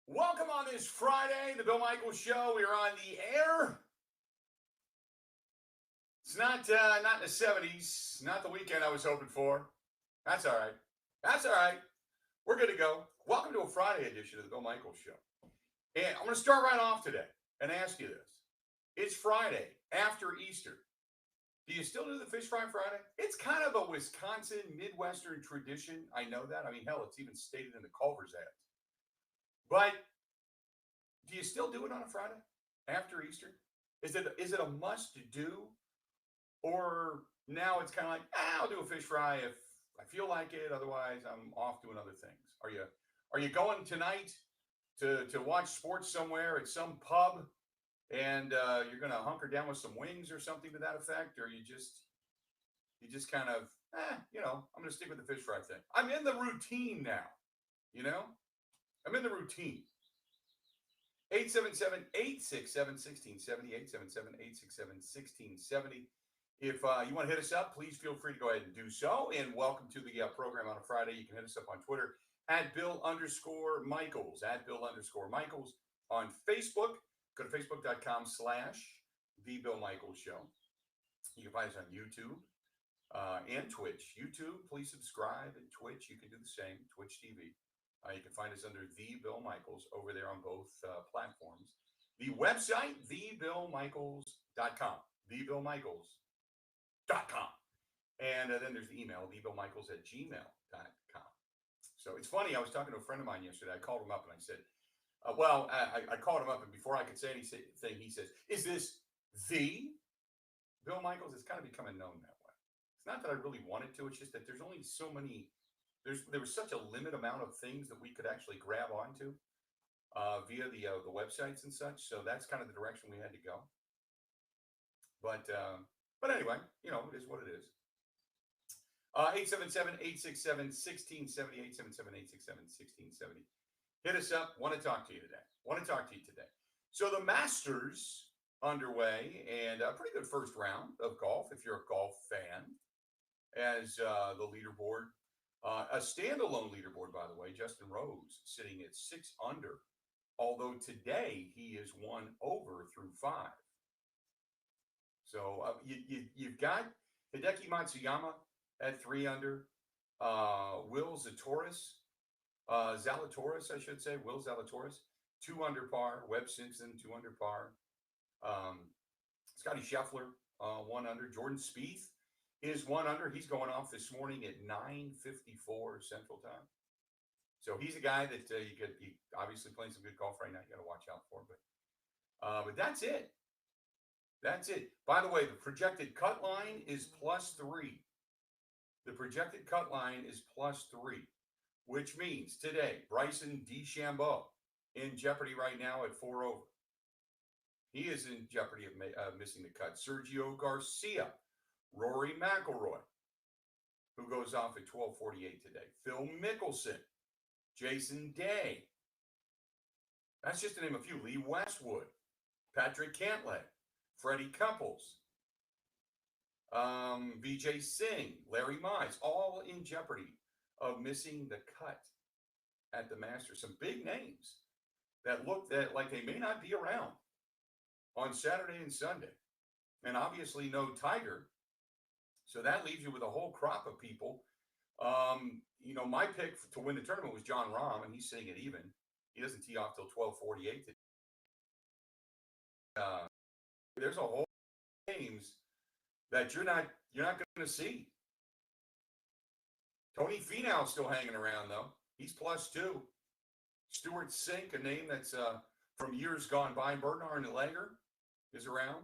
Welcome on this Friday, the Bill Michaels Show. We are on the air. It's not in the 70s, not the weekend I was hoping for. That's all right. That's all right. We're good to go. Welcome to a Friday edition of the Bill Michaels Show. And I'm going to start right off today and ask you this. It's Friday after Easter. Do you still do the Fish Fry Friday? It's kind of a Wisconsin, Midwestern tradition. I know that. I mean, hell, it's even stated in the Culver's ads. But do you still do it on a Friday after Easter? Is it a must do? Or now it's kind of like, I'll do a fish fry if I feel like it. Otherwise, I'm off doing other things. Are you going tonight to watch sports somewhere at some pub and you're going to hunker down with some wings or something to that effect? Or you just kind of, I'm going to stick with the fish fry thing. I'm in the routine now, I'm in the routine. 877-867-1670, 877-867-1670. If you want to hit us up, please feel free to go ahead and do so. And welcome to the program on a Friday. You can hit us up on Twitter at Bill_Michaels, at Bill_Michaels. On Facebook, go to facebook.com/The Bill Michaels Show. You can find us on YouTube and Twitch. YouTube, please subscribe. And Twitch, you can do the same, Twitch TV. You can find us under The Bill Michaels over there on both platforms. The website, TheBillMichaels.com. TheBillMichaels.com. And then there's the email, TheBillMichaels@gmail.com. So it's funny, I was talking to a friend of mine yesterday. I called him up and I said, I called him up, and before I could say anything, he says, is this the Bill Michaels? It's kind of becoming known that way. It's not that I really wanted to. It's just that there's only so many. There was such a limited amount of things that we could actually grab onto via the websites and such. So that's kind of the direction we had to go. But anyway, it is what it is. 877-867-1670, 877-867-1670. Hit us up. Want to talk to you today. So the Masters underway, and a pretty good first round of golf if you're a golf fan, as the leaderboard. A standalone leaderboard, by the way, Justin Rose sitting at 6 under, although today he is 1 over through 5. So you've got Hideki Matsuyama at 3 under, Will Zalatoris, I should say, Will Zalatoris, 2 under par, Webb Simpson, 2 under par, Scotty Scheffler, 1 under, Jordan Spieth is 1 under. He's going off this morning at 9:54 Central Time. So he's a guy that he obviously playing some good golf right now. You got to watch out for. But that's it. That's it. By the way, the projected cut line is +3. The projected cut line is +3, which means today, Bryson DeChambeau in jeopardy right now at 4 over. He is in jeopardy of missing the cut. Sergio Garcia, Rory McIlroy, who goes off at 12:48 today. Phil Mickelson, Jason Day. That's just to name a few. Lee Westwood, Patrick Cantlay, Freddie Couples, Vijay Singh, Larry Mize, all in jeopardy of missing the cut at the Masters. Some big names that look like they may not be around on Saturday and Sunday. And obviously no Tiger. So that leaves you with a whole crop of people. My pick to win the tournament was John Rahm, and he's sitting at even. He doesn't tee off till 12:48. There's there's a whole games that you're not going to see. Tony Finau's still hanging around though. He's +2. Stuart Sink, a name that's from years gone by. Bernard Langer is around,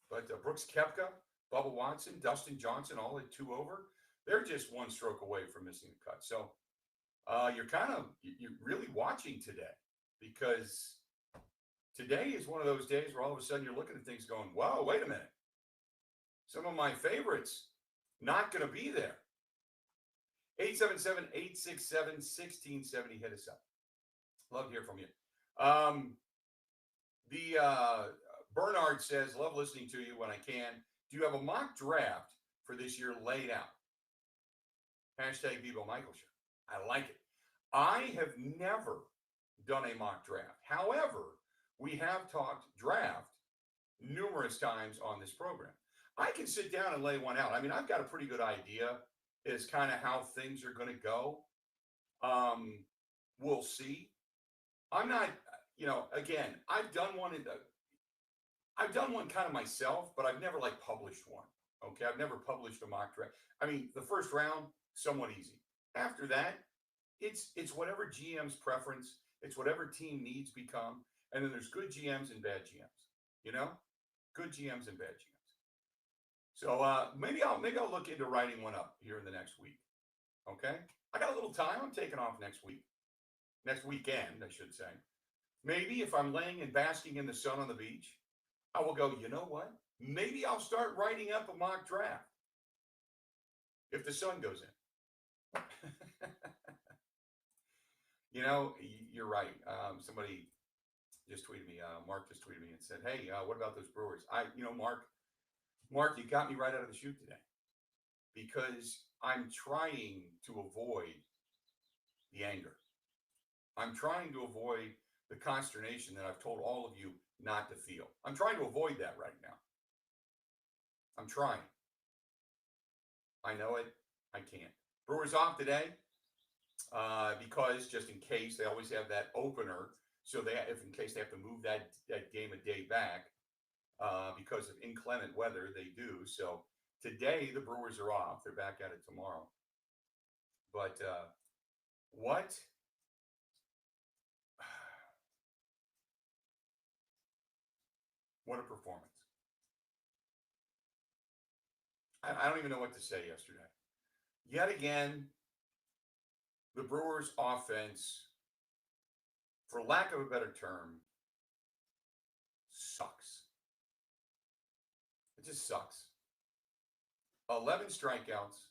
but Brooks Koepka, Bubba Watson, Dustin Johnson, all at 2 over. They're just one stroke away from missing the cut. So you're really watching today, because today is one of those days where all of a sudden you're looking at things going, whoa, wait a minute. Some of my favorites not going to be there. 877-867-1670. Hit us up. Love to hear from you. Bernard says, love listening to you when I can. Do you have a mock draft for this year laid out? Hashtag Bebo Michael Show. I like it. I have never done a mock draft. However, we have talked draft numerous times on this program. I can sit down and lay one out. I mean, I've got a pretty good idea as kind of how things are going to go. We'll see. I'm not, again, I've done one kind of myself, but I've never published one. Okay. I've never published a mock draft. I mean, the first round, somewhat easy. After that, it's whatever GM's preference. It's whatever team needs become. And then there's good GMs and bad GMs, good GMs and bad GMs. So maybe I'll look into writing one up here in the next week. Okay. I got a little time. I'm taking off next weekend, I should say. Maybe if I'm laying and basking in the sun on the beach, I will go, you know what? Maybe I'll start writing up a mock draft if the sun goes in. You're right. Somebody just tweeted me. Mark just tweeted me and said, hey, what about those Brewers? Mark, you got me right out of the chute today, because I'm trying to avoid the anger. I'm trying to avoid the consternation that I've told all of you not to feel. I'm trying to avoid that right now. I'm trying. I know it. I can't. Brewers off today because just in case, they always have that opener. So if in case they have to move that game a day back because of inclement weather, they do. So today the Brewers are off. They're back at it tomorrow. But what a performance. I don't even know what to say yesterday. Yet again, the Brewers offense, for lack of a better term, sucks. It just sucks. 11 strikeouts,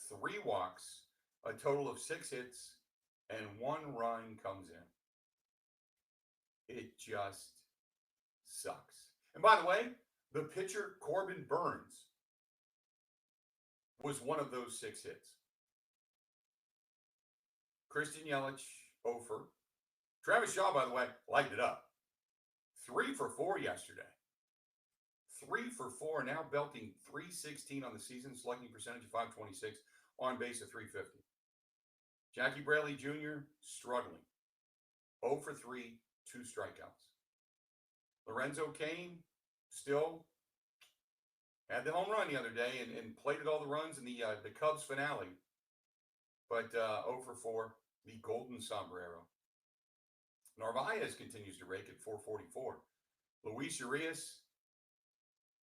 3 walks, a total of 6 hits, and 1 run comes in. It just sucks. And by the way, the pitcher, Corbin Burnes, was one of those 6 hits. Christian Yelich, 0 for. Travis Shaw, by the way, lighted it up. 3 for 4 yesterday. 3 for 4, now belting .316 on the season, slugging percentage of .526, on base of .350. Jackie Bradley Jr. struggling. 0 for 3, 2 strikeouts. Lorenzo Cain still had the home run the other day and plated all the runs in the Cubs finale. But 0 for 4, the golden sombrero. Narvaez continues to rake at .444. Luis Urias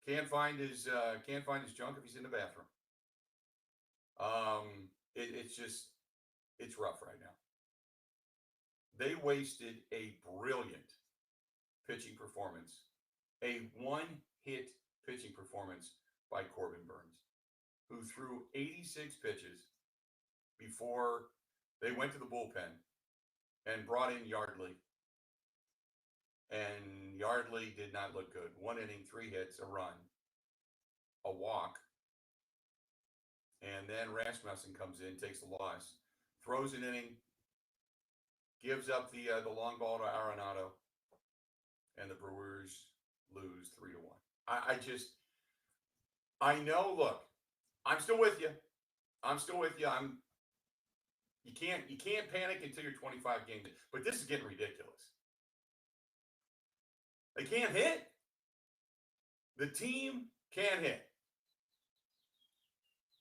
can't find his junk if he's in the bathroom. It's rough right now. They wasted a brilliant pitching performance, a 1-hit pitching performance by Corbin Burnes, who threw 86 pitches before they went to the bullpen and brought in Yardley. And Yardley did not look good. 1 inning, 3 hits, a run, a walk. And then Rasmussen comes in, takes the loss, throws an inning, gives up the long ball to Arenado, and the Brewers lose 3-1. I know, look, I'm still with you. You can't panic until you're 25 games in. But this is getting ridiculous. They can't hit. The team can't hit.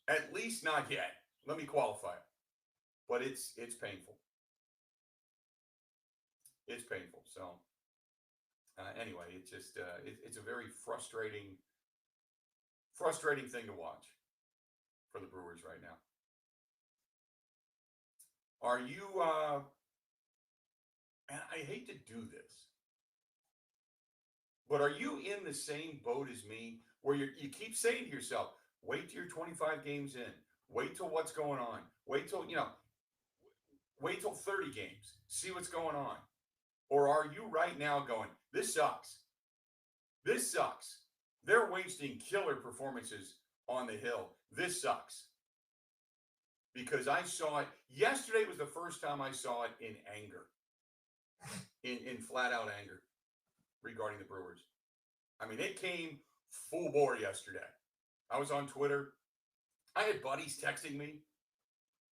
At least not yet. Let me qualify it. But it's painful. It's painful. So anyway, it's just it's a very frustrating thing to watch for the Brewers right now. Are you? And I hate to do this, but are you in the same boat as me, where you keep saying to yourself, "Wait till you're 25 games in. Wait till what's going on. Wait till wait till 30 games. See what's going on." Or are you right now going, "This sucks. This sucks. They're wasting killer performances on the hill. This sucks." Because I saw it yesterday was the first time I saw it in anger, in flat out anger regarding the Brewers. I mean, it came full bore yesterday. I was on Twitter. I had buddies texting me,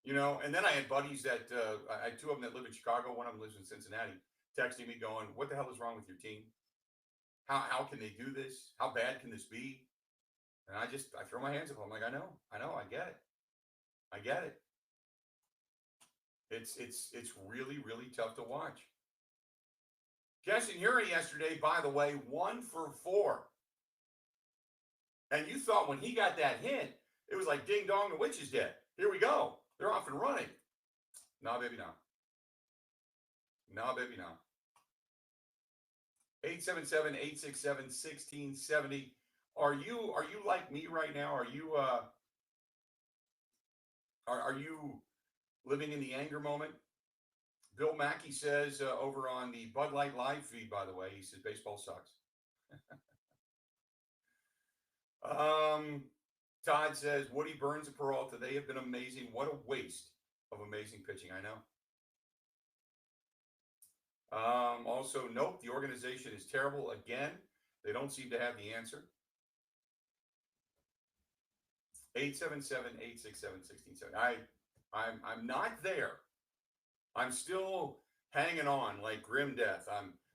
and then I had buddies that I had two of them that live in Chicago. One of them lives in Cincinnati, texting me going, "What the hell is wrong with your team? How can they do this? How bad can this be?" And I throw my hands up. I'm like, I know, I get it. I get it. It's really, really tough to watch. Keston Hiura yesterday, by the way, 1 for 4. And you thought when he got that hit, it was like ding dong, the witch is dead. Here we go. They're off and running. No, baby, no. No, baby, no. 877-867-1670. Are you like me right now? Are you living in the anger moment? Bill Mackey says over on the Bud Light live feed, by the way, he says baseball sucks. Todd says Woody Burns and Peralta, they have been amazing. What a waste of amazing pitching. I know. Also, nope, the organization is terrible. Again, they don't seem to have the answer. 877-867-1670. I'm not there. I'm still hanging on like grim death.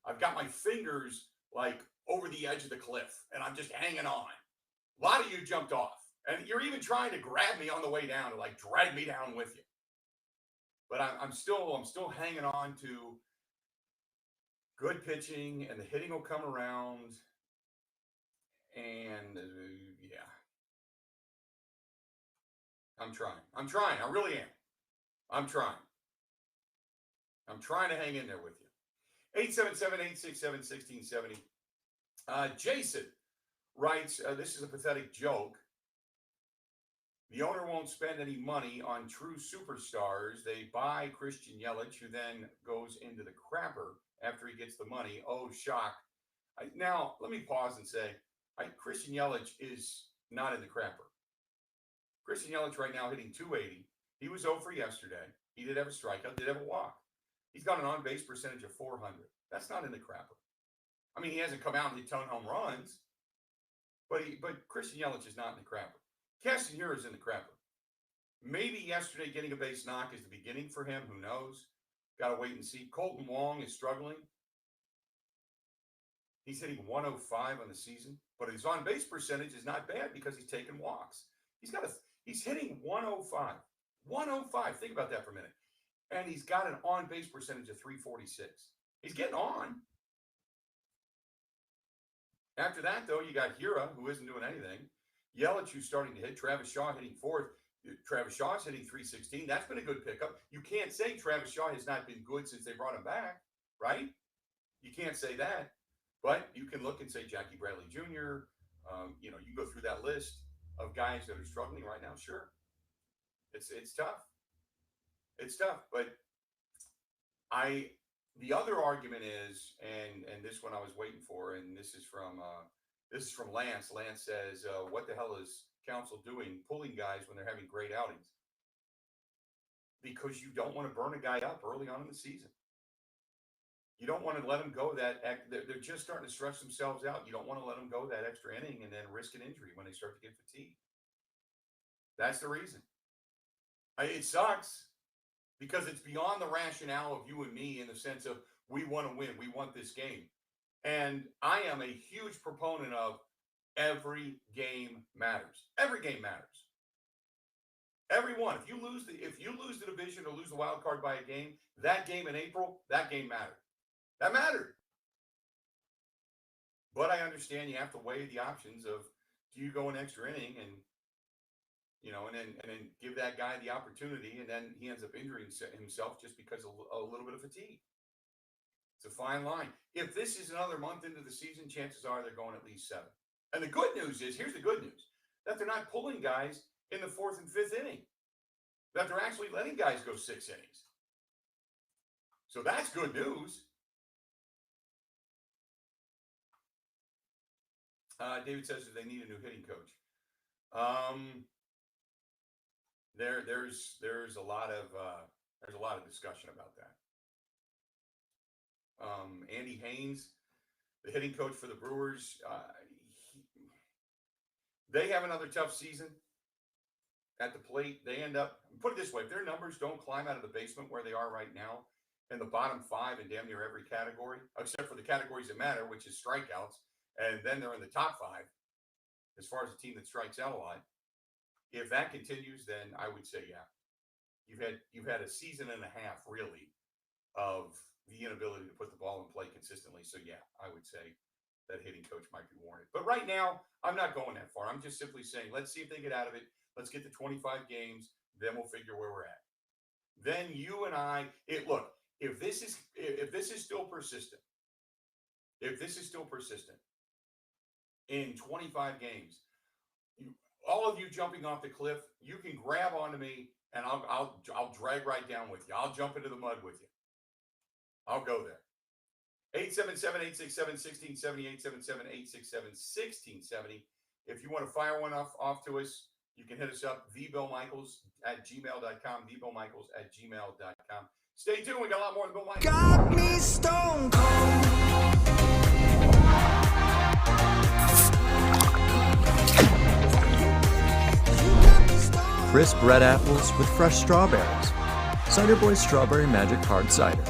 I've got my fingers like over the edge of the cliff, and I'm just hanging on. A lot of you jumped off, and you're even trying to grab me on the way down to like drag me down with you. But I'm still hanging on to good pitching, and the hitting will come around. And yeah, I'm trying. I really am. I'm trying to hang in there with you. 877-867-1670. Jason writes, this is a pathetic joke. The owner won't spend any money on true superstars. They buy Christian Yelich, who then goes into the crapper after he gets the money. Oh, shock. Now, let me pause and say, Christian Yelich is not in the crapper. Christian Yelich right now hitting 280. He was 0 for yesterday. He did have a strikeout, did have a walk. He's got an on-base percentage of 400. That's not in the crapper. I mean, he hasn't come out and hit 10 home runs, but Christian Yelich is not in the crapper. Keston Hiura is in the crapper. Maybe yesterday getting a base knock is the beginning for him. Who knows? Got to wait and see. Colton Wong is struggling. He's hitting 105 on the season, but his on-base percentage is not bad because he's taking walks. He's hitting 105. 105. Think about that for a minute. And he's got an on-base percentage of 346. He's getting on. After that, though, you got Hiura, who isn't doing anything. Yelich, who's starting to hit. Travis Shaw hitting 4th. Travis Shaw's hitting 316. That's been a good pickup. You can't say Travis Shaw has not been good since they brought him back, right? You can't say that. But you can look and say Jackie Bradley Jr. You go through that list of guys that are struggling right now. Sure, it's tough. It's tough. But the other argument is, and this one I was waiting for, and this is from Lance. Lance says, "What the hell is Council doing, pulling guys when they're having great outings?" Because you don't want to burn a guy up early on in the season. You don't want to let them go they're just starting to stretch themselves out. You don't want to let them go that extra inning and then risk an injury when they start to get fatigued. That's the reason. It sucks because it's beyond the rationale of you and me in the sense of we want to win. We want this game. And I am a huge proponent of Every game matters. Every game matters. Every one. If you lose the division or lose the wild card by a game, that game in April, that game mattered. That mattered. But I understand you have to weigh the options of, do you go an extra inning and then give that guy the opportunity, and then he ends up injuring himself just because of a little bit of fatigue. It's a fine line. If this is another month into the season, chances are they're going at least 7. And the good news is, here's the good news, that they're not pulling guys in the 4th and 5th inning, that they're actually letting guys go 6 innings. So that's good news. David says that they need a new hitting coach. There's a lot of discussion about that. Andy Haynes, the hitting coach for the Brewers, they have another tough season at the plate. They end up, put it this way, if their numbers don't climb out of the basement where they are right now, in the bottom 5 in damn near every category, except for the categories that matter, which is strikeouts, and then they're in the top 5 as far as a team that strikes out a lot. If that continues, then I would say, yeah, you've had a season and a half really of the inability to put the ball in play consistently. So yeah, I would say that hitting coach might be warranted. But right now, I'm not going that far. I'm just simply saying, let's see if they get out of it. Let's get to 25 games, then we'll figure where we're at. Then you and I, look, if this is still persistent, in 25 games, all of you jumping off the cliff, you can grab onto me and I'll drag right down with you. I'll jump into the mud with you. I'll go there. 877-867-1670, 877-867-1670. If you want to fire one off to us, you can hit us up, thebillmichaels@gmail.com, thebillmichaels@gmail.com. Stay tuned. We got a lot more of the Bill Michaels. Got me stone cold. Crisp red apples with fresh strawberries. Cider Boy's Strawberry Magic Hard Cider.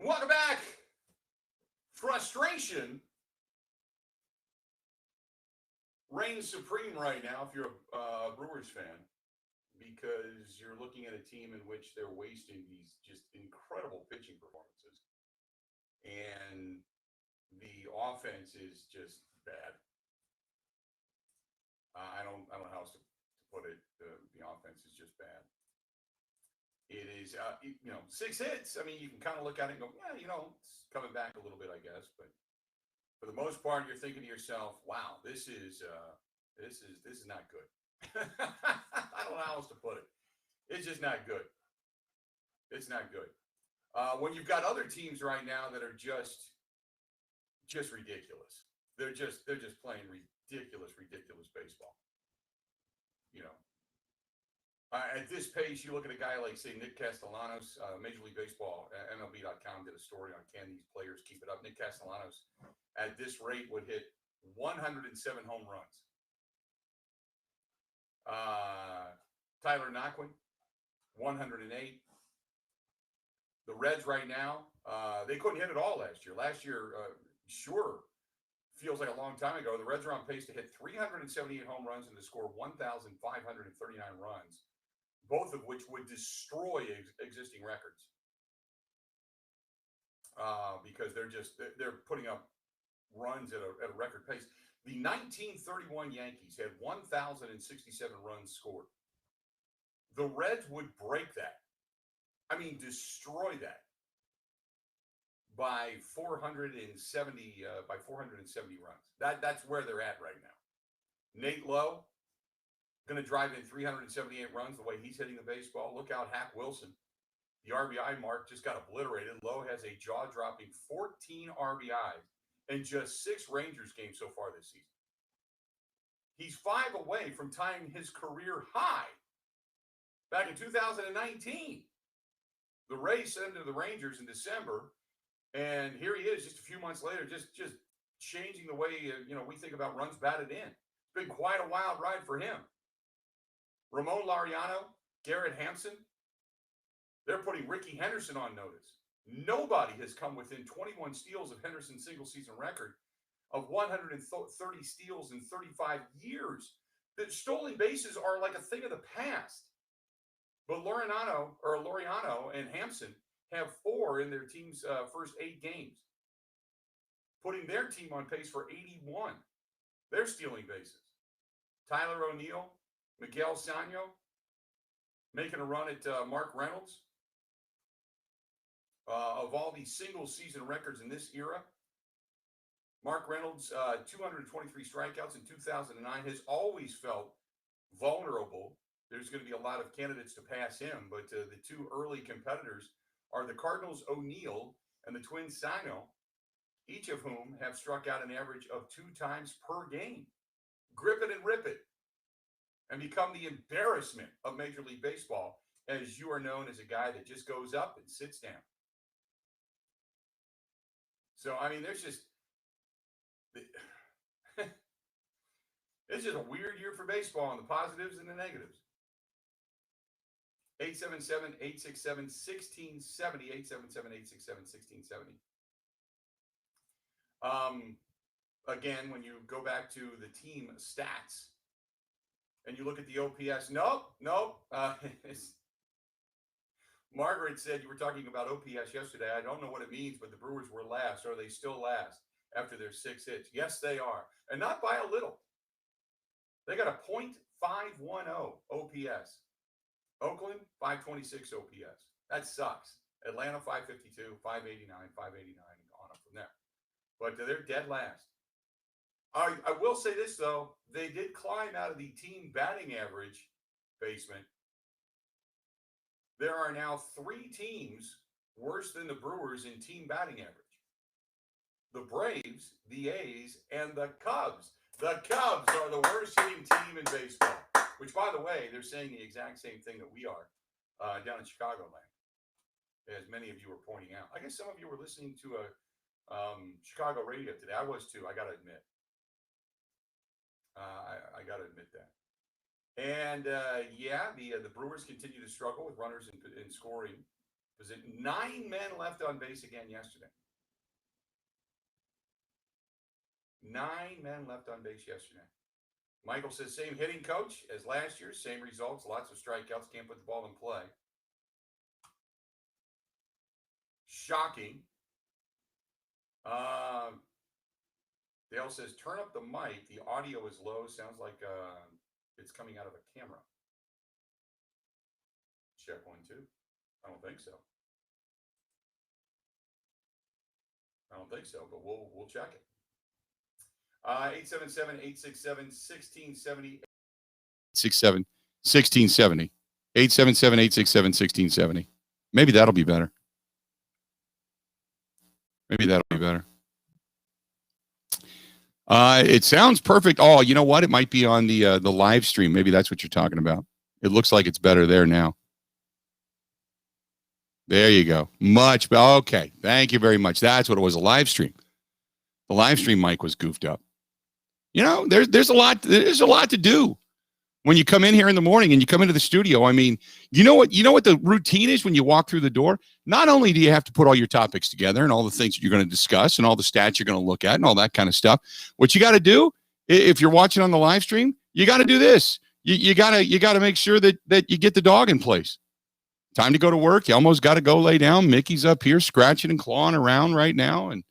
Welcome back. Frustration reigns supreme right now if you're a Brewers fan, because you're looking at a team in which they're wasting these just incredible pitching performances, and the offense is just bad. I don't know how else to put it. The offense is just bad. It is, 6 hits. I mean, you can kind of look at it and go, yeah, it's coming back a little bit, I guess. But for the most part, you're thinking to yourself, wow, this is not good. I don't know how else to put it. It's just not good. It's not good. When you've got other teams right now that are just ridiculous. They're just playing ridiculous baseball. At this pace, you look at a guy like, say, Nick Castellanos, Major League Baseball, MLB.com did a story on can these players keep it up. Nick Castellanos, at this rate, would hit 107 home runs. Tyler Naquin, 108. The Reds right now, they couldn't hit it all last year. Last year, sure, feels like a long time ago. The Reds are on pace to hit 378 home runs and to score 1,539 runs, both of which would destroy existing records, because they're putting up runs at a record pace. The 1931 Yankees had 1,067 runs scored. The Reds would break that. I mean, destroy that by 470 runs. That's where they're at right now. Nate Lowe going to drive in 378 runs the way he's hitting the baseball. Look out, Hack Wilson. The RBI mark just got obliterated. Lowe has a jaw-dropping 14 RBIs in just 6 Rangers games so far this season. He's 5 away from tying his career high back in 2019. The Rays sent him to the Rangers in December, and here he is just a few months later, just changing the way we think about runs batted in. It's been quite a wild ride for him. Ramon Laureano, Garrett Hampson, they're putting Ricky Henderson on notice. Nobody has come within 21 steals of Henderson's single-season record of 130 steals in 35 years. The stolen bases are like a thing of the past. But Laureano and Hampson have 4 in their team's first 8 games, putting their team on pace for 81. They're stealing bases. Tyler O'Neill, Miguel Sano, making a run at Mark Reynolds. Of all the single-season records in this era, Mark Reynolds, 223 strikeouts in 2009, has always felt vulnerable. There's going to be a lot of candidates to pass him, but the 2 early competitors are the Cardinals' O'Neill and the Twins' Sano, each of whom have struck out an average of 2 times per game. Grip it and rip it, and become the embarrassment of Major League Baseball, as you are known as a guy that just goes up and sits down. So, I mean, there's just it's just a weird year for baseball on the positives and the negatives. 877-867-1670, 877-867-1670. Again, when you go back to the team stats and you look at the OPS, nope. Margaret said you were talking about OPS yesterday. I don't know what it means, but the Brewers were last. Are they still last after their 6 hits? Yes, they are. And not by a little. They got a .510 OPS. Oakland, 526 OPS. That sucks. Atlanta, 552, 589, 589, on up from there. But they're dead last. I will say this, though. They did climb out of the team batting average basement. There are now 3 teams worse than the Brewers in team batting average. The Braves, the A's, and the Cubs. The Cubs are the worst hitting team in baseball, which, by the way, they're saying the exact same thing that we are down in Chicagoland, as many of you were pointing out. I guess some of you were listening to a Chicago radio today. I was too, I got to admit. I got to admit that. And, the Brewers continue to struggle with runners in scoring Was it 9 men left on base again yesterday? 9 men left on base yesterday. Michael says, same hitting coach as last year, same results, lots of strikeouts, can't put the ball in play. Shocking. Dale says, turn up the mic. The audio is low. Sounds like it's coming out of a camera. Check 1, 2. I don't think so. I don't think so, but we'll check it. 877-867-1670. 1670. 877-867-1670. Maybe that'll be better. It sounds perfect. Oh, you know what? It might be on the live stream. Maybe that's what you're talking about. It looks like it's better there now. There you go. Much better. Okay. Thank you very much. That's what it was, a live stream. The live stream mic was goofed up. You know, there's a lot to do when you come in here in the morning and you come into the studio. I mean, you know what the routine is when you walk through the door? Not only do you have to put all your topics together and all the things that you're going to discuss and all the stats you're going to look at and all that kind of stuff. What you got to do, if you're watching on the live stream, you got to do this. You got to make sure that you get the dog in place. Time to go to work. You almost got to go lay down. Mickey's up here scratching and clawing around right now and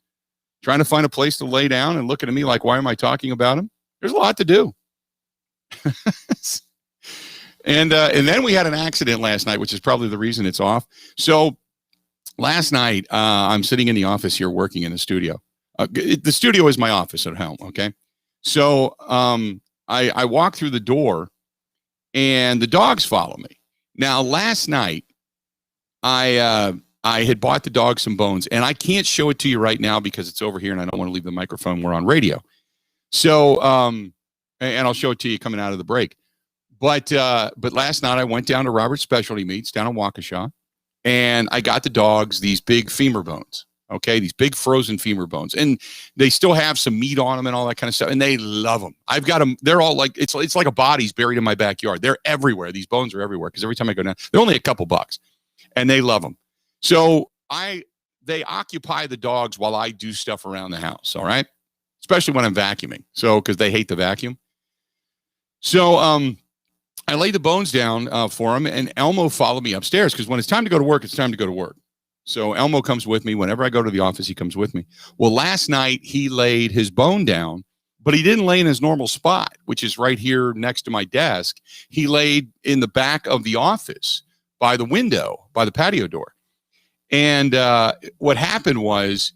trying to find a place to lay down and looking at me like, why am I talking about him? There's a lot to do. And then we had an accident last night, which is probably the reason it's off. So last night, I'm sitting in the office here working in the studio. The studio is my office at home, okay? So I walk through the door, and the dogs follow me. Now, last night, I had bought the dog some bones, and I can't show it to you right now because it's over here, and I don't want to leave the microphone. We're on radio. So, and I'll show it to you coming out of the break. But last night I went down to Robert's Specialty Meats down in Waukesha, and I got the dogs these big femur bones. Okay, these big frozen femur bones, and they still have some meat on them and all that kind of stuff, and they love them. I've got them; they're all like it's like a body's buried in my backyard. They're everywhere. These bones are everywhere because every time I go down, they're only a couple bucks, and they love them. So they occupy the dogs while I do stuff around the house. All right, especially when I'm vacuuming. So because they hate the vacuum. So I laid the bones down for him, and Elmo followed me upstairs because when it's time to go to work, it's time to go to work. So Elmo comes with me. Whenever I go to the office, he comes with me. Well, last night he laid his bone down, but he didn't lay in his normal spot, which is right here next to my desk. He laid in the back of the office by the window, by the patio door. And what happened was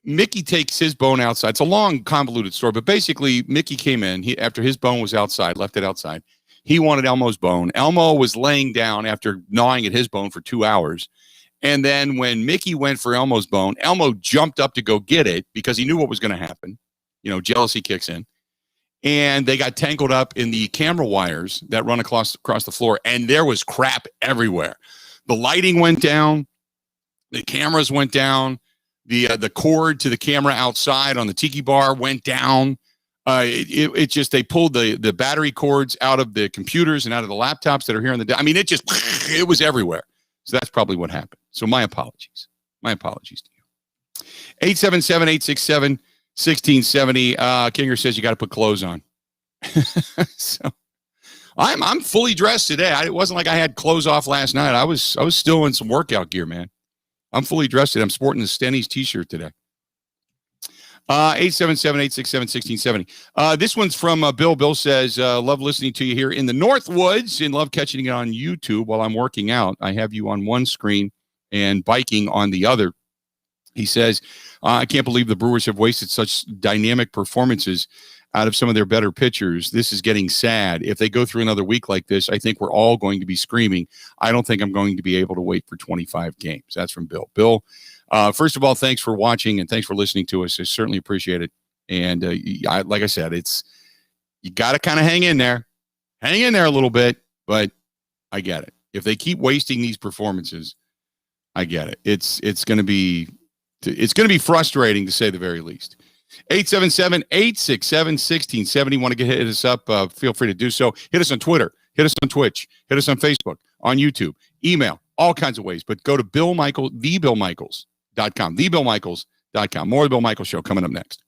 Mickey takes his bone outside. It's a long, convoluted story, but basically Mickey came in. After his bone was outside, left it outside. He wanted Elmo's bone. Elmo was laying down after gnawing at his bone for 2 hours. And then when Mickey went for Elmo's bone, Elmo jumped up to go get it because he knew what was going to happen. You know, jealousy kicks in. And they got tangled up in the camera wires that run across the floor. And there was crap everywhere. The lighting went down. The cameras went down. The cord to the camera outside on the tiki bar went down. It just, they pulled the battery cords out of the computers and out of the laptops that are here on the, I mean, it was everywhere. So that's probably what happened. So my apologies. My apologies to you. 877-867-1670. Kinger says you got to put clothes on. So I'm fully dressed today. It wasn't like I had clothes off last night. I was still in some workout gear, man. I'm fully dressed today. I'm sporting the Stenny's t-shirt today. 877-867-1670. This one's from Bill. Bill says, love listening to you here in the Northwoods and love catching it on YouTube while I'm working out. I have you on one screen and biking on the other. He says, I can't believe the Brewers have wasted such dynamic performances out of some of their better pitchers. This is getting sad. If they go through another week like this, I think we're all going to be screaming. I don't think I'm going to be able to wait for 25 games. That's from Bill. Bill, first of all, thanks for watching and thanks for listening to us. I certainly appreciate it. And like I said, you got to kind of hang in there a little bit, but I get it. If they keep wasting these performances, I get it. It's going to be frustrating to say the very least. 877-867-1670. Want to hit us up? Feel free to do so. Hit us on Twitter. Hit us on Twitch. Hit us on Facebook. On YouTube. Email. all kinds of ways. But go to thebillmichaels.com, thebillmichaels.com. More of the Bill Michaels Show coming up next.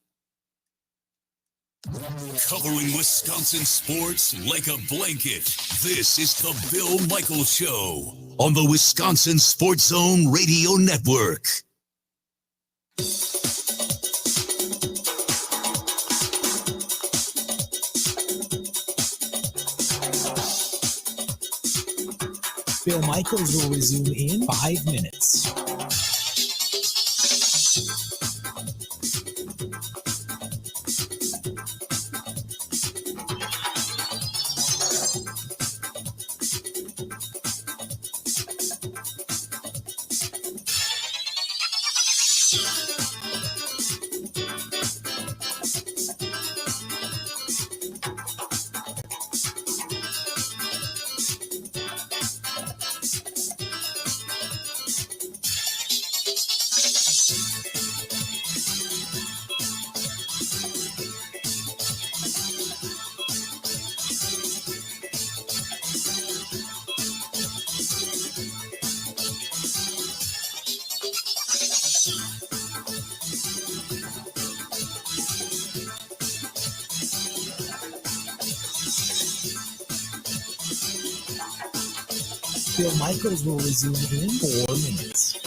Covering Wisconsin sports like a blanket. This is the Bill Michaels Show on the Wisconsin Sports Zone Radio Network. Bill Michaels will resume in 5 minutes. Bill Michaels will resume in 4 minutes.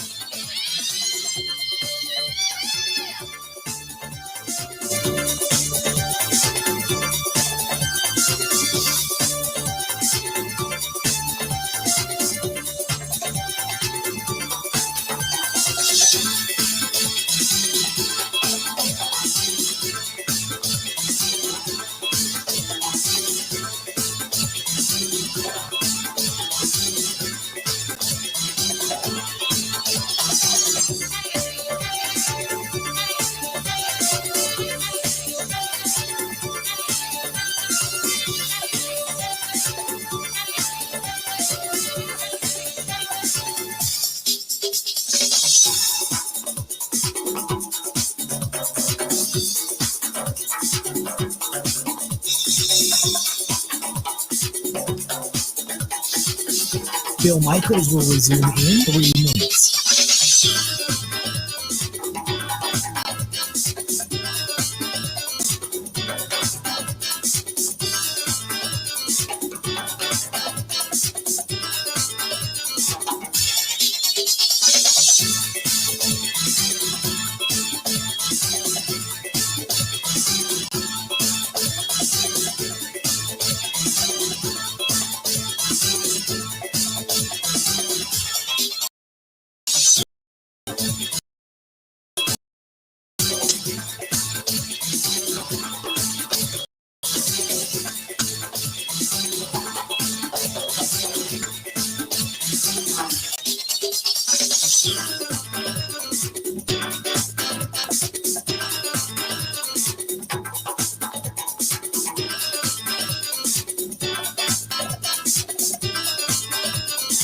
Bill Michaels will resume in 3 minutes.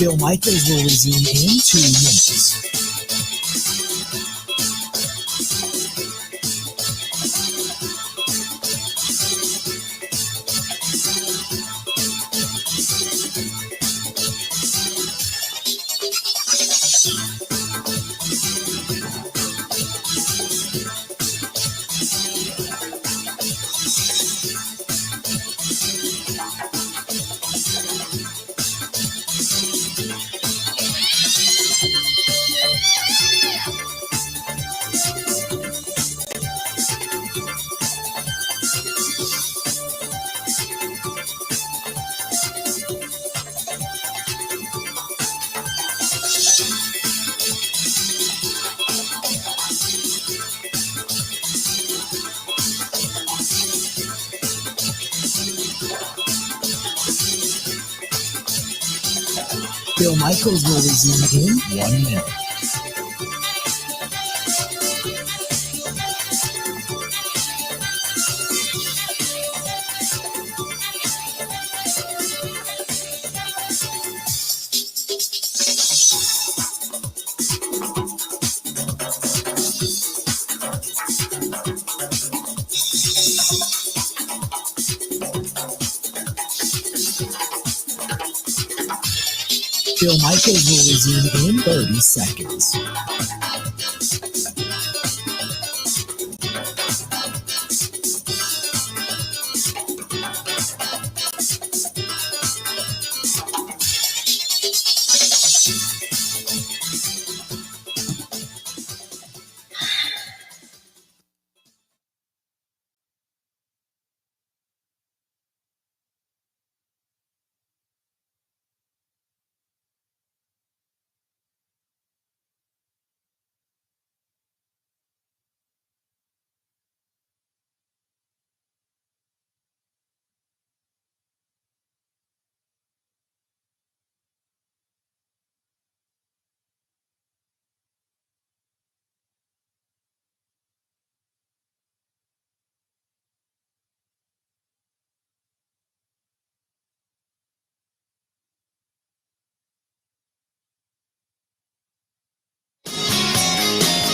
Bill Michaels will resume in 2 minutes. Bill Michaels will resume in 1 minute. Bill Michaels will resume in 30 seconds.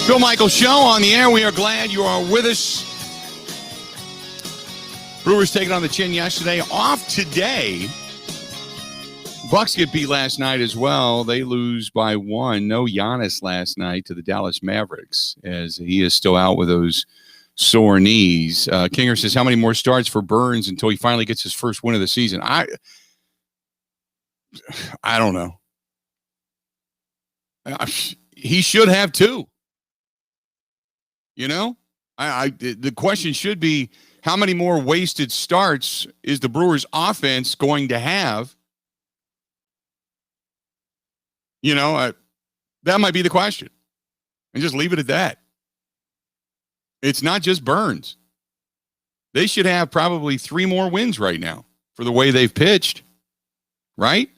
Bill Michaels Show on the air. We are glad you are with us. Brewers taking on the chin yesterday. Off today. Bucks get beat last night as well. They lose by 1. No Giannis last night to the Dallas Mavericks, as he is still out with those sore knees. Kinger says, how many more starts for Burns until he finally gets his first win of the season? I don't know. He should have 2. You know, the question should be, how many more wasted starts is the Brewers offense going to have? You know, that might be the question. And just leave it at that. It's not just Burns. They should have probably 3 more wins right now for the way they've pitched, right?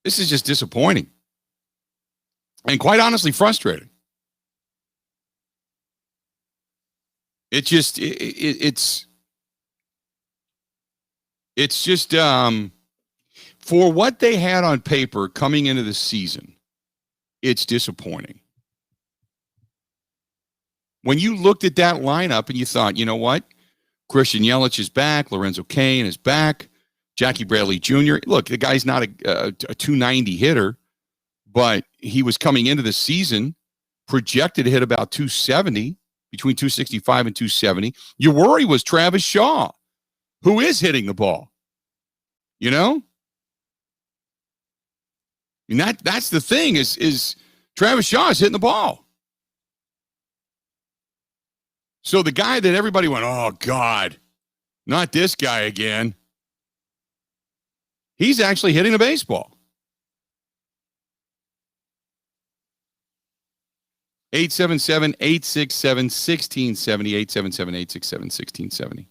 This is just disappointing. And quite honestly, frustrating. It just it's just for what they had on paper coming into the season, it's disappointing. When you looked at that lineup and you thought, you know what, Christian Yelich is back, Lorenzo Cain is back, Jackie Bradley Jr. Look, the guy's not a 290 hitter, but he was coming into the season projected to hit about 270. Between 265 and 270. Your worry was Travis Shaw, who is hitting the ball. You know? And that's the thing is Travis Shaw is hitting the ball. So the guy that everybody went, oh, God, not this guy again. He's actually hitting the baseball. 877-867-1670, 877-867-1670.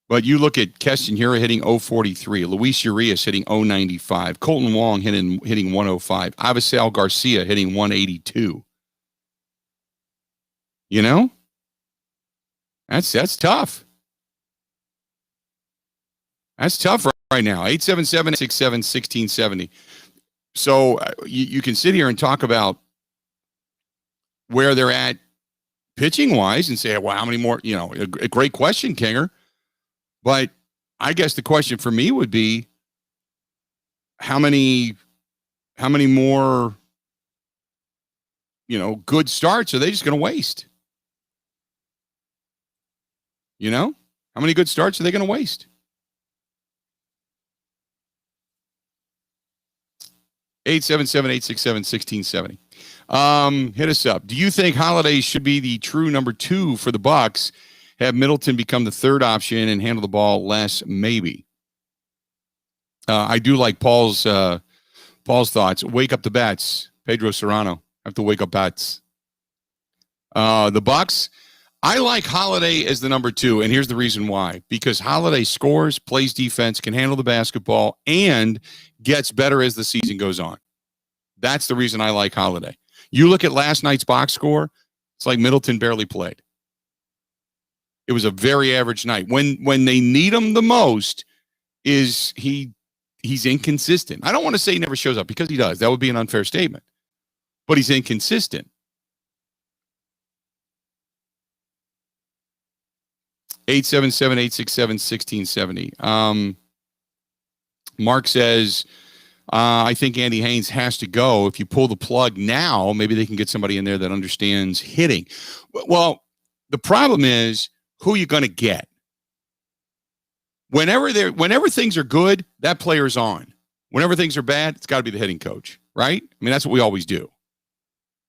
But you look at Keston Hiura hitting 043, Luis Urias hitting 095, Colton Wong hitting 105, Avisal Garcia hitting 182. You know? That's tough. That's tough right now. 877-867-1670. So you can sit here and talk about where they're at pitching-wise and say, well, how many more, you know, a great question, Kinger. But I guess the question for me would be, how many more, you know, good starts are they just going to waste? You know? How many good starts are they going to waste? 877-867-1670. Hit us up. Do you think Holiday should be the true number 2 for the Bucks? Have Middleton become the 3rd option and handle the ball less? Maybe. I do like Paul's thoughts. Wake up the bats. Pedro Serrano. Have to wake up bats. The Bucks. I like Holiday as the number 2, and here's the reason why. Because Holiday scores, plays defense, can handle the basketball, and gets better as the season goes on. That's the reason I like Holiday. You look at last night's box score, it's like Middleton barely played. It was a very average night. When they need him the most, he's inconsistent. I don't want to say he never shows up, because he does. That would be an unfair statement. But he's inconsistent. 877-867-1670. Mark says, I think Andy Haynes has to go. If you pull the plug now, maybe they can get somebody in there that understands hitting. Well, the problem is who you're going to get. Whenever things are good, that player's on. Whenever things are bad, it's got to be the hitting coach, right? I mean, that's what we always do.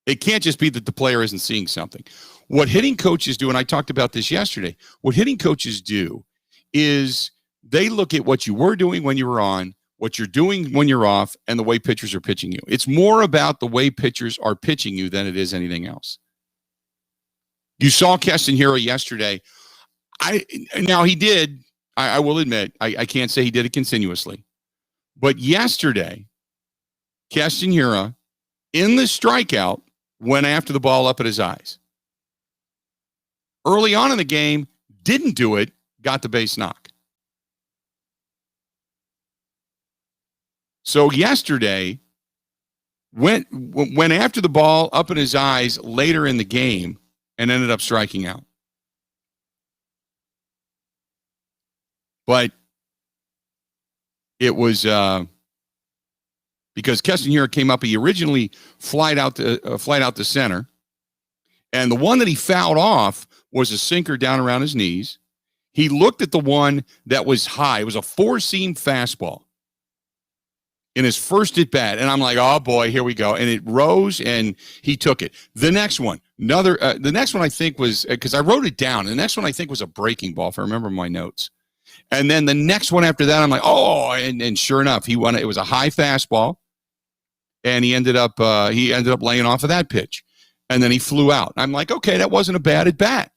It can't just be that the player isn't seeing something. What hitting coaches do, and I talked about this yesterday, what hitting coaches do is they look at what you were doing when you were on, what you're doing when you're off, and the way pitchers are pitching you. It's more about the way pitchers are pitching you than it is anything else. You saw Keston Hiura yesterday. Now he did, I will admit, I can't say he did it continuously. But yesterday, Keston Hiura, in the strikeout, went after the ball up at his eyes. Early on in the game, didn't do it, got the base knock. So yesterday, went after the ball up in his eyes later in the game and ended up striking out. But it was because Keston Hiura came up. He originally flied out to center, and the one that he fouled off was a sinker down around his knees. He looked at the one that was high. It was a four-seam fastball in his first at bat, and I'm like, oh boy, here we go. And it rose, and he took it. The next one, the next one I think was, because I wrote it down. The next one I think was a breaking ball, if I remember my notes. And then the next one after that, I'm like, oh, and sure enough, he won. It was a high fastball, and he ended up laying off of that pitch, and then he flew out. I'm like, okay, that wasn't a bad at bat.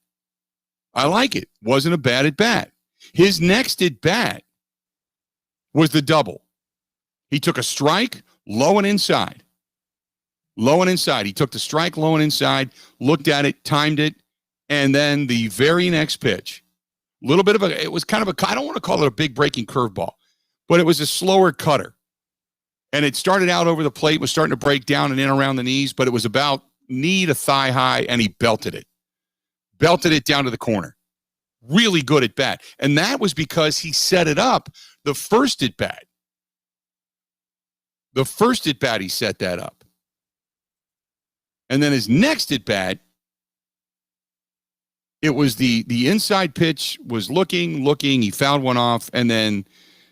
I like it. Wasn't a bad at bat. His next at bat was the double. He took a strike, low and inside. Low and inside. He took the strike, low and inside, looked at it, timed it, and then the very next pitch, it was kind of I don't want to call it a big breaking curveball, but it was a slower cutter. And it started out over the plate, was starting to break down and in around the knees, but it was about knee to thigh high, and he belted it. Belted it down to the corner. Really good at bat. And that was because he set it up the first at bat. The first at bat, he set that up. And then his next at bat, it was the inside pitch was looking. He fouled one off, and then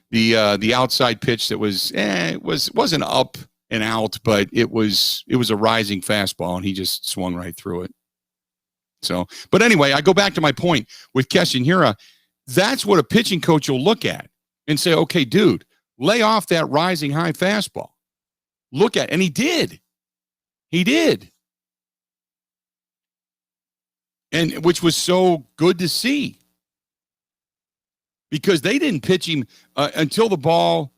the outside pitch that wasn't up and out, but it was a rising fastball, and he just swung right through it. So, but anyway, I go back to my point with Keston Hiura. That's what a pitching coach will look at and say, okay, dude, lay off that rising high fastball. Look at, and he did. He did. And which was so good to see. Because they didn't pitch him until the ball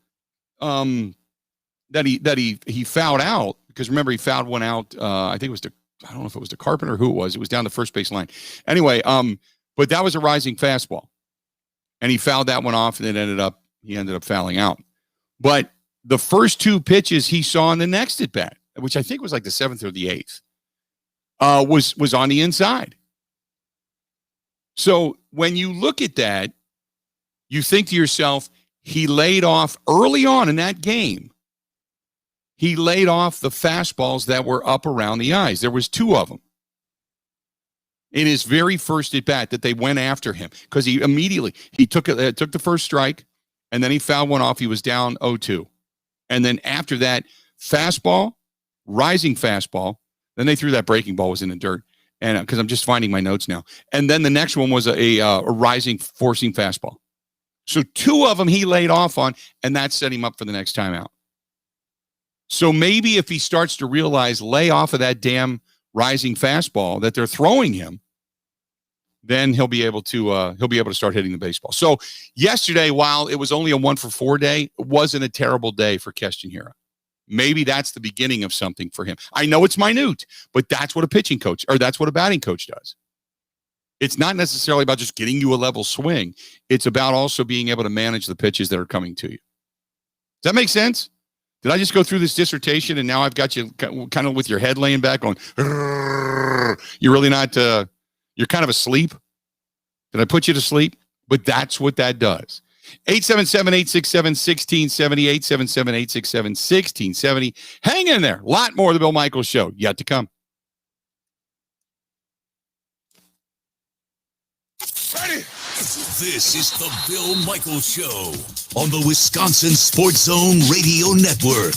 that he fouled out. Because remember, he fouled one out. I think it was I don't know if it was the Carpenter or who it was. It was down the first base line. Anyway, but that was a rising fastball. And he fouled that one off, and then he ended up fouling out. But the first two pitches he saw in the next at bat, which I think was like the 7th or the 8th, was on the inside. So when you look at that, you think to yourself, he laid off early on in that game. He laid off the fastballs that were up around the eyes. There was 2 of them. In his very first at bat that they went after him, because he took the first strike, and then he fouled one off. He was down 0-2. And then after that, fastball, rising fastball. Then they threw that breaking ball, was in the dirt. And because I'm just finding my notes now. And then the next one was a rising four-seam fastball. So 2 of them he laid off on, and that set him up for the next time out. So maybe if he starts to realize, lay off of that damn rising fastball that they're throwing him, then he'll be able to start hitting the baseball. So yesterday, while it was only a 1-for-4 day, it wasn't a terrible day for Keston Hiura. Maybe that's the beginning of something for him. I know it's minute, but that's what a pitching coach, or that's what a batting coach does. It's not necessarily about just getting you a level swing. It's about also being able to manage the pitches that are coming to you. Does that make sense? Did I just go through this dissertation and now I've got you kind of with your head laying back going, you're really not, you're kind of asleep? Did I put you to sleep? But that's what that does. 877-867-1670, 877-867-1670. Hang in there. A lot more of the Bill Michaels Show yet to come. Ready? This is the Bill Michaels Show on the Wisconsin Sports Zone Radio Network.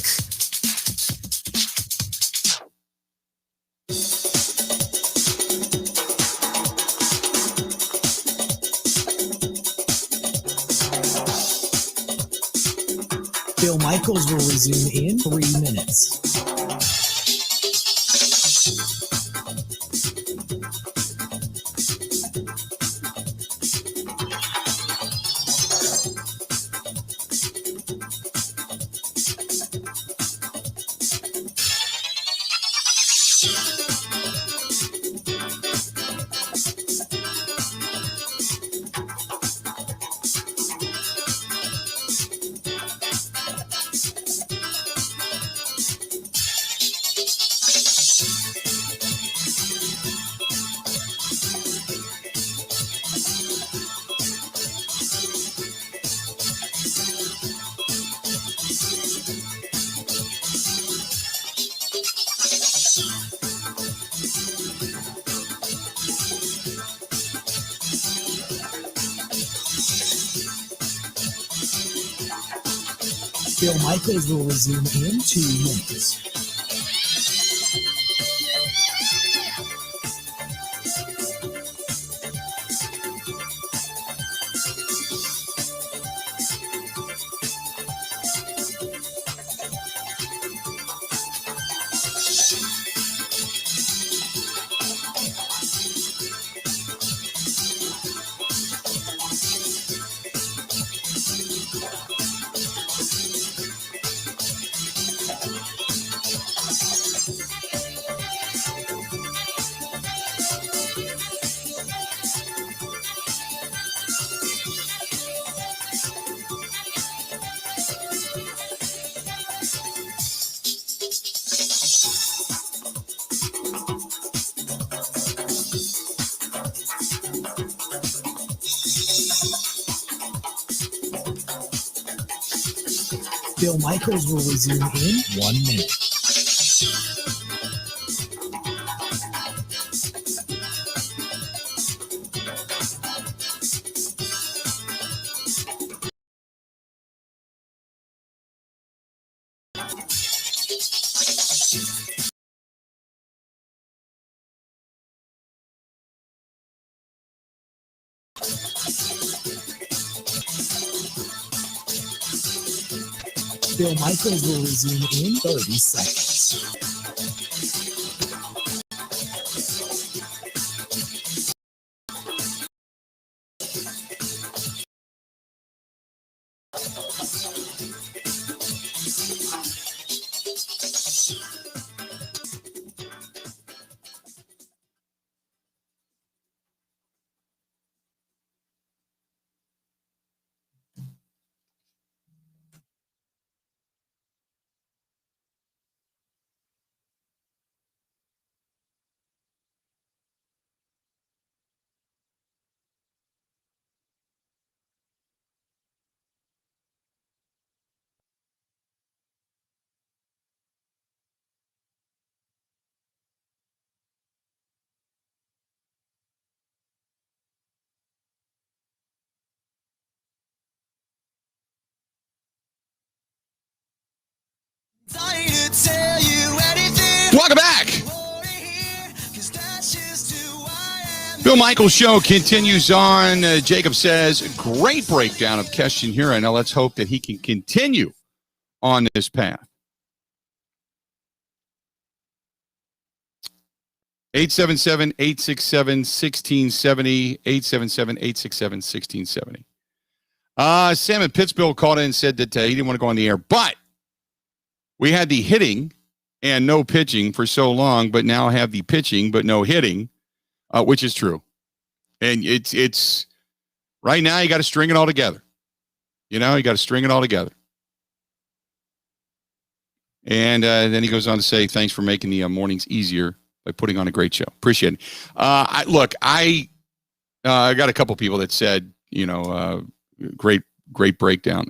Bill Michaels will resume in 3 minutes. Bill Michaels will resume in 2 minutes. Bill Michaels will resume in 1 minute. Bill Michaels will resume in 30 seconds. Welcome back. Bill Michaels Show continues on. Jacob says, great breakdown of Keston here. Now let's hope that he can continue on this path. 877-867-1670, 877-867-1670. Sam in Pittsburgh called in and said that he didn't want to go on the air, but we had the hitting and no pitching for so long, but now have the pitching but no hitting, which is true. And it's right now you got to string it all together. You know, you got to string it all together. And then he goes on to say, thanks for making the mornings easier by putting on a great show. Appreciate it. I got a couple people that said, great great breakdown.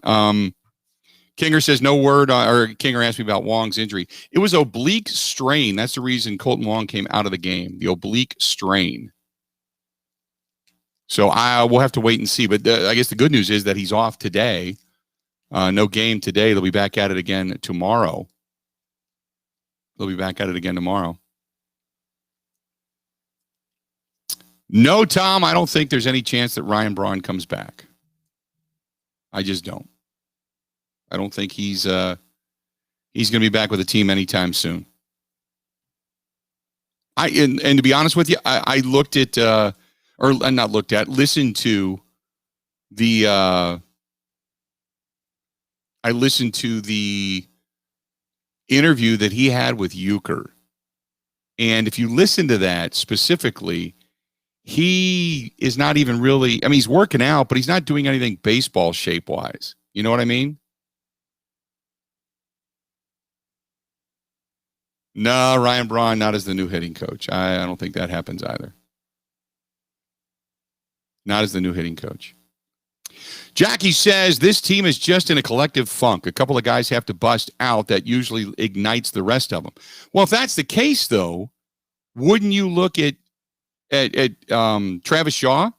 Kinger says no word, or Kinger asked me about Wong's injury. It was oblique strain. That's the reason Colton Wong came out of the game, the oblique strain. So we'll have to wait and see. But I guess the good news is that he's off today. No game today. They'll be back at it again tomorrow. No, Tom, I don't think there's any chance that Ryan Braun comes back. I just don't. I don't think he's going to be back with the team anytime soon. And to be honest with you, I looked at listened to the interview that he had with Euchre. And if you listen to that specifically, he is not even really, I mean, he's working out, but he's not doing anything baseball shape wise. You know what I mean? No, Ryan Braun, not as the new hitting coach. I don't think that happens either. Not as the new hitting coach. Jackie says this team is just in a collective funk. A couple of guys have to bust out. That usually ignites the rest of them. Well, if that's the case, though, wouldn't you look at Travis Shaw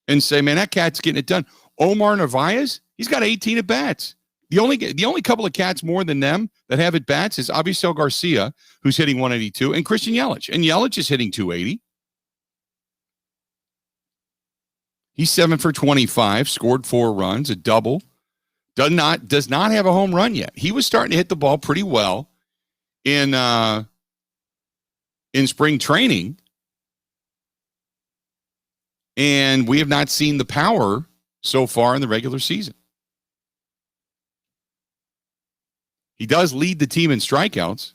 and say, man, that cat's getting it done? Omar Narvaez, he's got 18 at bats. The only couple of cats more than them that have at bats is Avisel Garcia, who's hitting 182, and Christian Yelich. And Yelich is hitting 280. He's 7 for 25, scored 4 runs, a double. Does not have a home run yet. He was starting to hit the ball pretty well in spring training. And we have not seen the power so far in the regular season. He does lead the team in strikeouts.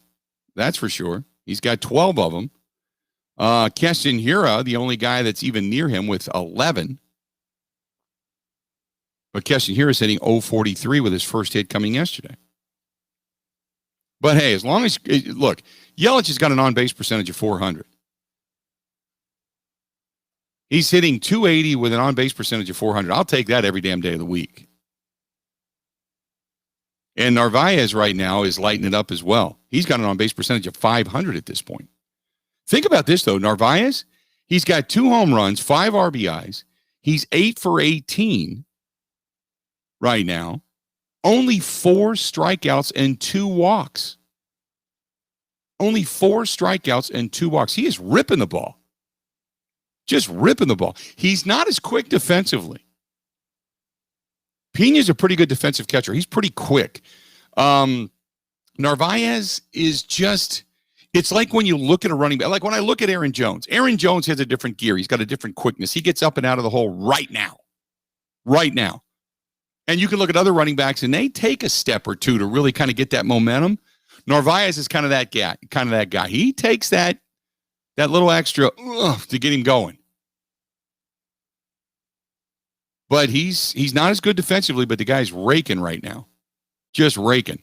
That's for sure. He's got 12 of them. Keston Hiura, the only guy that's even near him with 11. But Keston Hiura is hitting 0-43 with his first hit coming yesterday. But hey, as long as, look, Yelich has got an on-base percentage of 400. He's hitting 280 with an on-base percentage of 400. I'll take that every damn day of the week. And Narvaez right now is lighting it up as well. He's got an on-base percentage of 500 at this point. Think about this, though. Narvaez, he's got 2 home runs, 5 RBIs. He's 8 for 18 right now. Only 4 strikeouts and 2 walks. Only 4 strikeouts and 2 walks. He is ripping the ball. Just ripping the ball. He's not as quick defensively. Pena's a pretty good defensive catcher. He's pretty quick. Narvaez is just, it's like when you look at a running back, like when I look at Aaron Jones. Aaron Jones has a different gear. He's got a different quickness. He gets up and out of the hole right now. Right now. And you can look at other running backs, and they take a step or two to really kind of get that momentum. Narvaez is kind of that guy. He takes that little extra to get him going. But he's not as good defensively, but the guy's raking right now. Just raking.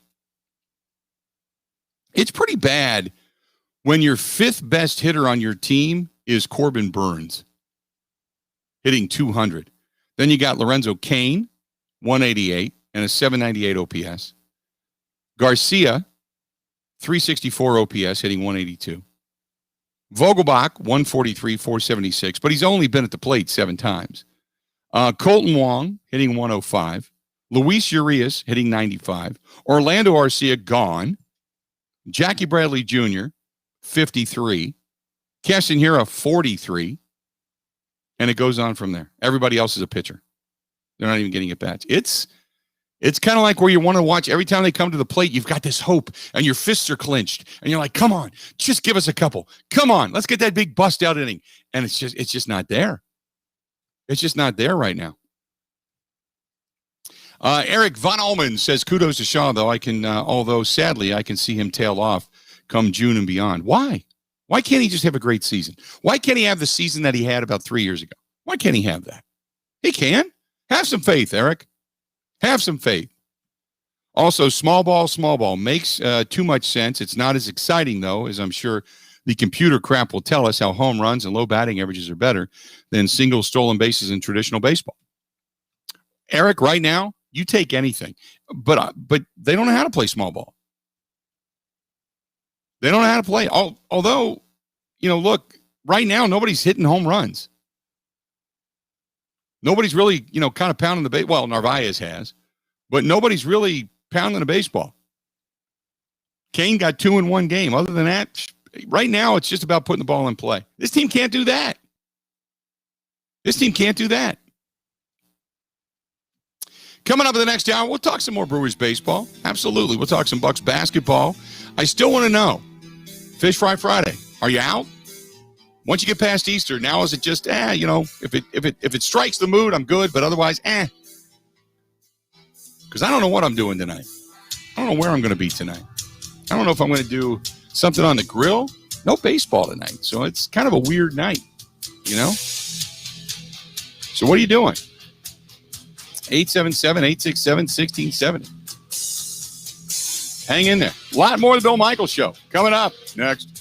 It's pretty bad when your 5th best hitter on your team is Corbin Burns, hitting 200. Then you got Lorenzo Cain, 188, and a 798 OPS. Garcia, 364 OPS, hitting 182. Vogelbach, 143, 476, but he's only been at the plate 7 times. Colton Wong, hitting 105. Luis Urias, hitting 95. Orlando Arcia, gone. Jackie Bradley Jr., 53. Keston Hiura, 43. And it goes on from there. Everybody else is a pitcher. They're not even getting at bats. It's kind of like where you want to watch every time they come to the plate, you've got this hope and your fists are clenched and you're like, come on, just give us a couple. Come on, let's get that big bust out inning. And it's just not there. It's just not there right now. Eric Von Ullman says, kudos to Shaw, though. Although sadly, I can see him tail off come June and beyond. Why? Why can't he just have a great season? Why can't he have the season that he had about 3 years ago? Why can't he have that? He can. Have some faith, Eric. Have some faith. Also, small ball makes too much sense. It's not as exciting, though, as I'm sure the computer crap will tell us how home runs and low batting averages are better than single stolen bases in traditional baseball. Eric, right now, you take anything. But they don't know how to play small ball. They don't know how to play. Although, look, right now, nobody's hitting home runs. Nobody's really, kind of pounding the base. Well, Narvaez has. But nobody's really pounding the baseball. Kane got 2 in one game. Other than that, right now, it's just about putting the ball in play. This team can't do that. Coming up in the next hour, we'll talk some more Brewers baseball. Absolutely. We'll talk some Bucks basketball. I still want to know, Fish Fry Friday, are you out? Once you get past Easter, now is it just, if it strikes the mood, I'm good, but otherwise, Because I don't know what I'm doing tonight. I don't know where I'm going to be tonight. I don't know if I'm going to do something on the grill. No baseball tonight, so it's kind of a weird night, So what are you doing? 877-867-1670. Hang in there. A lot more of the Bill Michaels Show coming up next.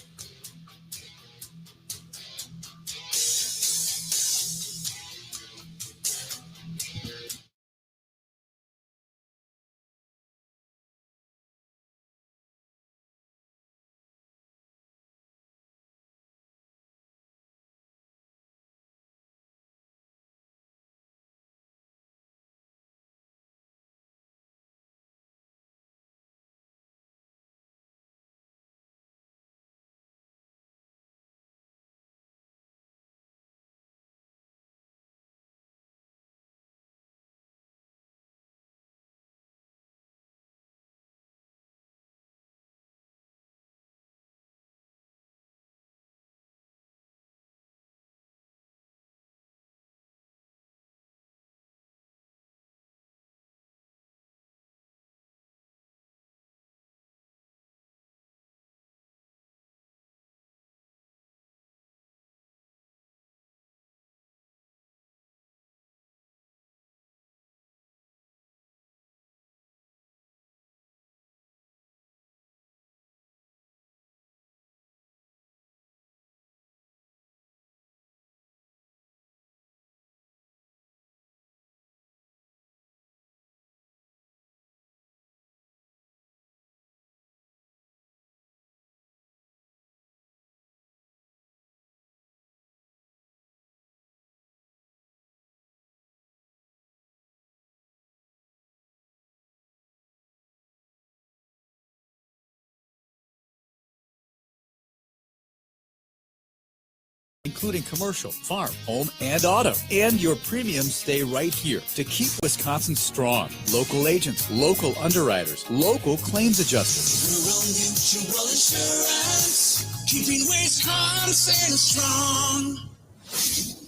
Including commercial, farm, home, and auto. And your premiums stay right here to keep Wisconsin strong. Local agents, local underwriters, local claims adjusters. Rural Mutual Insurance, keeping Wisconsin strong.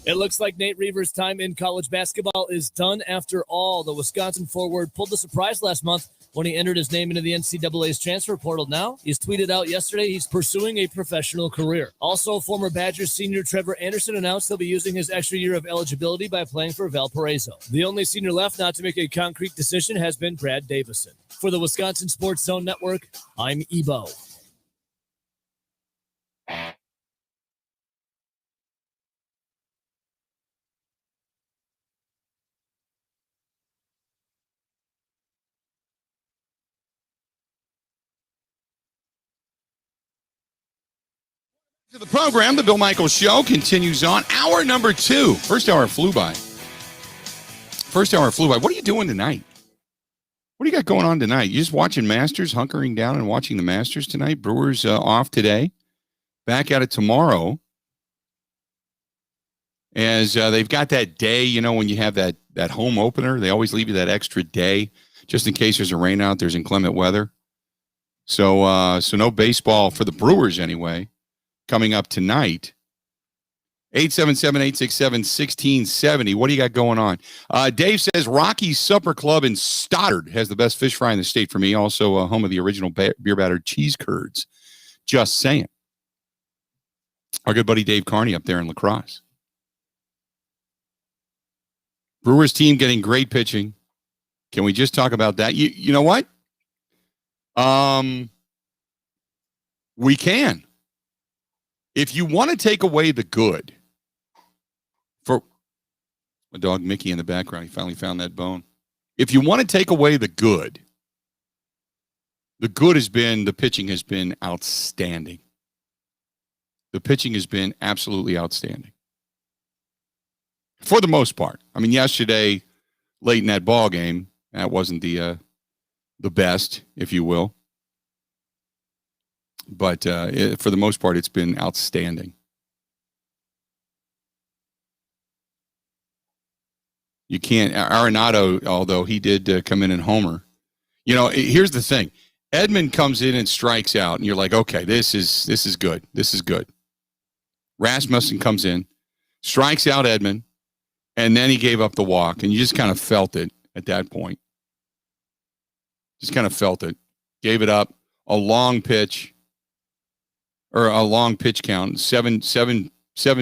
It looks like Nate Reaver's time in college basketball is done after all. The Wisconsin forward pulled the surprise last month when he entered his name into the NCAA's transfer portal. Now, he's tweeted out yesterday he's pursuing a professional career. Also, former Badgers senior Trevor Anderson announced he'll be using his extra year of eligibility by playing for Valparaiso. The only senior left not to make a concrete decision has been Brad Davison. For the Wisconsin Sports Zone Network, I'm Ebo. To the program, the Bill Michaels Show continues on. Hour number 2. First hour flew by. What are you doing tonight? What do you got going on tonight? You just watching Masters, hunkering down and watching the Masters tonight? Brewers off today. Back at it tomorrow. As they've got that day, when you have that home opener, they always leave you that extra day just in case there's a rain out, there's inclement weather. So no baseball for the Brewers anyway. Coming up tonight, 877-867-1670. What do you got going on? Dave says Rocky's Supper Club in Stoddard has the best fish fry in the state for me. Also, home of the original beer battered cheese curds. Just saying. Our good buddy Dave Carney up there in La Crosse. Brewers team getting great pitching. Can we just talk about that? You know what? We can. If you want to take away the good, for my dog Mickey in the background, he finally found that bone. if you want to take away the good has been the pitching has been outstanding. The pitching has been absolutely outstanding. For the most part. I mean, yesterday, late in that ball game, that wasn't the best, if you will. But for the most part, it's been outstanding. You can't. Arenado, although he did come in and homer. You know, here's the thing. Edman comes in and strikes out, and you're like, okay, this is good. This is good. Rasmussen comes in, strikes out Edman, and then he gave up the walk, and you just kind of felt it at that point. Just kind of felt it. Gave it up. A long pitch, or a long pitch count. Seven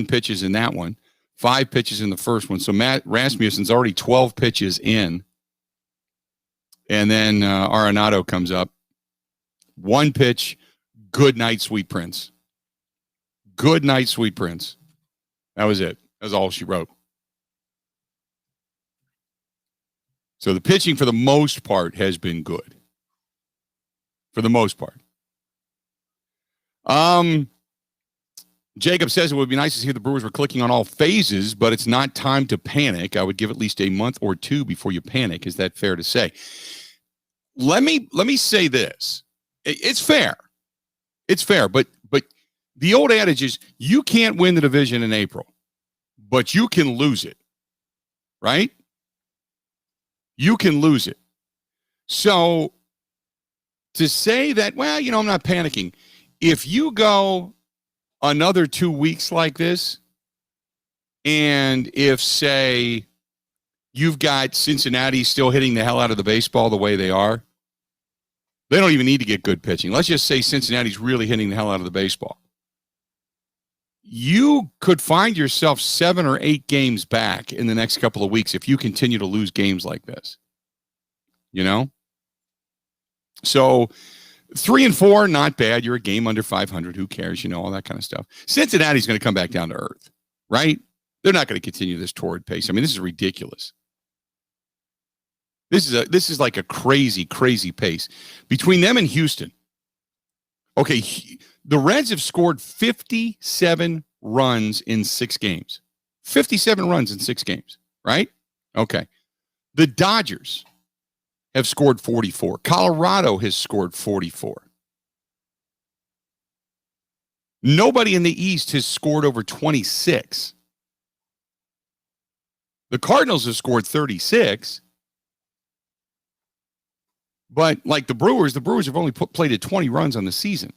pitches in that one. 5 pitches in the first one. So Rasmussen's already 12 pitches in. And then Arenado comes up. 1 pitch. Good night, sweet prince. Good night, sweet prince. That was it. That's all she wrote. So the pitching, for the most part, has been good. For the most part. Jacob says it would be nice to see if the Brewers were clicking on all phases, but it's not time to panic. I would give at least a month or 2 before you panic. Is that fair to say? Let me say this. It's fair. It's fair, but the old adage is you can't win the division in April, but you can lose it, right? You can lose it. So to say that, well, you know, I'm not panicking. If you go another 2 weeks like this, and if, say, you've got Cincinnati still hitting the hell out of the baseball the way they are, they don't even need to get good pitching. Let's just say Cincinnati's really hitting the hell out of the baseball. You could find yourself 7 or 8 games back in the next couple of weeks if you continue to lose games like this. You know? So 3-4, not bad. You're a game under 500. Who cares? You know, all that kind of stuff. Cincinnati's going to come back down to earth, right? They're not going to continue this torrid pace. I mean, this is ridiculous. This is like a crazy, crazy pace. Between them and Houston, okay, the Reds have scored 57 runs in 6 games. 57 runs in 6 games, right? Okay. The Dodgers have scored 44. Colorado has scored 44. Nobody in the East has scored over 26. The Cardinals have scored 36. But like the Brewers have only plated 20 runs on the season.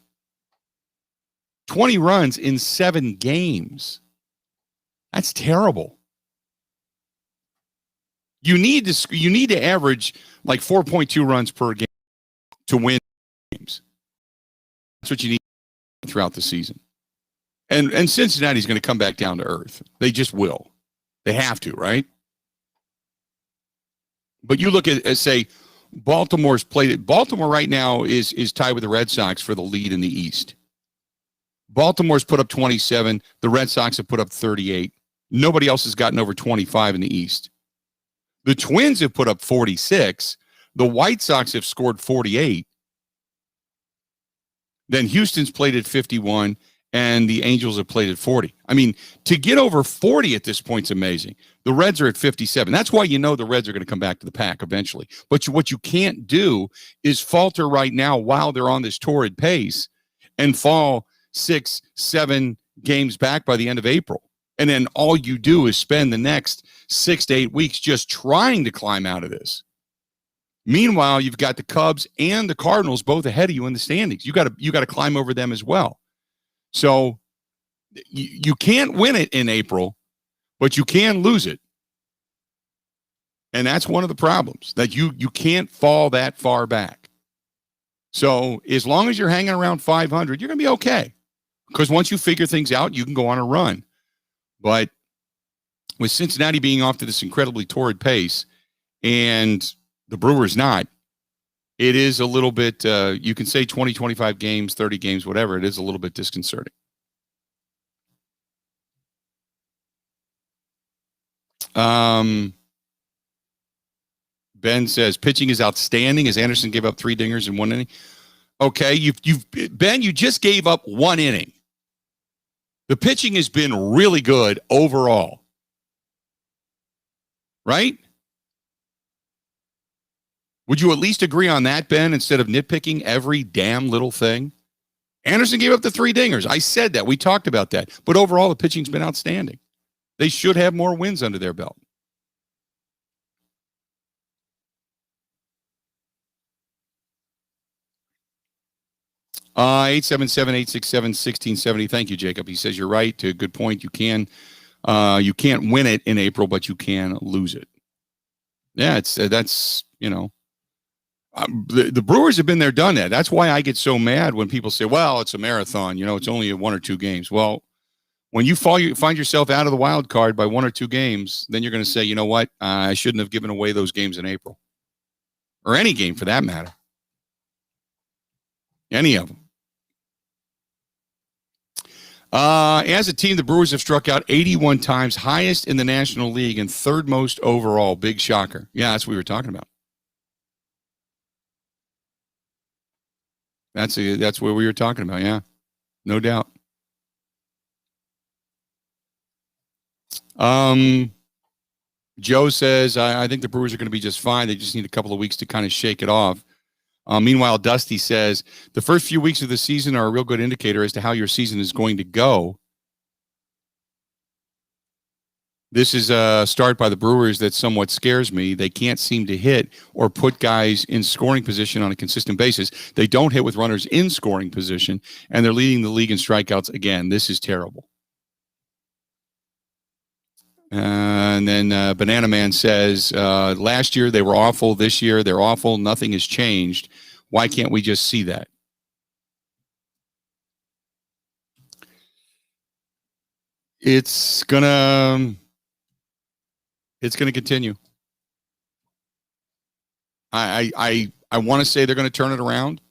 20 runs in 7 games. That's terrible. You need to average like 4.2 runs per game to win games. That's what you need throughout the season. And Cincinnati's going to come back down to earth. They just will. They have to, right? But you look at say Baltimore's played it. Baltimore right now is tied with the Red Sox for the lead in the East. Baltimore's put up 27. The Red Sox have put up 38. Nobody else has gotten over 25 in the East. The Twins have put up 46. The White Sox have scored 48. Then Houston's played at 51, and the Angels have played at 40. I mean, to get over 40 at this point is amazing. The Reds are at 57. That's why you know the Reds are going to come back to the pack eventually. But what you can't do is falter right now while they're on this torrid pace and fall 6, 7 games back by the end of April. And then all you do is spend the next 6 to 8 weeks just trying to climb out of this. Meanwhile, you've got the Cubs and the Cardinals both ahead of you in the standings. You got to climb over them as well. So you can't win it in April, but you can lose it. And that's one of the problems, that you can't fall that far back. So as long as you're hanging around 500, you're going to be okay. Because once you figure things out, you can go on a run. But with Cincinnati being off to this incredibly torrid pace and the Brewers not, it is a little bit, you can say 20, 25 games, 30 games, whatever. It is a little bit disconcerting. Ben says pitching is outstanding as Anderson gave up 3 dingers in 1 inning. Okay, Ben, you just gave up 1 inning. The pitching has been really good overall. Right? Would you at least agree on that, Ben, instead of nitpicking every damn little thing? Anderson gave up the 3 dingers. I said that. We talked about that. But overall, the pitching's been outstanding. They should have more wins under their belt. Uh, 877-867-1670. Thank you, Jacob. He says you're right. Good point. You can't win it in April, but you can lose it. Yeah, that's the Brewers have been there, done that. That's why I get so mad when people say, "Well, it's a marathon. It's only 1 or 2 games." Well, when you find yourself out of the wild card by 1 or 2 games, then you're going to say, "You know what? I shouldn't have given away those games in April, or any game for that matter, any of them." As a team, the Brewers have struck out 81 times, highest in the National League and 3rd most overall. Big shocker. Yeah, that's what we were talking about. That's what we were talking about. Yeah, no doubt. Joe says, I think the Brewers are going to be just fine. They just need a couple of weeks to kind of shake it off. Meanwhile, Dusty says, the first few weeks of the season are a real good indicator as to how your season is going to go. This is a start by the Brewers that somewhat scares me. They can't seem to hit or put guys in scoring position on a consistent basis. They don't hit with runners in scoring position, and they're leading the league in strikeouts again. This is terrible. And then Banana Man says, last year they were awful. This year they're awful. Nothing has changed. Why can't we just see that? It's gonna continue. I want to say they're going to turn it around,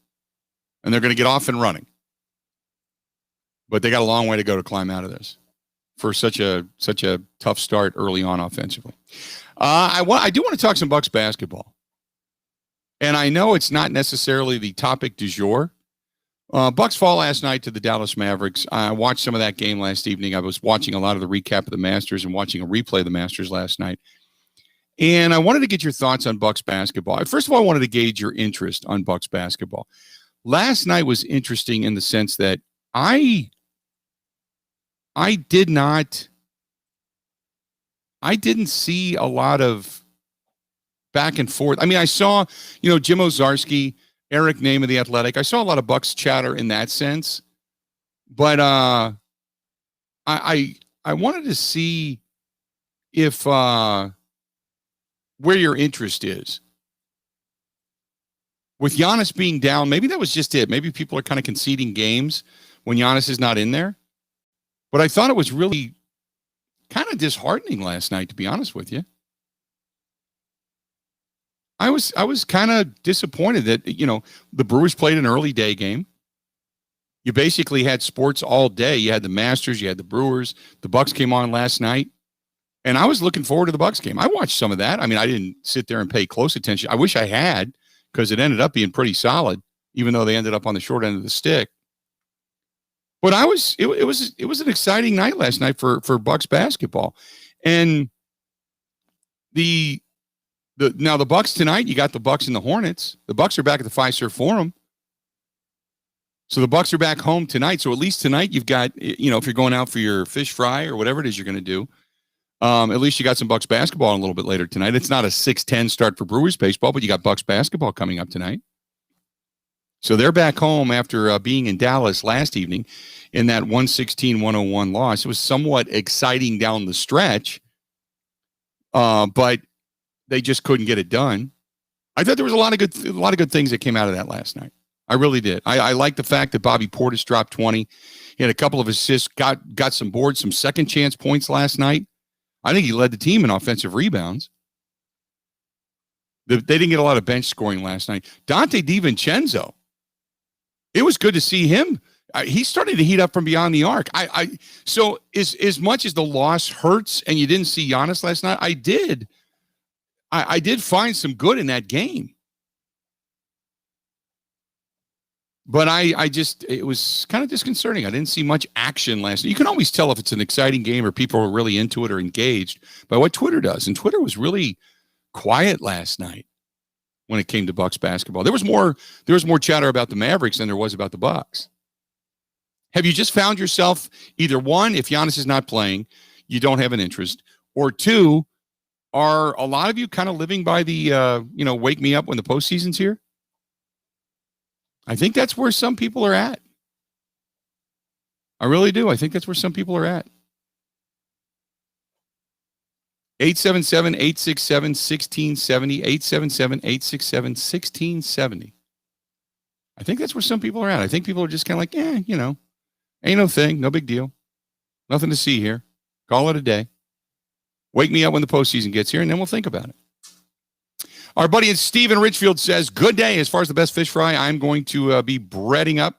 and they're going to get off and running. But they got a long way to go to climb out of this for such a tough start early on offensively. I do want to talk some Bucks basketball. And I know it's not necessarily the topic du jour. Bucks fall last night to the Dallas Mavericks. I watched some of that game last evening. I was watching a lot of the recap of the Masters and watching a replay of the Masters last night. And I wanted to get your thoughts on Bucks basketball. First of all, I wanted to gauge your interest on Bucks basketball. Last night was interesting in the sense that I didn't see a lot of back and forth. I mean, I saw, Jim Ozarski, Eric Name of The Athletic. I saw a lot of Bucks chatter in that sense. But I wanted to see if where your interest is. With Giannis being down, maybe that was just it. Maybe people are kind of conceding games when Giannis is not in there. But I thought it was really kind of disheartening last night, to be honest with you. I was kind of disappointed that, the Brewers played an early day game. You basically had sports all day. You had the Masters, you had the Brewers. The Bucks came on last night. And I was looking forward to the Bucks game. I watched some of that. I mean, I didn't sit there and pay close attention. I wish I had, because it ended up being pretty solid, even though they ended up on the short end of the stick. But it was an exciting night last night for Bucks basketball. And now the Bucks tonight, you got the Bucks and the Hornets. The Bucks are back at the Fiserv Forum. So the Bucks are back home tonight. So at least tonight you've got, if you're going out for your fish fry or whatever it is you're going to do, at least you got some Bucks basketball a little bit later tonight. It's not a 6:10 start for Brewers baseball, but you got Bucks basketball coming up tonight. So they're back home after being in Dallas last evening in that 116-101 loss. It was somewhat exciting down the stretch, but they just couldn't get it done. I thought there was a lot of good things that came out of that last night. I really did. I like the fact that Bobby Portis dropped 20. He had a couple of assists, got some boards, some second chance points last night. I think he led the team in offensive rebounds. They didn't get a lot of bench scoring last night. Dante DiVincenzo, it was good to see him. He's starting to heat up from beyond the arc. So as much as the loss hurts and you didn't see Giannis last night, I did. I did find some good in that game. But it was kind of disconcerting. I didn't see much action last night. You can always tell if it's an exciting game or people are really into it or engaged by what Twitter does. And Twitter was really quiet last night when it came to Bucks basketball. There was more chatter about the Mavericks than there was about the Bucks. Have you just found yourself either one, if Giannis is not playing, you don't have an interest, or two, are a lot of you kind of living by the wake me up when the postseason's here? I think that's where some people are at. I really do. I think that's where some people are at. 877-867-1670, 877-867-1670. I think that's where some people are at. I think people are just kind of like, ain't no thing, no big deal. Nothing to see here. Call it a day. Wake me up when the postseason gets here, and then we'll think about it. Our buddy Steve in Richfield says, good day. As far as the best fish fry, I'm going to be breading up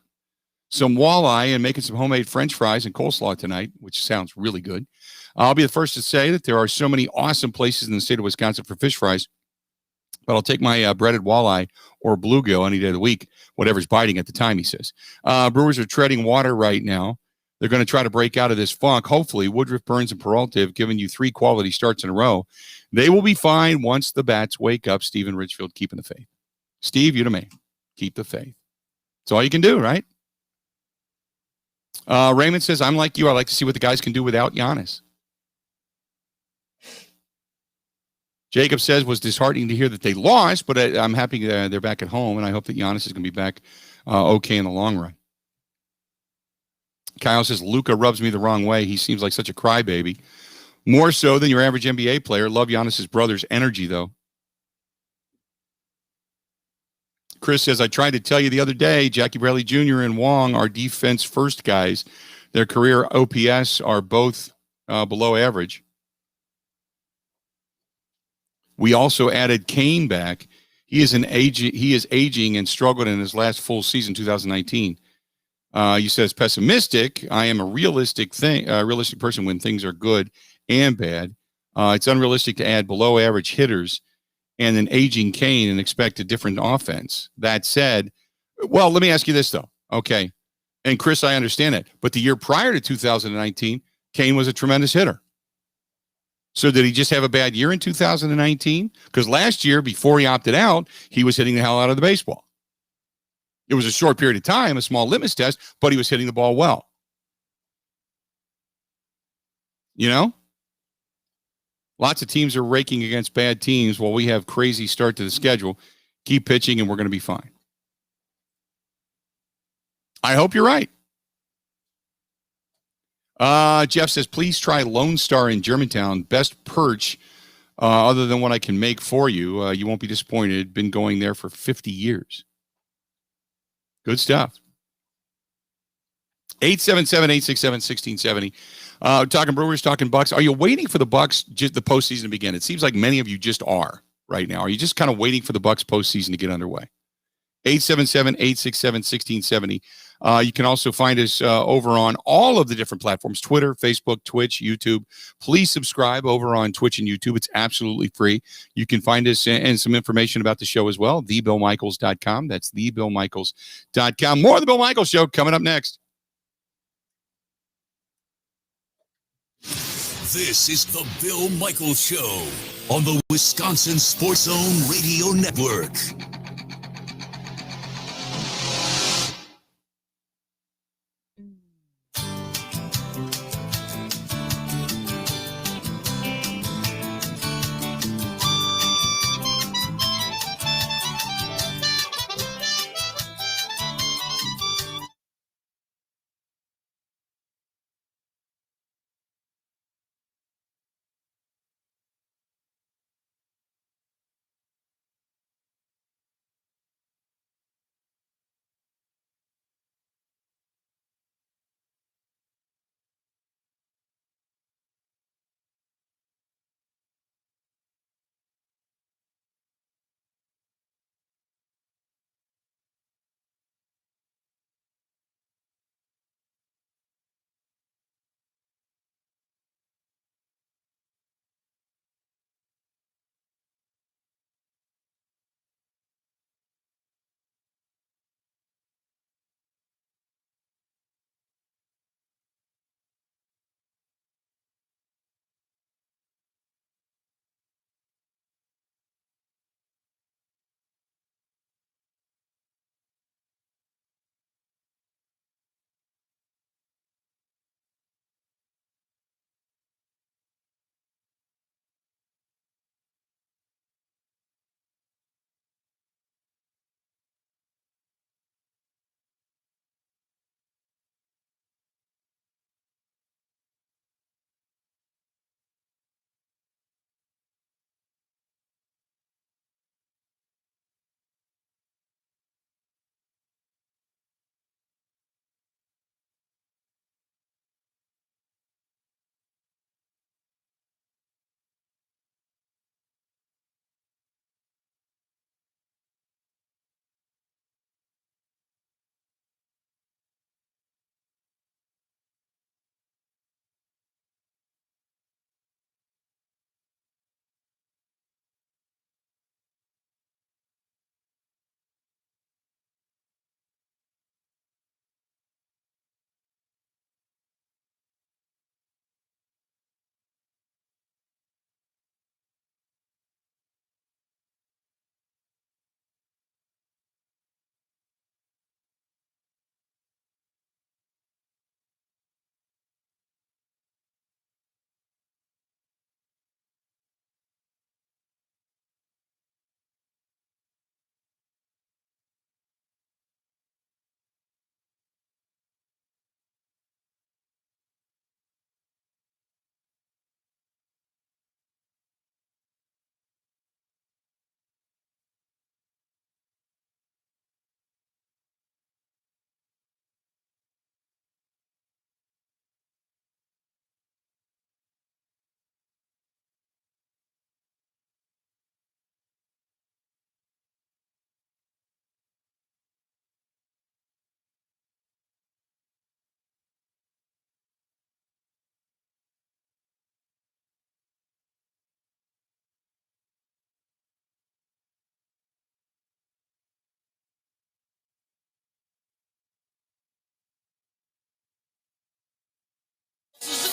some walleye and making some homemade French fries and coleslaw tonight, which sounds really good. I'll be the first to say that there are so many awesome places in the state of Wisconsin for fish fries, but I'll take my breaded walleye or bluegill any day of the week, whatever's biting at the time, he says. Brewers are treading water right now. They're going to try to break out of this funk. Hopefully, Woodruff, Burns, and Peralta have given you 3 quality starts in a row. They will be fine once the bats wake up. Stephen Richfield, keeping the faith. Steve, you the man. Keep the faith. That's all you can do, right? Raymond says, I'm like you. I like to see what the guys can do without Giannis. Jacob says, was disheartening to hear that they lost, but I'm happy they're back at home, and I hope that Giannis is going to be back okay in the long run. Kyle says, Luka rubs me the wrong way. He seems like such a crybaby. More so than your average NBA player. Love Giannis' brother's energy, though. Chris says, I tried to tell you the other day, Jackie Bradley Jr. and Wong are defense first guys. Their career OPS are both below average. We also added Kane back. He is aging and struggled in his last full season, 2019. You says pessimistic. I am a realistic person when things are good and bad. It's unrealistic to add below average hitters and an aging Kane and expect a different offense. That said, well, let me ask you this though. Okay. And Chris, I understand it, but the year prior to 2019, Kane was a tremendous hitter. So did he just have a bad year in 2019? Because last year, before he opted out, he was hitting the hell out of the baseball. It was a short period of time, a small litmus test, but he was hitting the ball well. You know? Lots of teams are raking against bad teams while we have crazy start to the schedule. Keep pitching and we're going to be fine. I hope you're right. Jeff says, please try Lone Star in Germantown. Best perch other than what I can make for you. You won't be disappointed. Been going there for 50 years. Good stuff. 877-867-1670. Talking Brewers, talking Bucks. Are you waiting for the Bucks, just the postseason to begin? It seems like many of you just are right now. Are you just kind of waiting for the Bucks postseason to get underway? 877-867-1670. You can also find us over on all of the different platforms, Twitter, Facebook, Twitch, YouTube. Please subscribe over on Twitch and YouTube. It's absolutely free. You can find us and some information about the show as well, thebillmichaels.com. That's thebillmichaels.com. More of the Bill Michaels Show coming up next. This is the Bill Michaels Show on the Wisconsin Sports Zone Radio Network.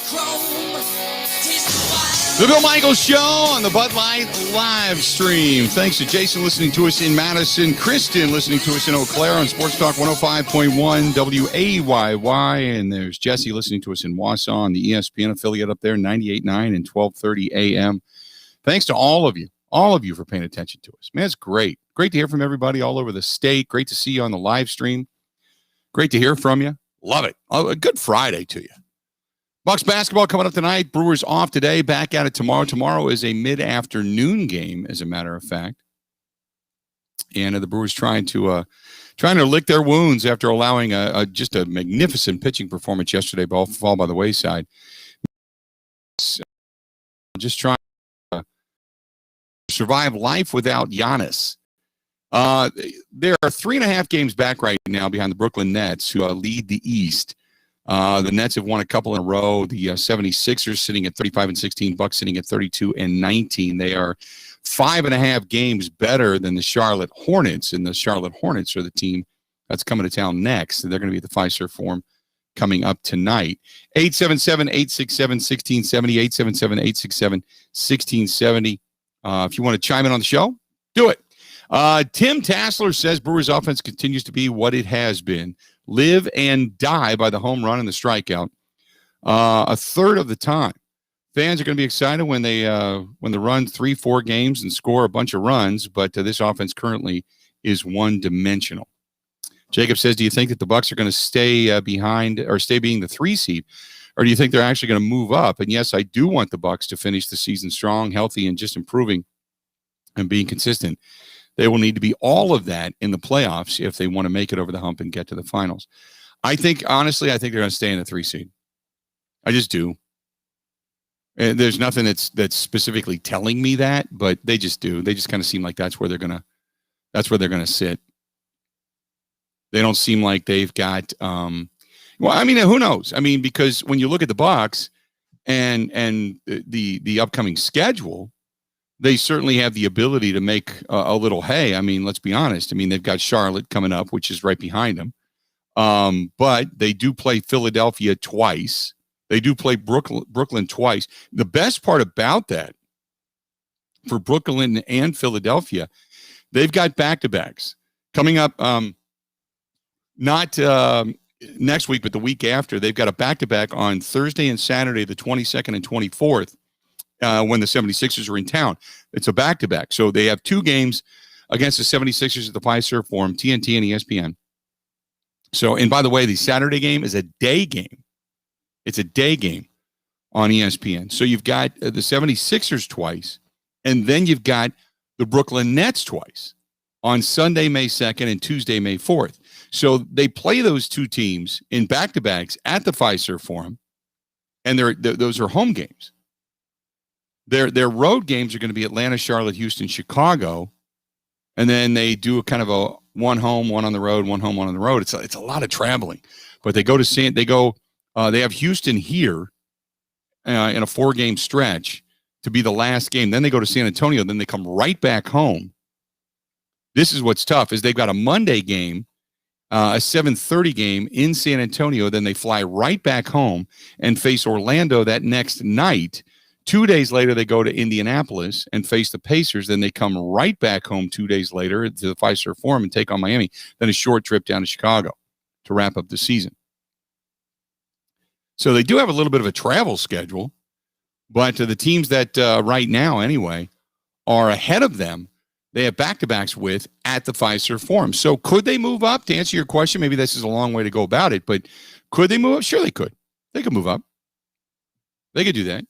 The Bill Michaels Show on the Bud Light live stream. Thanks to Jason listening to us in Madison, Kristen listening to us in Eau Claire on Sports Talk 105.1 WAYY, and there's Jesse listening to us in Wausau on the ESPN affiliate up there, 98.9 and 12:30 a.m. Thanks to all of you for paying attention to us. Man, it's great. Great to hear from everybody all over the state. Great to see you on the live stream. Great to hear from you. Love it. A good Friday to you. Bucks basketball coming up tonight. Brewers off today. Back at it tomorrow. Tomorrow is a mid-afternoon game, as a matter of fact. And the Brewers trying to lick their wounds after allowing just a magnificent pitching performance yesterday, fall by the wayside. Just trying to survive life without Giannis. There are 3.5 games back right now behind the Brooklyn Nets, who lead the East. The Nets have won a couple in a row. The 76ers sitting at 35-16, Bucks sitting at 32-19. They are 5.5 games better than the Charlotte Hornets, and the Charlotte Hornets are the team that's coming to town next. They're going to be at the Fiserv Forum coming up tonight. 877-867-1670, 877-867-1670. If you want to chime in on the show, do it. Tim Tassler says Brewers offense continues to be what it has been. Live and die by the home run and the strikeout. A third of the time. Fans are going to be excited when they run 3-4 games and score a bunch of runs, but this offense currently is one-dimensional. Jacob says, do you think that the Bucks are going to stay behind or stay being the 3 seed, or do you think they're actually going to move up? And yes, I do want the Bucks to finish the season strong, healthy, and just improving and being consistent. They will need to be all of that in the playoffs if they want to make it over the hump and get to the finals. Honestly, I think they're going to stay in the 3 seed. I just do. And there's nothing that's specifically telling me that, but they just do. They just kind of seem like that's where they're going to sit. They don't seem like they've got who knows? I mean, because when you look at the Bucks and the upcoming schedule, they certainly have the ability to make a little hay. I mean, let's be honest. I mean, they've got Charlotte coming up, which is right behind them. But they do play Philadelphia twice. They do play Brooklyn twice. The best part about that for Brooklyn and Philadelphia, they've got back-to-backs coming up. Not next week, but the week after. They've got a back-to-back on Thursday and Saturday, the 22nd and 24th. When the 76ers are in town. It's a back-to-back. So they have 2 games against the 76ers at the Fiserv Forum, TNT and ESPN. So, and by the way, the Saturday game is a day game. It's a day game on ESPN. So you've got the 76ers twice, and then you've got the Brooklyn Nets twice on Sunday, May 2nd and Tuesday, May 4th. So they play those 2 teams in back-to-backs at the Fiserv Forum, and those are home games. Their road games are going to be Atlanta, Charlotte, Houston, Chicago, and then they do a kind of a one home, one on the road, one home, one on the road. It's a lot of traveling, but they have Houston here in a 4-game stretch to be the last game. Then they go to San Antonio. Then they come right back home. This is what's tough is they've got a Monday game, a 7:30 game in San Antonio. Then they fly right back home and face Orlando that next night. 2 days later, they go to Indianapolis and face the Pacers. Then they come right back home 2 days later to the Fiserv Forum and take on Miami. Then a short trip down to Chicago to wrap up the season. So they do have a little bit of a travel schedule, but to the teams that right now, anyway, are ahead of them, they have back-to-backs with at the Fiserv Forum. So could they move up? To answer your question, maybe this is a long way to go about it, but could they move up? Sure they could. They could move up. They could do that.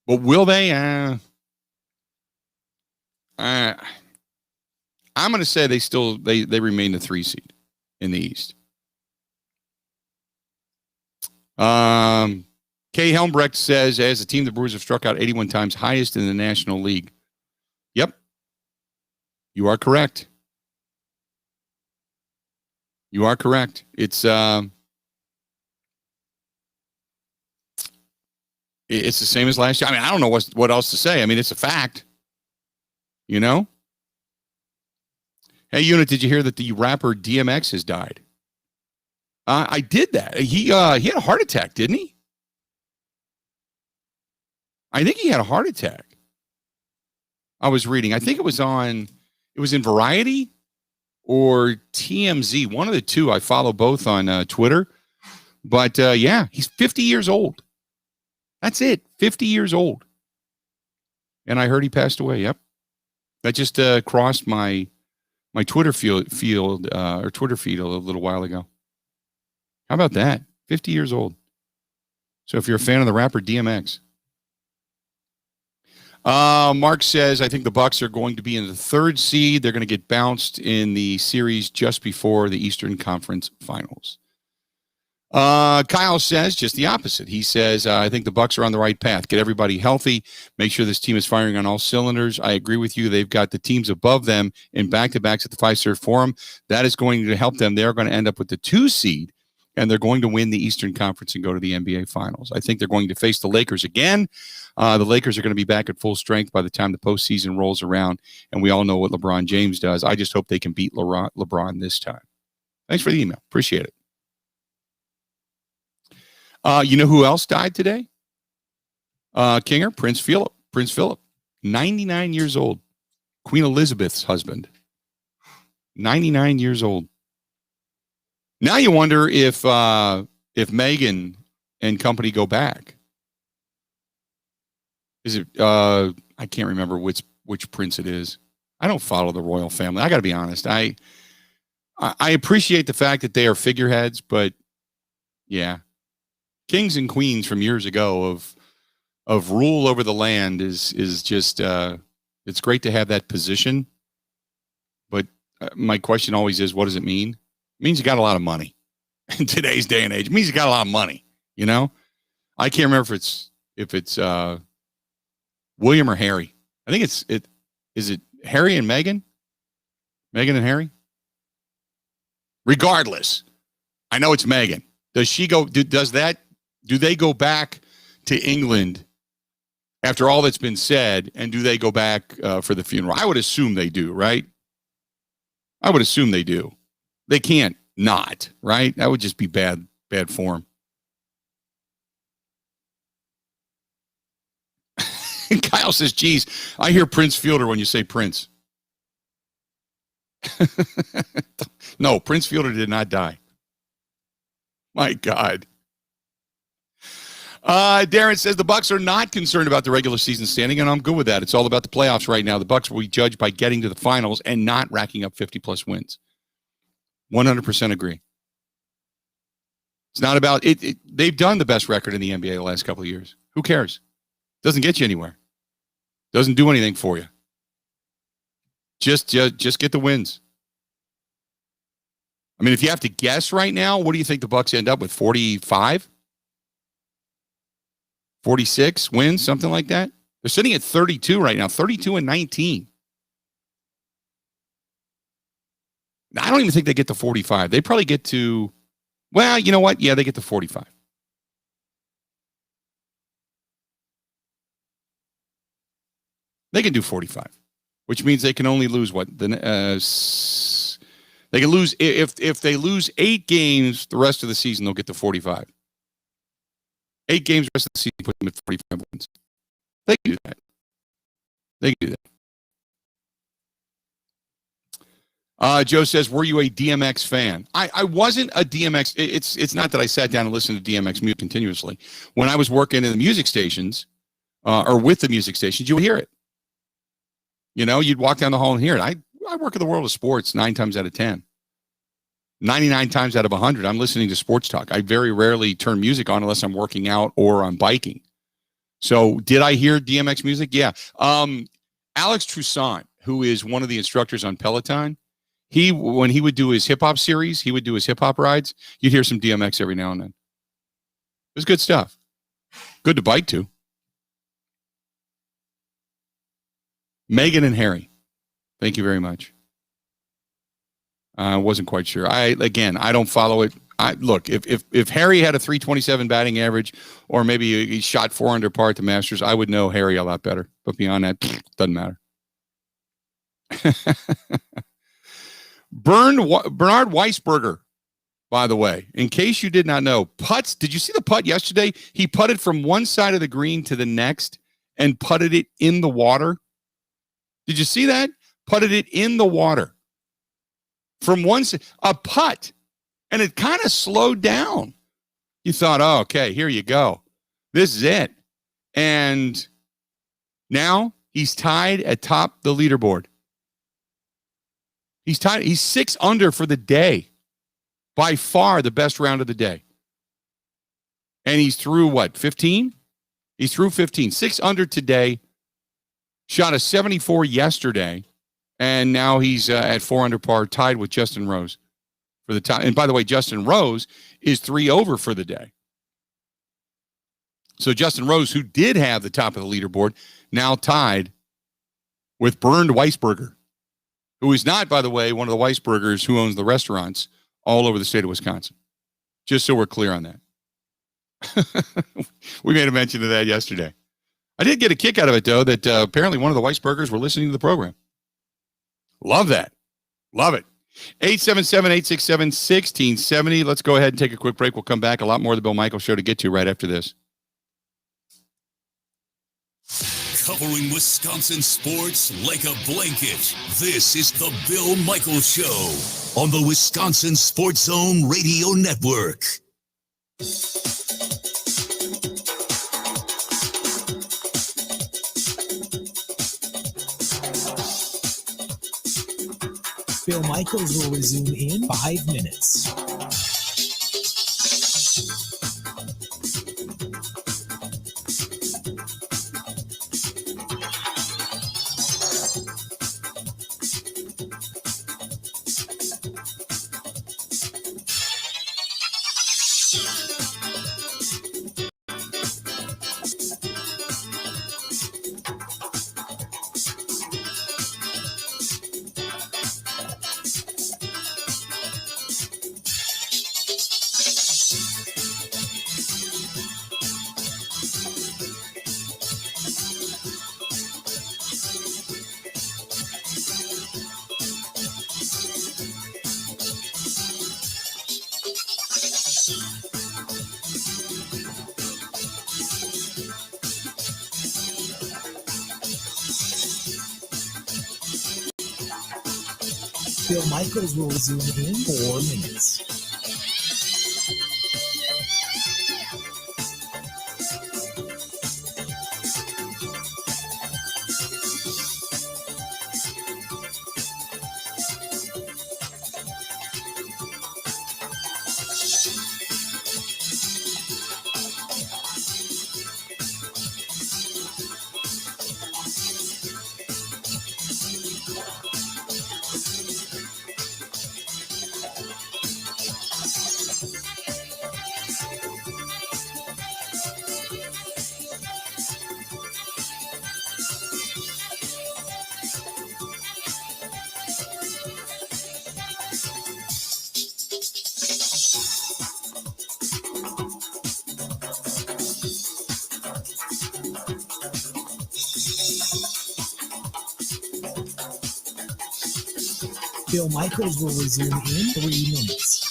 But will they? I'm going to say they remain the 3 seed in the East. Kay Helmbrecht says, as a team, the Brewers have struck out 81 times, highest in the National League. Yep. You are correct. You are correct. It's the same as last year. I mean, I don't know what else to say. I mean, it's a fact. You know? Hey, Unit, did you hear that the rapper DMX has died? I did that. He had a heart attack, didn't he? I think he had a heart attack. I was reading. I think it was in Variety or TMZ, one of the two. I follow both on Twitter. But yeah, he's 50 years old. That's it, 50 years old. And I heard he passed away. Yep. That just crossed my Twitter feed a little while ago. How about that? 50 years old. So if you're a fan of the rapper DMX. Mark says, I think the Bucks are going to be in the 3rd seed. They're going to get bounced in the series just before the Eastern Conference Finals. Kyle says just the opposite. He says, I think the Bucks are on the right path. Get everybody healthy. Make sure this team is firing on all cylinders. I agree with you. They've got the teams above them in back-to-backs at the Fiserv Forum. That is going to help them. They're going to end up with the 2 seed, and they're going to win the Eastern Conference and go to the NBA Finals. I think they're going to face the Lakers again. The Lakers are going to be back at full strength by the time the postseason rolls around, and we all know what LeBron James does. I just hope they can beat LeBron this time. Thanks for the email. Appreciate it. You know who else died today? Kinger, Prince Philip, 99 years old. Queen Elizabeth's husband, 99 years old. Now you wonder if Meghan and company go back. Is it? I can't remember which prince it is. I don't follow the royal family. I got to be honest. I appreciate the fact that they are figureheads, but yeah. Kings and queens from years ago of rule over the land is just it's great to have that position, but my question always is, what does it mean? It means you got a lot of money in today's day and age. It means you got a lot of money. You know, I can't remember if it's William or Harry. I think is it Harry and Meghan? Meghan and Harry. Regardless, I know it's Meghan. Does she go? Do they go back to England after all that's been said, and do they go back for the funeral? I would assume they do, right? I would assume they do. They can't not, right? That would just be bad form. Kyle says, geez, I hear Prince Fielder when you say Prince. No, Prince Fielder did not die. My God. Darren says the Bucks are not concerned about the regular season standing, and I'm good with that. It's all about the playoffs right now. The Bucks will be judged by getting to the finals and not racking up 50-plus wins. 100% agree. It's not about it. They've done the best record in the NBA the last couple of years. Who cares? Doesn't get you anywhere. Doesn't do anything for you. Just get the wins. I mean, if you have to guess right now, what do you think the Bucks end up with? 45? 46 wins, something like that? They're sitting at 32 right now, 32-19. I don't even think they get to 45. They probably get to, well, you know what? Yeah, they get to 45. They can do 45, which means they can only lose what? They can lose, if they lose 8 games the rest of the season, they'll get to 45. 8 games the rest of the season, put them at 45 wins. They can do that. They can do that. Joe says, were you a DMX fan? I wasn't a DMX. It's not that I sat down and listened to DMX music continuously. When I was working in the music stations, or with the music stations, you would hear it. You know, you'd walk down the hall and hear it. I work in the world of sports 9 times out of 10. 99 times out of 100, I'm listening to sports talk. I very rarely turn music on unless I'm working out or I'm biking. So did I hear DMX music? Yeah. Alex Toussaint, who is one of the instructors on Peloton, when he would do his hip-hop series, he would do his hip-hop rides, you'd hear some DMX every now and then. It was good stuff. Good to bike to. Meghan and Harry. Thank you very much. I wasn't quite sure. I don't follow it. Look, if Harry had a 327 batting average, or maybe he shot 4 under par at the Masters, I would know Harry a lot better. But beyond that, doesn't matter. Bernard Weisberger, by the way, in case you did not know, putts. Did you see the putt yesterday? He putted from one side of the green to the next and putted it in the water. Did you see that? Putted it in the water. From a putt. And it kind of slowed down. You thought, oh, okay, here you go. This is it. And now he's tied atop the leaderboard. He's tied. He's 6 under for the day. By far the best round of the day. And he's through what, 15? He's through 15. 6 under today. Shot a 74 yesterday. And now he's at 4 under par, tied with Justin Rose for the top. And by the way, Justin Rose is 3 over for the day. So Justin Rose, who did have the top of the leaderboard, now tied with Bernd Weisberger, who is not, by the way, one of the Weisbergers who owns the restaurants all over the state of Wisconsin. Just so we're clear on that. We made a mention of that yesterday. I did get a kick out of it, though, that apparently one of the Weisbergers were listening to the program. Love that. Love it. 877-867-1670. Let's go ahead and take a quick break. We'll come back. A lot more of the Bill Michaels Show to get to right after this. Covering Wisconsin sports like a blanket. This is the Bill Michaels Show on the Wisconsin Sports Zone Radio Network. Bill Michaels will resume in 5 minutes. Bill Michaels will resume in 4 minutes. Bill Michaels will resume in 3 minutes.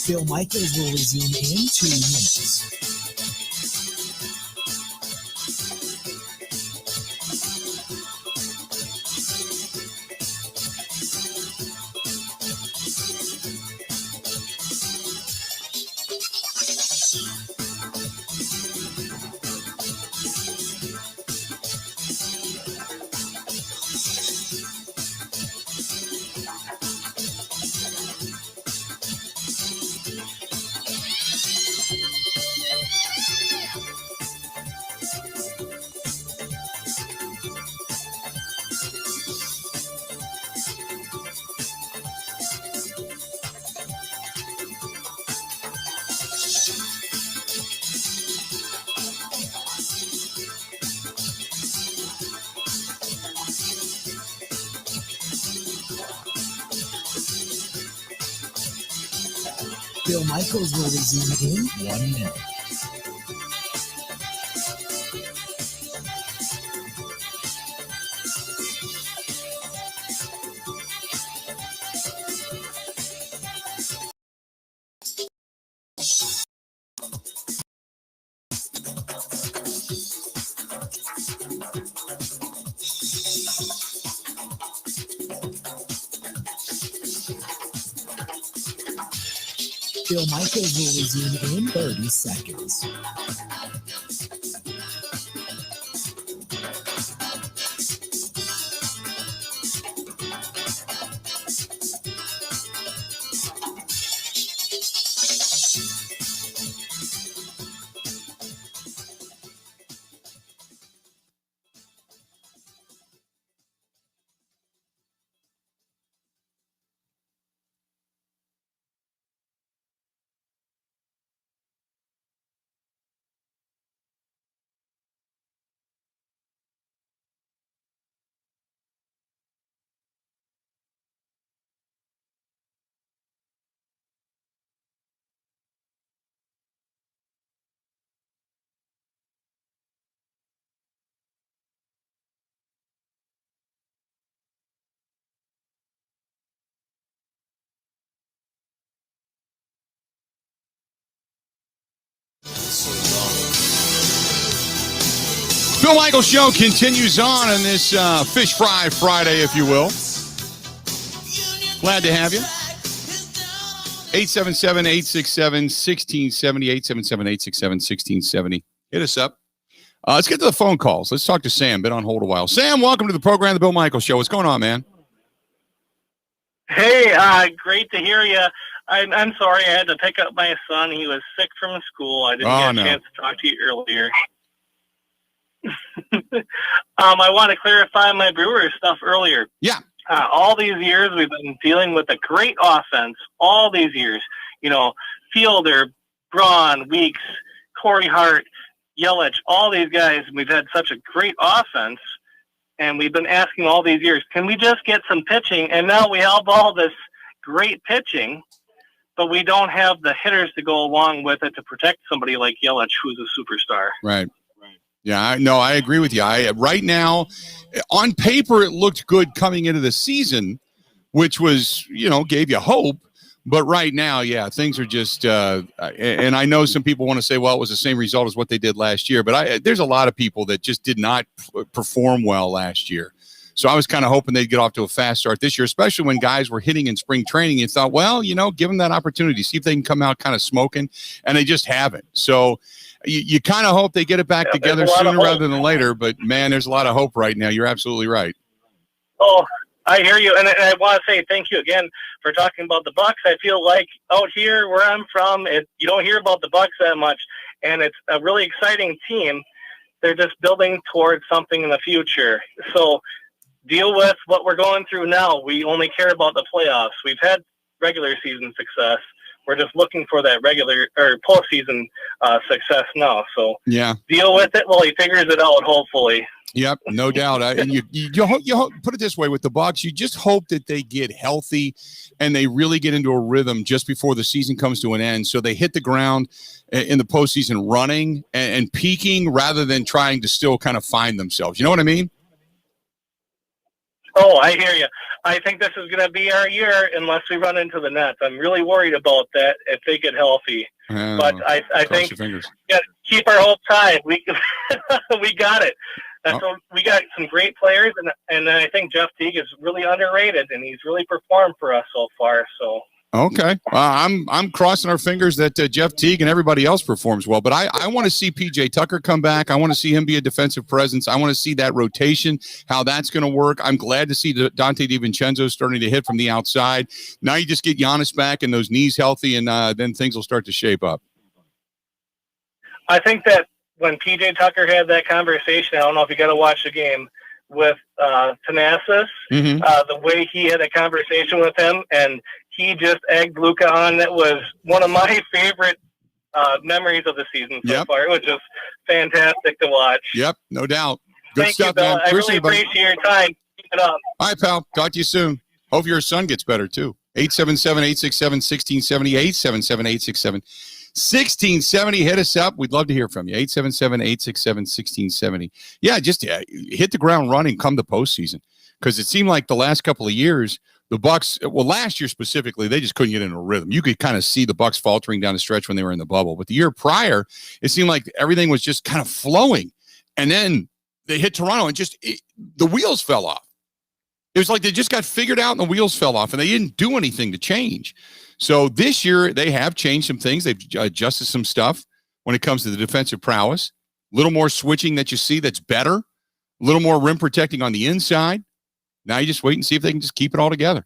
Bill Michaels will resume in 2 minutes. Bill Michaels will resume in 1 minute. Bill Michaels will resume in 30 seconds. Bill Michaels Show continues on this Fish Fry Friday, if you will. Glad to have you. 877-867-1670, 877-867-1670. Hit us up. Let's get to the phone calls. Let's talk to Sam. Been on hold a while. Sam, welcome to the program, The Bill Michaels Show. What's going on, man? Hey, great to hear you. I'm sorry I had to pick up my son. He was sick from school. I didn't get a chance to talk to you earlier. I want to clarify my Brewers stuff earlier. Yeah. All these years we've been dealing with a great offense. All these years, Fielder, Braun, Weeks, Corey Hart, Yelich, all these guys. We've had such a great offense, and we've been asking all these years, can we just get some pitching? And now we have all this great pitching, but we don't have the hitters to go along with it to protect somebody like Yelich, who's a superstar. Right. Yeah, I agree with you. Right now, on paper, it looked good coming into the season, which was, gave you hope. But right now, yeah, things are just, and I know some people want to say, well, it was the same result as what they did last year. But there's a lot of people that just did not perform well last year. So I was kind of hoping they'd get off to a fast start this year, especially when guys were hitting in spring training. You thought, well, give them that opportunity, see if they can come out kind of smoking, and they just haven't. So you kind of hope they get it back together sooner rather than later. But, man, there's a lot of hope right now. You're absolutely right. Oh, I hear you, and I want to say thank you again for talking about the Bucks. I feel like out here where I'm from, you don't hear about the Bucks that much, and it's a really exciting team. They're just building towards something in the future. So deal with what we're going through now. We only care about the playoffs. We've had regular season success. We're just looking for that regular or postseason success now. So yeah, deal with it while he figures it out, hopefully. Yep, no doubt. And you put it this way with the Bucs, you just hope that they get healthy and they really get into a rhythm just before the season comes to an end. So they hit the ground in the postseason running and peaking rather than trying to still kind of find themselves. You know what I mean? Oh, I hear you. I think this is going to be our year unless we run into the Nets. I'm really worried about that if they get healthy. But I think we got to keep our hopes high. We got it. We got some great players, and I think Jeff Teague is really underrated, and he's really performed for us so far. So okay, I'm crossing our fingers that Jeff Teague and everybody else performs well. But I want to see PJ Tucker come back. I want to see him be a defensive presence. I want to see that rotation, how that's going to work. I'm glad to see Dante DiVincenzo starting to hit from the outside. Now you just get Giannis back and those knees healthy, and then things will start to shape up. I think that when PJ Tucker had that conversation, I don't know if you got to watch the game with Thanasis, the way he had a conversation with him, and he just egged Luka on. That was one of my favorite memories of the season so far. It was just fantastic to watch. Yep, no doubt. Good Thank stuff, you, Bill. man. I really appreciate your time. Keep it up. All right, pal. Talk to you soon. Hope your son gets better, too. 877-867-1670, 877-867-1670. Hit us up. We'd love to hear from you. 877-867-1670. Yeah, just hit the ground running come the postseason, because it seemed like the last couple of years, the Bucks, well, last year specifically, they just couldn't get into a rhythm. You could kind of see the Bucks faltering down the stretch when they were in the bubble. But the year prior, it seemed like everything was just kind of flowing. And then they hit Toronto and the wheels fell off. It was like they just got figured out and the wheels fell off, and they didn't do anything to change. So this year, they have changed some things. They've adjusted some stuff when it comes to the defensive prowess. A little more switching that you see that's better. A little more rim protecting on the inside. Now you just wait and see if they can just keep it all together.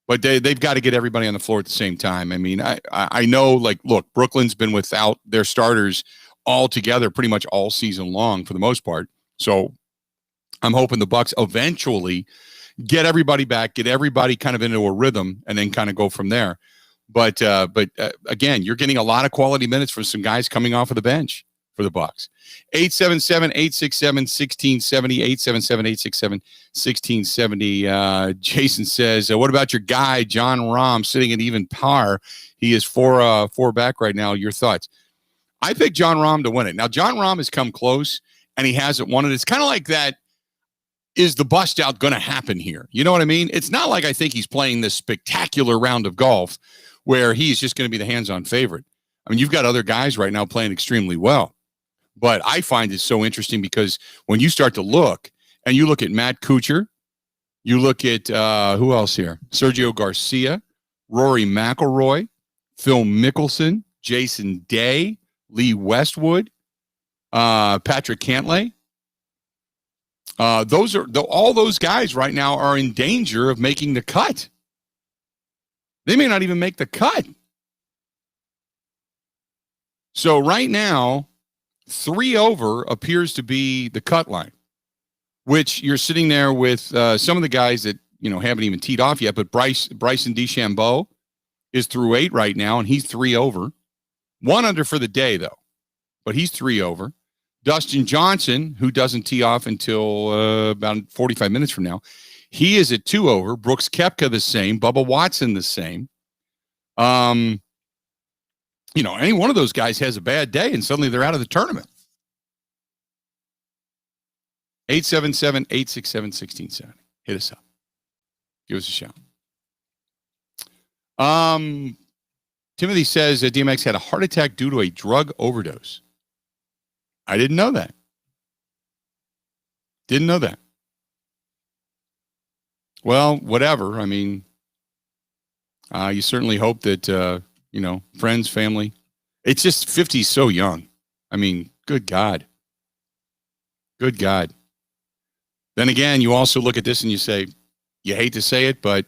But they've got to get everybody on the floor at the same time. I mean, I know, like, look, Brooklyn's been without their starters all together pretty much all season long for the most part. So I'm hoping the Bucks eventually get everybody back, get everybody kind of into a rhythm, and then kind of go from there. But again, you're getting a lot of quality minutes from some guys coming off of the bench for the Bucks. 877-867-1670, 877-867-1670. Jason says, what about your guy, John Rahm, sitting at even par? He is four back right now. Your thoughts? I picked John Rahm to win it. Now, John Rahm has come close, and he hasn't won it. It's kind of like that. Is the bust out going to happen here? You know what I mean? It's not like I think he's playing this spectacular round of golf where he's just going to be the hands-on favorite. I mean, you've got other guys right now playing extremely well. But I find it so interesting because when you start to look, and you look at Matt Kuchar, you look at who else here? Sergio Garcia, Rory McIlroy, Phil Mickelson, Jason Day, Lee Westwood, Patrick Cantlay. All those guys right now are in danger of making the cut. They may not even make the cut. So right now, 3 over appears to be the cut line, which you're sitting there with some of the guys that, haven't even teed off yet. But Bryson DeChambeau is through 8 right now, and he's 3 over. 1 under for the day, though, but he's 3 over. Dustin Johnson, who doesn't tee off until about 45 minutes from now, he is at 2 over. Brooks Koepka the same. Bubba Watson the same. Any one of those guys has a bad day, and suddenly they're out of the tournament. 877-867-1670. Hit us up. Give us a shout. Timothy says DMX had a heart attack due to a drug overdose. I didn't know that. Well, whatever. I mean, you certainly hope that, friends, family. It's just 50 so young. I mean, good God. Good God. Then again, you also look at this and you say, you hate to say it, but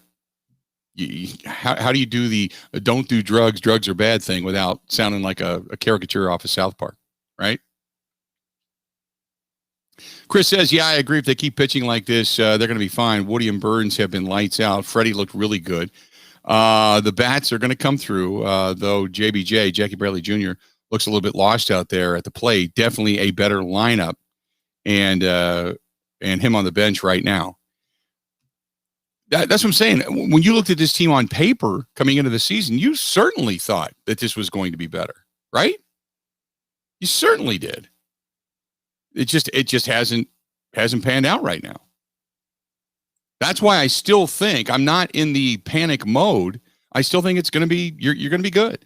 how do you do the don't do drugs are bad thing without sounding like a caricature off of South Park, right? Chris says, yeah, I agree. If they keep pitching like this, they're going to be fine. Woody and Burns have been lights out. Freddie looked really good. The bats are going to come through, though JBJ, Jackie Bradley Jr., looks a little bit lost out there at the plate. Definitely a better lineup, and him on the bench right now. That's what I'm saying. When you looked at this team on paper coming into the season, you certainly thought that this was going to be better, right? You certainly did. It just hasn't panned out right now. That's why I still think I'm not in the panic mode. I still think it's going to be you're going to be good.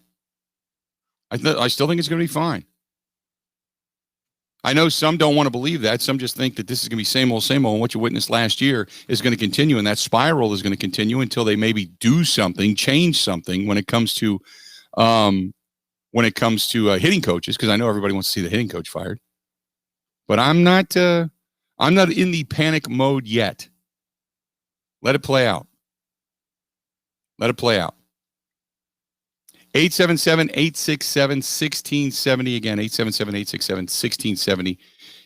I still think it's going to be fine. I know some don't want to believe that. Some just think that this is going to be same old, and what you witnessed last year is going to continue, and that spiral is going to continue until they maybe do something, change something when it comes to hitting coaches, because I know everybody wants to see the hitting coach fired. But I'm not in the panic mode yet. Let it play out. 877-867-1670. Again, 877-867-1670.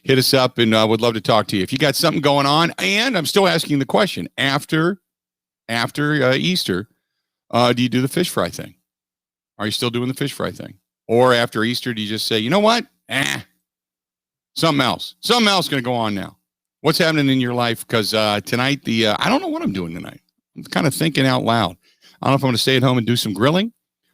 Hit us up, and I would love to talk to you. If you got something going on, and I'm still asking the question, after Easter, do you do the fish fry thing? Are you still doing the fish fry thing? Or after Easter, do you just say, you know what? Something else going to go on now. What's happening in your life? Because tonight, I don't know what I'm doing tonight. I'm kind of thinking out loud. I don't know if I'm going to stay at home and do some grilling,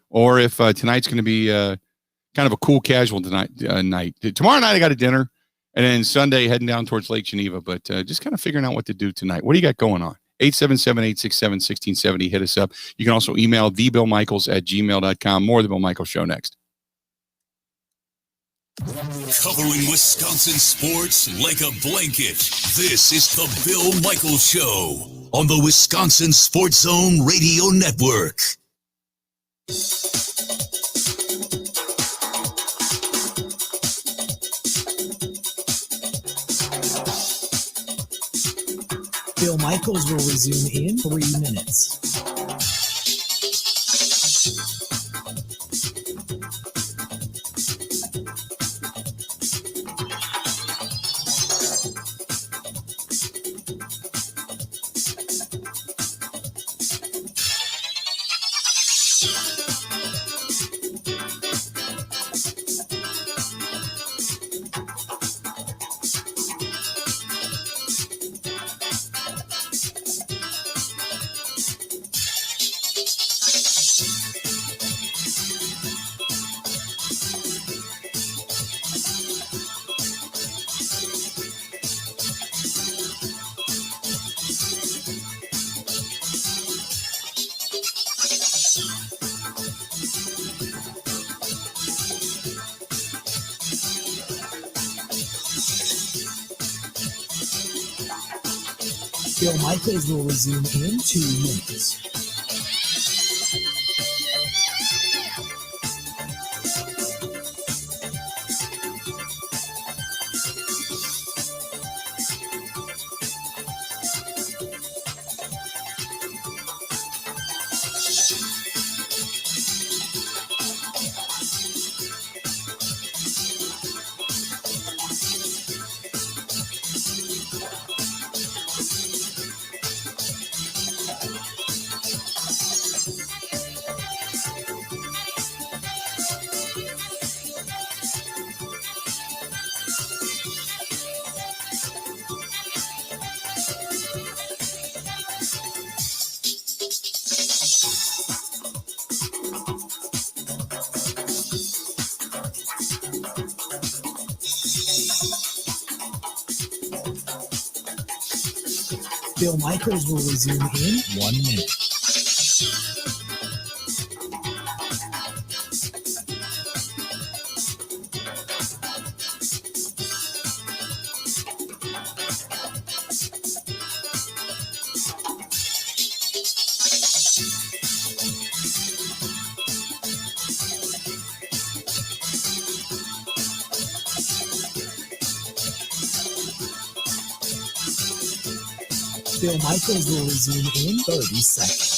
or if tonight's going to be kind of a cool, casual night. Tomorrow night I got a dinner, and then Sunday heading down towards Lake Geneva. But just kind of figuring out what to do tonight. What do you got going on? 877-867-1670. Hit us up. You can also email thebillmichaels@gmail.com. More of the Bill Michaels Show next. Covering Wisconsin sports like a blanket. This is the Bill Michaels Show on the Wisconsin Sports Zone Radio Network. Bill Michaels will resume in 3 minutes. Bill Michaels will resume in 2 minutes. Bill Michaels will resume in 1 minute. Bill Michaels will resume in 30 seconds.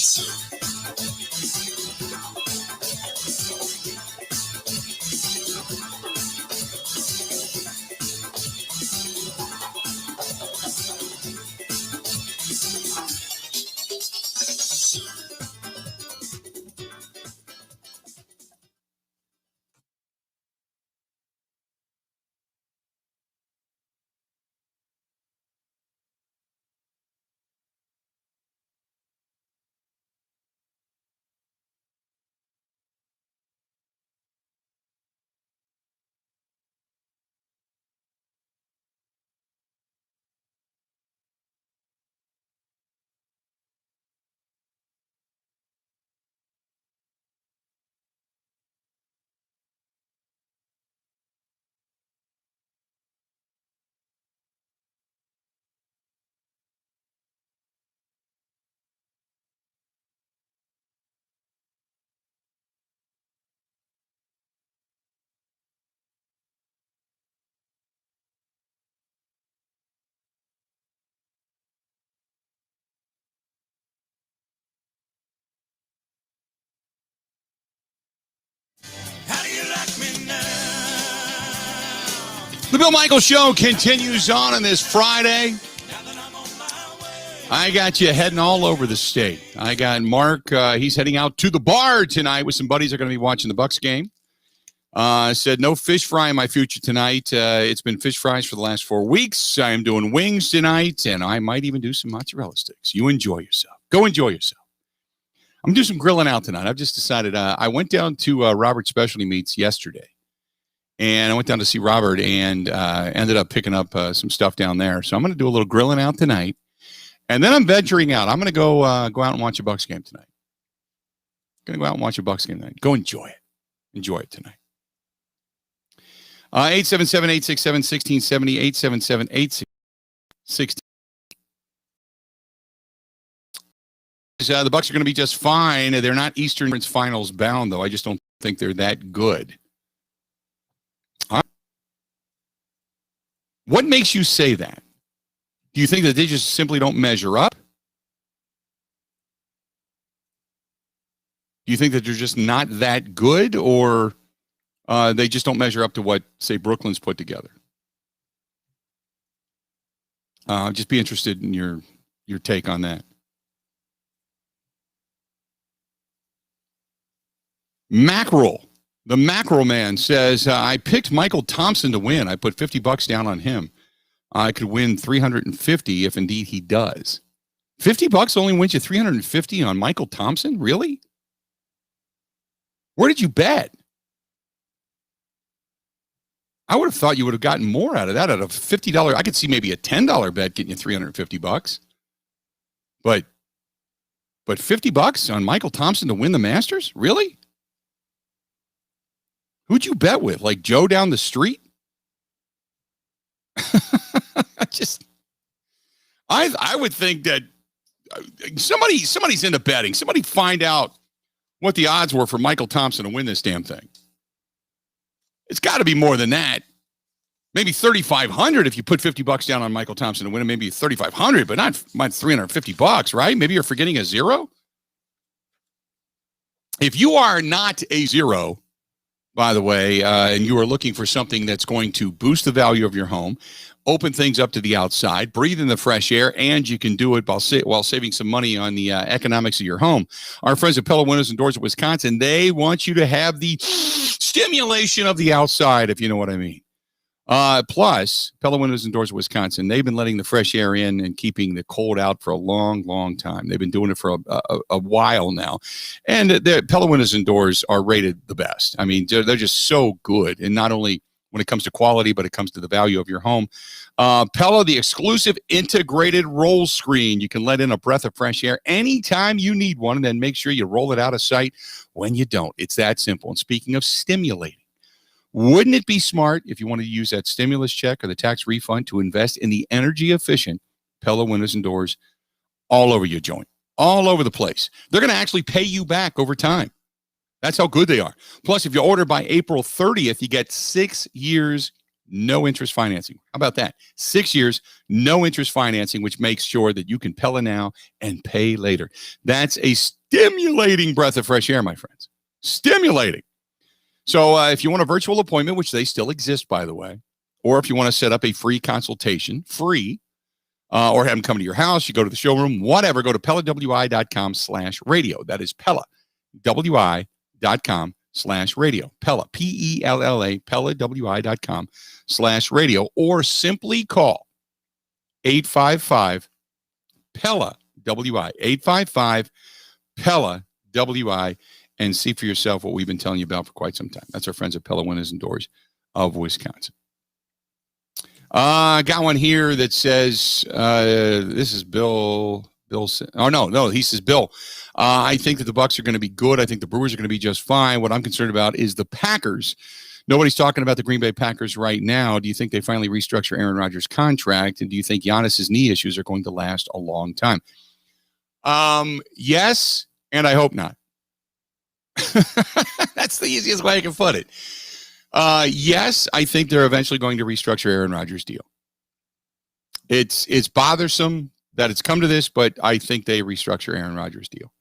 The Bill Michaels Show continues on this Friday. I got you heading all over the state. I got Mark. He's heading out to the bar tonight with some buddies that are going to be watching the Bucks game. Said no fish fry in my future tonight. It's been fish fries for the last 4 weeks. I'm doing wings tonight, and I might even do some mozzarella sticks. You enjoy yourself. Go enjoy yourself. I'm doing some grilling out tonight. I've just decided. I went down to Robert Specialty Meats yesterday, and I went down to see Robert and ended up picking up some stuff down there. So I'm going to do a little grilling out tonight, and then I'm venturing out. I'm going to go out and watch a Bucks game tonight. Going to go out and watch a Bucks game tonight. Go enjoy it. Enjoy it tonight. 877-867-1670, 877-867-1670. The Bucks are going to be just fine. They're not Eastern Conference Finals bound, though. I just don't think they're that good. What makes you say that? Do you think that they just simply don't measure up? Do you think that they're just not that good, or they just don't measure up to what, say, Brooklyn's put together? Just be interested in your take on that. Mackerel, the Mackerel man says, I picked Michael Thompson to win. I put $50 down on him. I could win $350 if indeed he does. $50 only wins you $350 on Michael Thompson? Really? Where did you bet? I would have thought you would have gotten more out of that. Out of $50, I could see maybe a $10 bet getting you $350. But $50 on Michael Thompson to win the Masters? Really? Who'd you bet with? Like Joe down the street? I would think that somebody's into betting. Somebody find out what the odds were for Michael Thompson to win this damn thing. It's got to be more than that. Maybe 3,500 if you put $50 down on Michael Thompson to win it. Maybe 3,500, but not $350, right? Maybe you're forgetting a zero. If you are not a zero, by the way, and you are looking for something that's going to boost the value of your home, open things up to the outside, breathe in the fresh air, and you can do it while saving some money on the economics of your home. Our friends at Pella Windows and Doors of Wisconsin, they want you to have the stimulation of the outside, if you know what I mean. Plus, Pella Windows and Doors of Wisconsin, they've been letting the fresh air in and keeping the cold out for a long, long time. They've been doing it for a while now. And the Pella Windows and Doors are rated the best. I mean, they're just so good. And not only when it comes to quality, but it comes to the value of your home. Pella, the exclusive integrated roll screen. You can let in a breath of fresh air anytime you need one, and then make sure you roll it out of sight when you don't. It's that simple. And speaking of stimulating, wouldn't it be smart if you wanted to use that stimulus check or the tax refund to invest in the energy efficient Pella Windows and Doors all over your joint, all over the place? They're going to actually pay you back over time. That's how good they are. Plus, if you order by April 30th, you get 6 years, no interest financing. How about that? 6 years, no interest financing, which makes sure that you can Pella now and pay later. That's a stimulating breath of fresh air, my friends. Stimulating. So if you want a virtual appointment, which they still exist, by the way, or if you want to set up a free consultation, free, or have them come to your house, you go to the showroom, whatever, go to PellaWI.com/radio. That is Pella, WI.com/radio. Pella, Pella, PellaWI.com/radio, or simply call 855 Pella WI, 855 Pella WI, and see for yourself what we've been telling you about for quite some time. That's our friends at Pella Windows and Doors of Wisconsin. Got one here that says, this is Bill. He says, Bill, I think that the Bucks are going to be good. I think the Brewers are going to be just fine. What I'm concerned about is the Packers. Nobody's talking about the Green Bay Packers right now. Do you think they finally restructure Aaron Rodgers' contract? And do you think Giannis' knee issues are going to last a long time? Yes, and I hope not. That's the easiest way I can put it. Yes, I think they're eventually going to restructure Aaron Rodgers' deal. It's bothersome that it's come to this, but I think they restructure Aaron Rodgers' deal.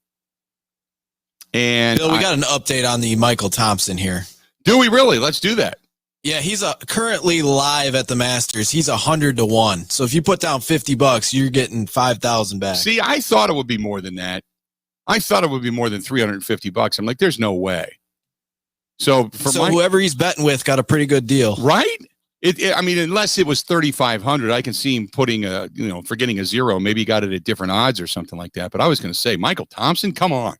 And Bill, we got an update on the Michael Thompson here. Do we really? Let's do that. Yeah, he's currently live at the Masters. He's 100-1. So if you put down $50, you're getting $5,000 back. See, I thought it would be more than that. I thought it would be more than $350. I'm like, there's no way. So whoever he's betting with got a pretty good deal, right? I mean, unless it was 3,500, I can see him putting forgetting a zero. Maybe he got it at different odds or something like that. But I was going to say, Michael Thompson, come on,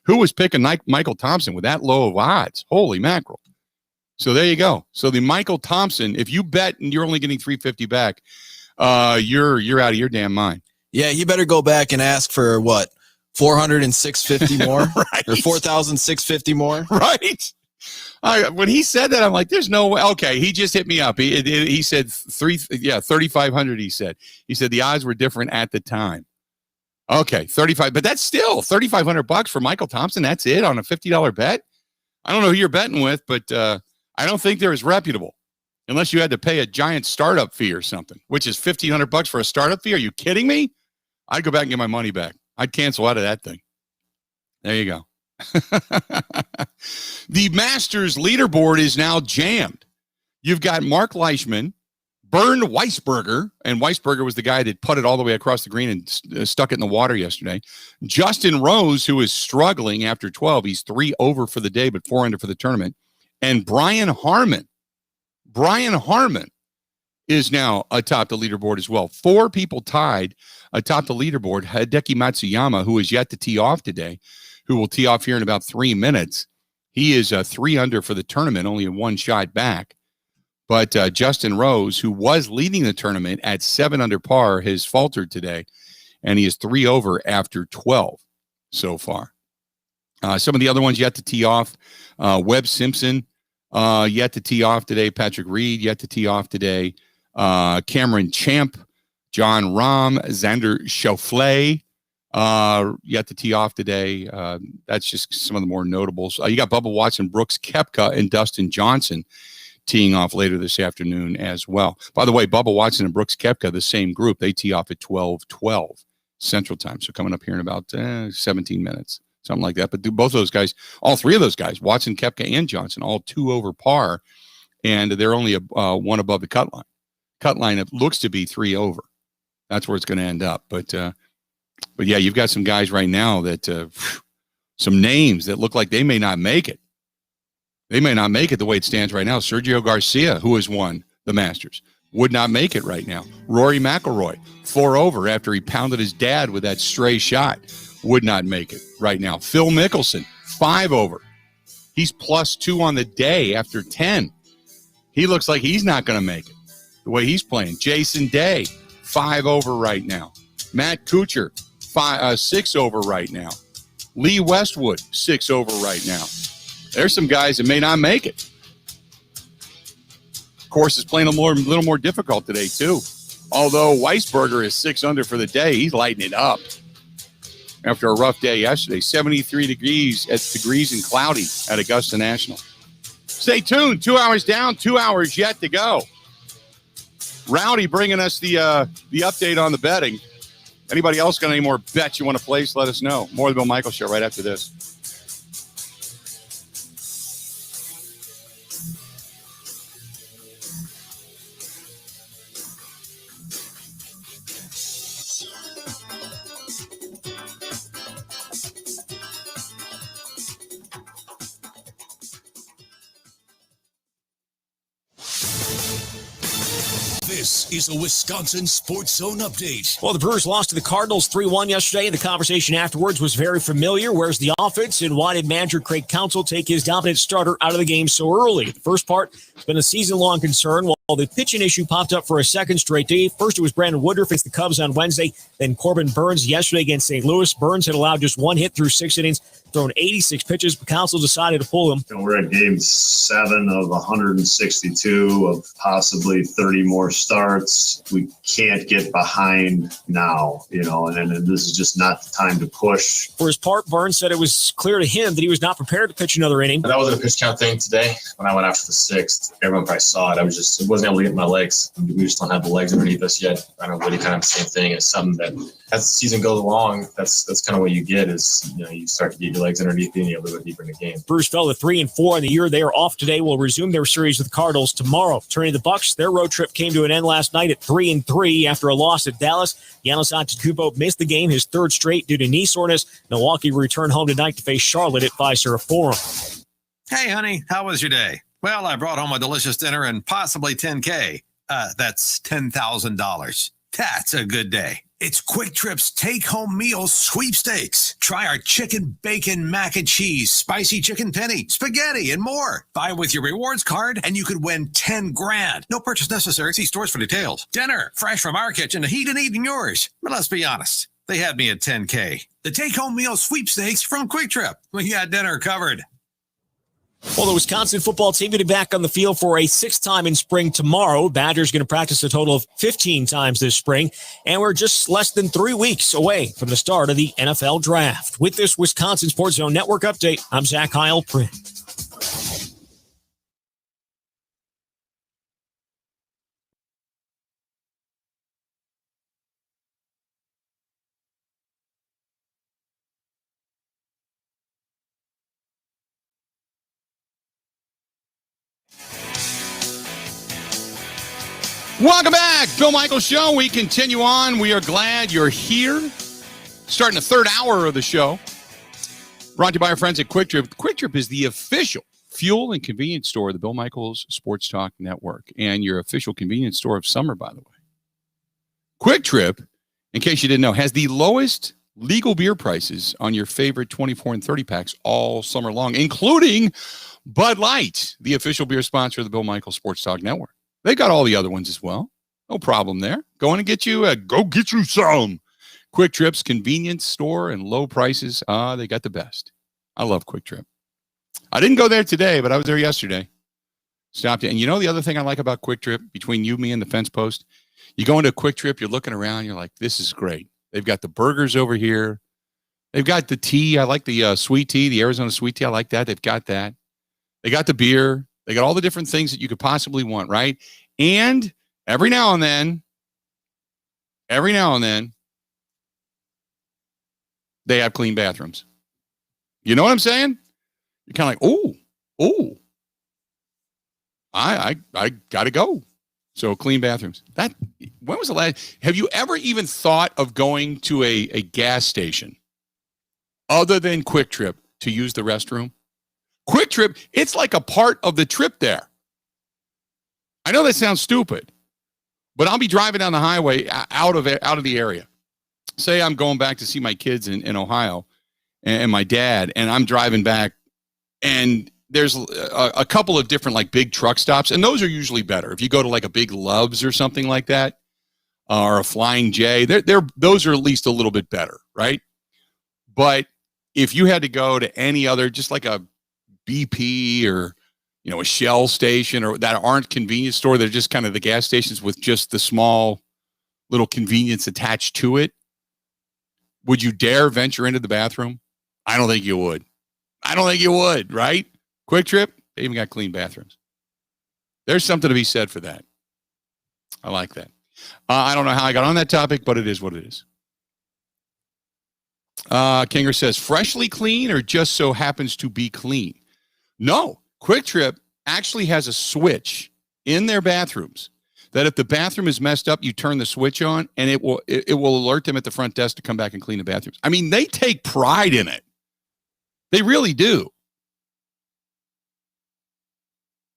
Who was picking Michael Thompson with that low of odds? Holy mackerel. So there you go. So the Michael Thompson, if you bet and you're only getting $350 back, you're out of your damn mind. Yeah, you better go back and ask for what? 400 and 650 more? Right. Or 4,650 more? Right. When he said that, I'm like, there's no way. Okay, he just hit me up. He said 3,500. He said the odds were different at the time. Okay, 35, but that's still $3,500 for Michael Thompson. That's it on a $50 bet. I don't know who you're betting with, but I don't think they're as reputable unless you had to pay a giant startup fee or something, which is $1,500 for a startup fee. Are you kidding me? I'd go back and get my money back. I'd cancel out of that thing. There you go. The Masters leaderboard is now jammed. You've got Mark Leishman, Bernd Weisberger, and Weisberger was the guy that putted all the way across the green and stuck it in the water yesterday. Justin Rose, who is struggling after 12. He's 3 over for the day, but 4 under for the tournament. And Brian Harmon. Brian Harmon is now atop the leaderboard as well. 4 people tied atop the leaderboard. Hideki Matsuyama, who is yet to tee off today, who will tee off here in about 3 minutes. He is 3 under for the tournament, only a 1 shot back. But Justin Rose, who was leading the tournament at 7 under par, has faltered today, and he is 3 over after 12 so far. Some of the other ones yet to tee off. Webb Simpson yet to tee off today. Patrick Reed yet to tee off today. Cameron Champ, John Rahm, Xander Schauffele yet to tee off today. That's just some of the more notables. You got Bubba Watson, Brooks Koepka, and Dustin Johnson teeing off later this afternoon as well. By the way, Bubba Watson and Brooks Koepka, the same group, they tee off at 12:12 Central Time. So coming up here in about 17 minutes, something like that. But both of those guys, all 3 of those guys, Watson, Koepka, and Johnson, all 2 over par, and they're only 1 above the cut line. Cut line, it looks to be 3 over. That's where it's going to end up. But yeah, you've got some guys right now that some names that look like they may not make it. They may not make it the way it stands right now. Sergio Garcia, who has won the Masters, would not make it right now. Rory McIlroy, 4 over after he pounded his dad with that stray shot, would not make it right now. Phil Mickelson, 5 over. He's +2 on the day after 10. He looks like he's not going to make it the way he's playing. Jason Day, 5 over right now. Matt Kuchar, 6 over right now. Lee Westwood, 6 over right now. There's some guys that may not make it. Course is playing a little more difficult today, too. Although Weisberger is 6 under for the day, he's lighting it up after a rough day yesterday. 73 degrees and cloudy at Augusta National. Stay tuned. 2 hours down, 2 hours yet to go. Rowdy bringing us the update on the betting. Anybody else got any more bets you want to place? Let us know. More of the Bill Michaels Show right after this. This is a Wisconsin Sports Zone update. Well, the Brewers lost to the Cardinals 3-1 yesterday. The conversation afterwards was very familiar. Where's the offense, and why did manager Craig Counsell take his dominant starter out of the game so early? The first part has been a season-long concern, while the pitching issue popped up for a second straight day. First, it was Brandon Woodruff against the Cubs on Wednesday, then Corbin Burns yesterday against St. Louis. Burns had allowed just 1 hit through 6 innings, thrown 86 pitches, but Counsell decided to pull him. We're at game 7 of 162 of possibly 30 more starts. We can't get behind now, and this is just not the time to push. For his part, Burns said it was clear to him that he was not prepared to pitch another inning. That wasn't a pitch count thing today. When I went after the 6th, everyone probably saw it. It wasn't able to get my legs. We just don't have the legs underneath us yet. I know Woody kind of the same thing. It's something that as the season goes along, that's kind of what you get is, you start to get your legs underneath you and you're able to go deeper in the game. Brewers fell to 3-4 in the year. They are off today. Will resume their series with the Cardinals tomorrow. Turning to the Bucks, their road trip came to an end last night at 3-3 after a loss at Dallas. Giannis Antetokounmpo missed the game, his 3rd straight due to knee soreness. Milwaukee will return home tonight to face Charlotte at Fiserv Forum. Hey, honey, how was your day? Well, I brought home a delicious dinner and possibly $10K. That's $10,000. That's a good day. It's Quick Trip's take-home meal sweepstakes. Try our chicken, bacon, mac and cheese, spicy chicken penny, spaghetti, and more. Buy with your rewards card, and you could win 10 grand. No purchase necessary. See stores for details. Dinner, fresh from our kitchen to heat and eat in yours. But let's be honest, they had me at 10K. The take-home meal sweepstakes from Quick Trip. We got dinner covered. Well, the Wisconsin football team will be back on the field for a sixth time in spring tomorrow. Badgers going to practice a total of 15 times this spring, and we're just less than 3 weeks away from the start of the NFL draft. With this Wisconsin Sports Zone Network update, I'm Zach Heilprin. Welcome back. Bill Michaels Show. We continue on. We are glad you're here. Starting the third hour of the show. Brought to you by our friends at Quick Trip. Quick Trip is the official fuel and convenience store of the Bill Michaels Sports Talk Network and your official convenience store of summer, by the way. Quick Trip, in case you didn't know, has the lowest legal beer prices on your favorite 24 and 30 packs all summer long, including Bud Light, the official beer sponsor of the Bill Michaels Sports Talk Network. They got all the other ones as well. No problem there. Go in and get you some. Quick Trip's convenience store and low prices. They got the best. I love Quick Trip. I didn't go there today, but I was there yesterday. Stopped it. And you know the other thing I like about Quick Trip, between you, me, and the fence post? You go into a Quick Trip, you're looking around, you're like, this is great. They've got the burgers over here. They've got the tea. I like the sweet tea, the Arizona sweet tea. I like that. They've got that. They got the beer. They got all the different things that you could possibly want, right? And every now and then, they have clean bathrooms. You know what I'm saying? You're kind of like, I got to go. So clean bathrooms. When was the last? Have you ever even thought of going to a gas station other than Quick Trip to use the restroom? Quick Trip, it's like a part of the trip there. I know that sounds stupid, but I'll be driving down the highway out of the area. Say I'm going back to see my kids in Ohio and my dad, and I'm driving back, and there's a couple of different like big truck stops, and those are usually better. If you go to like a Big Love's or something like that, or a Flying J, those are at least a little bit better, right? But if you had to go to any other, just like a BP or a Shell station or that aren't convenience store, they're just kind of the gas stations with just the small little convenience attached to it. Would you dare venture into the bathroom? I don't think you would. Right? Quick Trip, they even got clean bathrooms. There's something to be said for that. I like that. I don't know how I got on that topic, but it is what it is. Kinger says, freshly clean or just so happens to be clean? No. Quick Trip actually has a switch in their bathrooms that if the bathroom is messed up, you turn the switch on and it will alert them at the front desk to come back and clean the bathrooms. I mean, they take pride in it. They really do.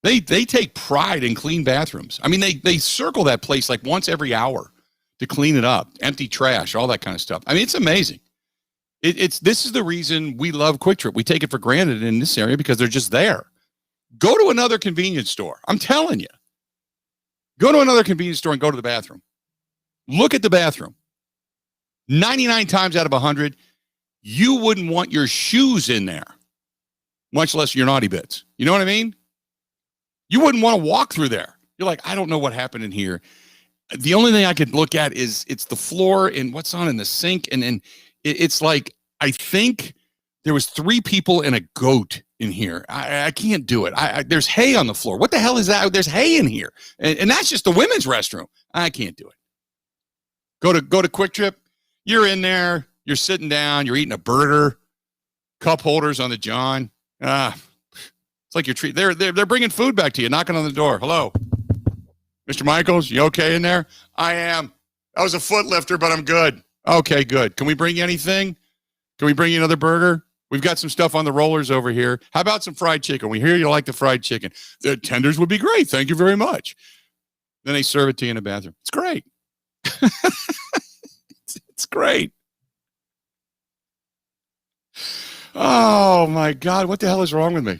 They take pride in clean bathrooms. I mean, they circle that place like once every hour to clean it up, empty trash, all that kind of stuff. I mean, it's amazing. This is the reason we love Quick Trip. We take it for granted in this area because they're just there. Go to another convenience store. I'm telling you. Go to another convenience store and go to the bathroom. Look at the bathroom. 99 times out of 100, you wouldn't want your shoes in there, much less your naughty bits. You know what I mean? You wouldn't want to walk through there. You're like, I don't know what happened in here. The only thing I could look at is it's the floor and what's on in the sink. And then it's like, I think there was 3 people and a goat in here. I can't do it. There's hay on the floor. What the hell is that? There's hay in here. And that's just the women's restroom. I can't do it. Go to Quick Trip. You're in there. You're sitting down. You're eating a burger. Cup holders on the john. It's like your treat. They're bringing food back to you, knocking on the door. Hello, Mr. Michaels, you okay in there? I am. I was a foot lifter, but I'm good. Okay, good. Can we bring you anything? Can we bring you another burger? We've got some stuff on the rollers over here. How about some fried chicken? We hear you like the fried chicken. The tenders would be great. Thank you very much. Then they serve it to you in a bathroom. It's great. It's great. Oh, my God. What the hell is wrong with me?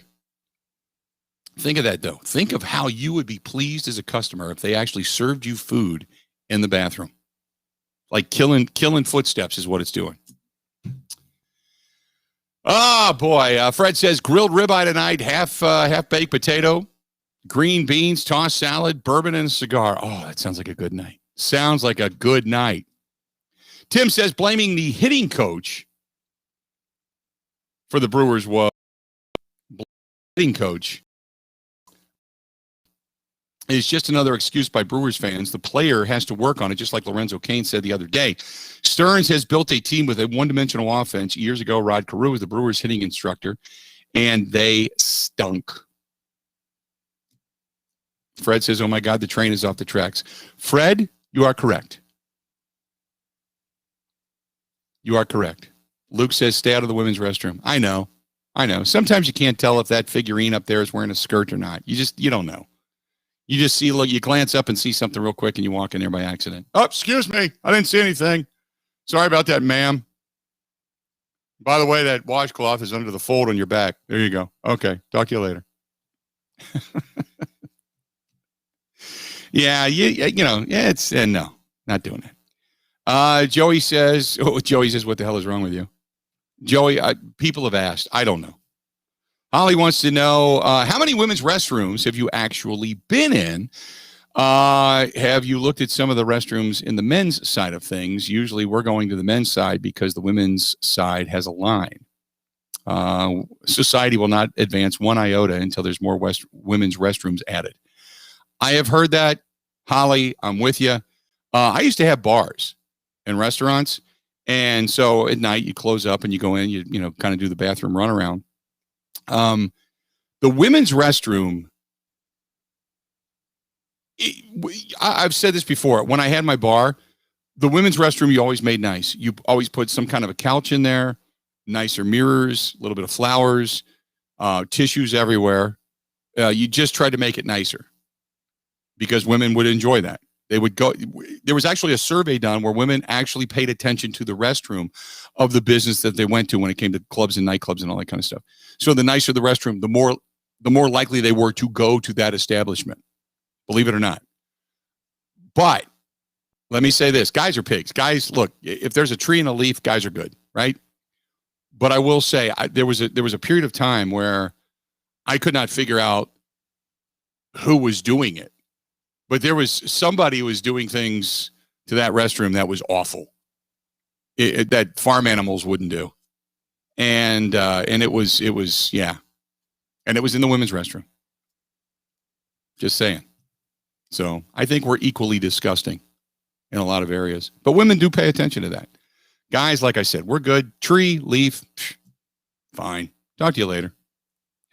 Think of that, though. Think of how you would be pleased as a customer if they actually served you food in the bathroom. Like killing footsteps is what it's doing. Oh, boy. Fred says grilled ribeye tonight, half-baked potato, green beans, tossed salad, bourbon, and a cigar. Oh, that sounds like a good night. Sounds like a good night. Tim says blaming the hitting coach for the Brewers was hitting coach is just another excuse by Brewers fans. The player has to work on it, just like Lorenzo Cain said the other day. Stearns has built a team with a one-dimensional offense. Years ago, Rod Carew was the Brewers hitting instructor, and they stunk. Fred says, oh, my God, the train is off the tracks. Fred, you are correct. You are correct. Luke says, stay out of the women's restroom. I know. Sometimes you can't tell if that figurine up there is wearing a skirt or not. You don't know. You just see, look, you glance up and see something real quick and you walk in there by accident. Oh, excuse me. I didn't see anything. Sorry about that, ma'am. By the way, that washcloth is under the fold on your back. There you go. Okay. Talk to you later. Yeah, it's no, not doing it. Joey says, what the hell is wrong with you? Joey, people have asked. I don't know. Holly wants to know, how many women's restrooms have you actually been in? Have you looked at some of the restrooms in the men's side of things? Usually we're going to the men's side because the women's side has a line. Society will not advance one iota until there's more women's restrooms added. I have heard that. Holly, I'm with you. I used to have bars and restaurants. And so at night you close up and you go in, you kind of do the bathroom runaround. The women's restroom, I've said this before. When I had my bar, the women's restroom, you always made nice. You always put some kind of a couch in there, nicer mirrors, a little bit of flowers, tissues everywhere. You just tried to make it nicer because women would enjoy that. They would go. There was actually a survey done where women actually paid attention to the restroom of the business that they went to when it came to clubs and nightclubs and all that kind of stuff. So the nicer the restroom, the more likely they were to go to that establishment, believe it or not. But let me say this, guys are pigs. Guys, look, if there's a tree and a leaf, guys are good, right? But I will say there was a period of time where I could not figure out who was doing it. But there was somebody who was doing things to that restroom that was awful, that farm animals wouldn't do. And it was, yeah. And it was in the women's restroom. Just saying. So I think we're equally disgusting in a lot of areas. But women do pay attention to that. Guys, like I said, we're good. Tree, leaf, fine. Talk to you later.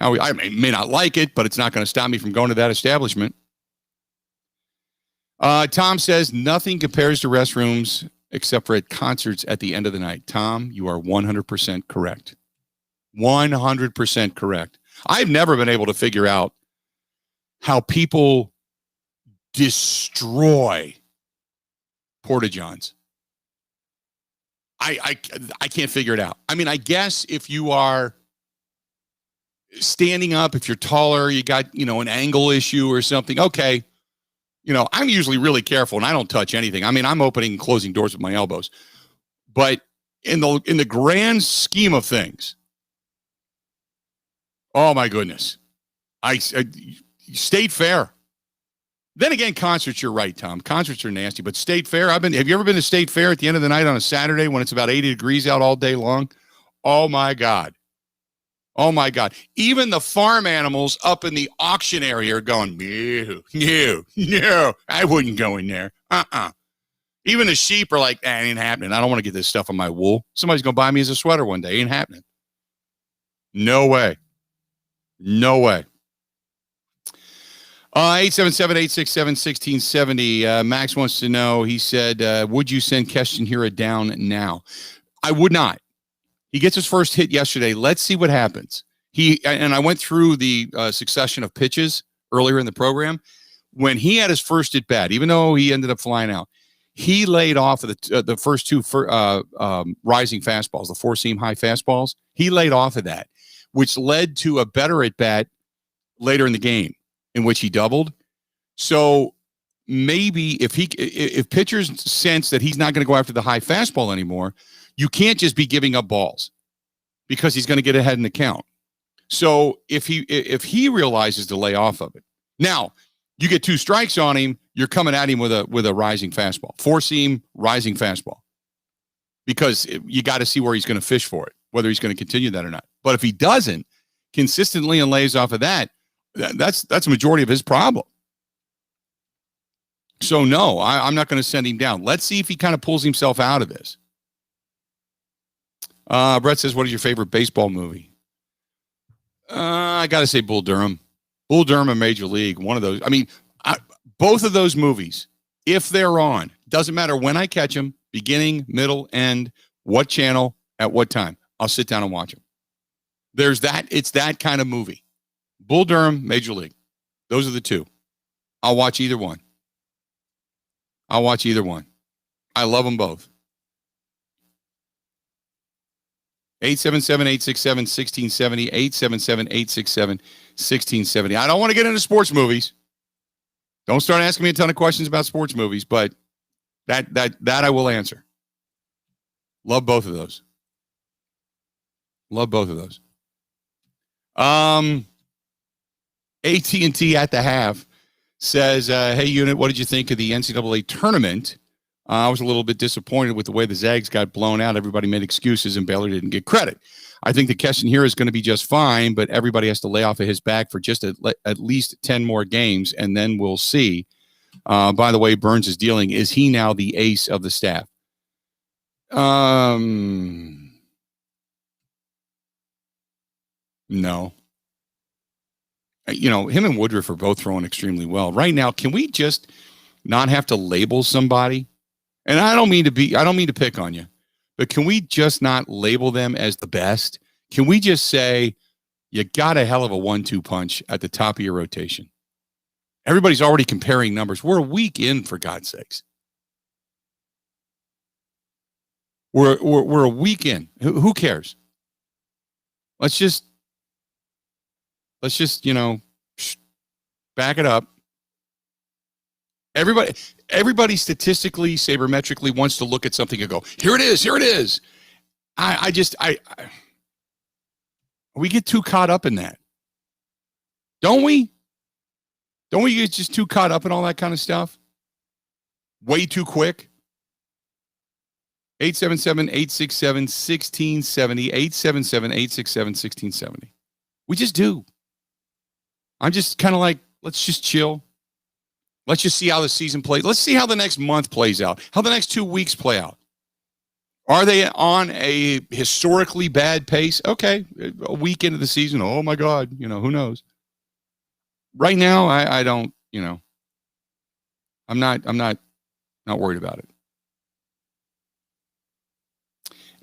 I may not like it, but it's not going to stop me from going to that establishment. Tom says nothing compares to restrooms except for at concerts at the end of the night. Tom, you are 100% correct. 100% correct. I've never been able to figure out how people destroy porta-johns. I can't figure it out. I mean, I guess if you are standing up, if you're taller, you got, an angle issue or something. Okay. I'm usually really careful and I don't touch anything. I mean, I'm opening and closing doors with my elbows. But in the grand scheme of things, oh my goodness. I State Fair. Then again, concerts, you're right, Tom. Concerts are nasty, but State Fair, have you ever been to State Fair at the end of the night on a Saturday when it's about 80 degrees out all day long? Oh my God. Oh my God. Even the farm animals up in the auction area are going, no, I wouldn't go in there. Even the sheep are like, it ain't happening. I don't want to get this stuff on my wool. Somebody's going to buy me as a sweater one day. Ain't happening. No way. No way. 877-867-1670. Max wants to know, he said, would you send Keston Hiura down now? I would not. He gets his first hit yesterday. Let's see what happens. I went through the succession of pitches earlier in the program. When he had his first at bat, even though he ended up flying out, He laid off of the first two rising fastballs, the four-seam high fastballs. He laid off of that, which led to a better at bat later in the game in which he doubled. So maybe if pitchers sense that he's not going to go after the high fastball anymore, you can't just be giving up balls because he's going to get ahead in the count. So if he realizes to lay off of it, now you get 2 strikes on him, you're coming at him with a rising fastball, four-seam rising fastball, because you got to see where he's going to fish for it, whether he's going to continue that or not. But if he doesn't consistently and lays off of that, that's a majority of his problem. So no, I'm not going to send him down. Let's see if he kind of pulls himself out of this. Brett says, what is your favorite baseball movie? I got to say Bull Durham. Bull Durham and Major League, one of those. I mean, both of those movies, if they're on, doesn't matter when I catch them, beginning, middle, end, what channel, at what time, I'll sit down and watch them. It's that kind of movie. Bull Durham, Major League. Those are the two. I'll watch either one. I love them both. 877-867-1670, 877-867-1670. I don't want to get into sports movies. Don't start asking me a ton of questions about sports movies, but that I will answer. Love both of those. AT&T at the half says, hey, Unit, what did you think of the NCAA tournament? I was a little bit disappointed with the way the Zags got blown out. Everybody made excuses, and Baylor didn't get credit. I think the Keston here is going to be just fine, but everybody has to lay off of his back for just at least 10 more games, and then we'll see. By the way, Burns is dealing. Is he now the ace of the staff? No. Him and Woodruff are both throwing extremely well. Right now, can we just not have to label somebody? And I don't mean to pick on you, but can we just not label them as the best? Can we just say, you got a hell of a 1-2 punch at the top of your rotation? Everybody's already comparing numbers. We're a week in, for God's sakes. We're a week in. Who cares? Let's just, back it up. Everybody statistically, sabermetrically wants to look at something and go, here it is. We get too caught up in that. Don't we? Don't we get just too caught up in all that kind of stuff? Way too quick. 877-867-1670, 877-867-1670. We just do. I'm just kind of like, let's just chill. Let's just see how the season plays. Let's see how the next month plays out, how the next 2 weeks play out. Are they on a historically bad pace? Okay, a week into the season, oh my God, who knows? Right now, I don't, I'm not worried about it.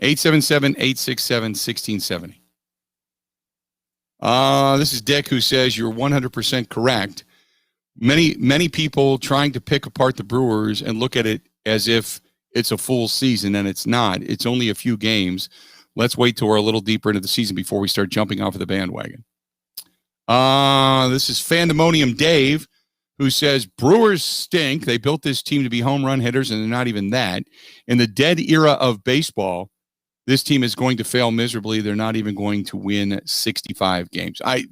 877-867-1670. This is Dick, who says you're 100% correct. Many people trying to pick apart the Brewers and look at it as if it's a full season, and it's not. It's only a few games. Let's wait till we're a little deeper into the season before we start jumping off of the bandwagon. This is Fandemonium Dave, who says Brewers stink. They built this team to be home run hitters, and they're not even that. In the dead era of baseball, this team is going to fail miserably. They're not even going to win 65 games. You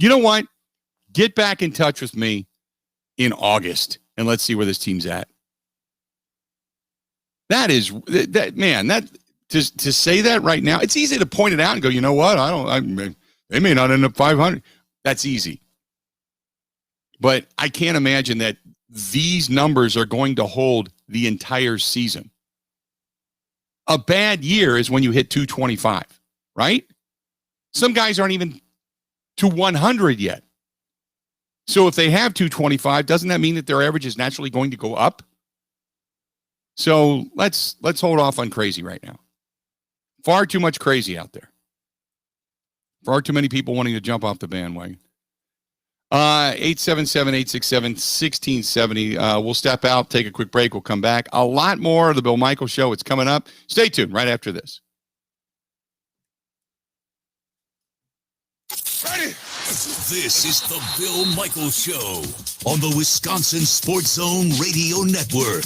know what? Get back in touch with me in August, and let's see where this team's at. To say that right now, it's easy to point it out and go, you know what? They may not end up 500. That's easy. But I can't imagine that these numbers are going to hold the entire season. A bad year is when you hit 225, right? Some guys aren't even to 100 yet. So if they have 225, doesn't that mean that their average is naturally going to go up? So let's hold off on crazy right now. Far too much crazy out there. Far too many people wanting to jump off the bandwagon. 877-867-1670. We'll step out, take a quick break. We'll come back. A lot more of the Bill Michaels Show. It's coming up. Stay tuned right after this. Ready? This is the Bill Michaels Show on the Wisconsin Sports Zone Radio Network.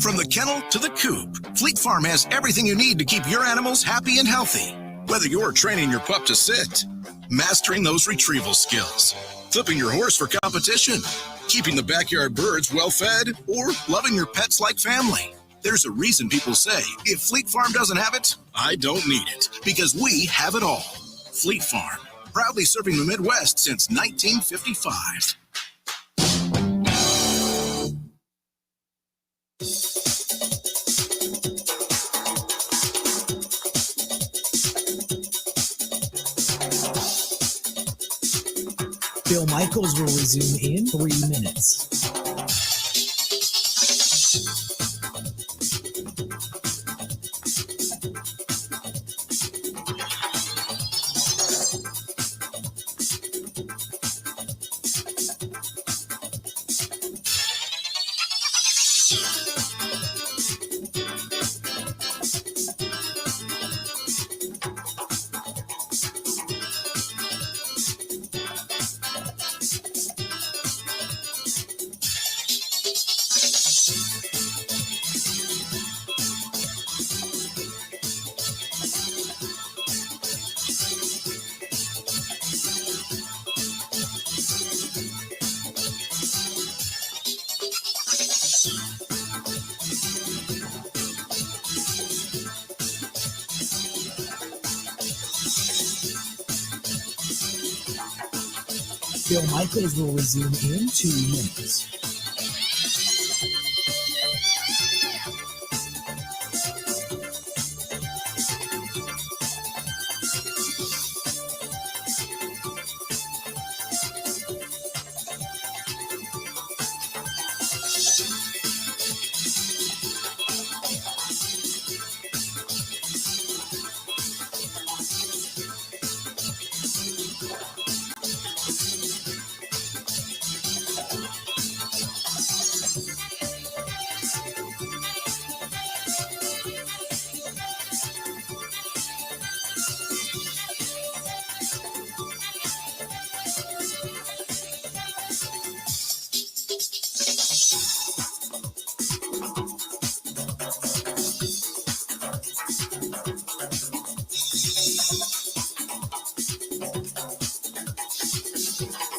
From the kennel to the coop, Fleet Farm has everything you need to keep your animals happy and healthy. Whether you're training your pup to sit, mastering those retrieval skills, flipping your horse for competition, keeping the backyard birds well fed, or loving your pets like family. There's a reason people say, if Fleet Farm doesn't have it, I don't need it, because we have it all. Fleet Farm, proudly serving the Midwest since 1955. Bill Michaels will resume in 3 minutes. Bill Michaels will resume in 2 minutes.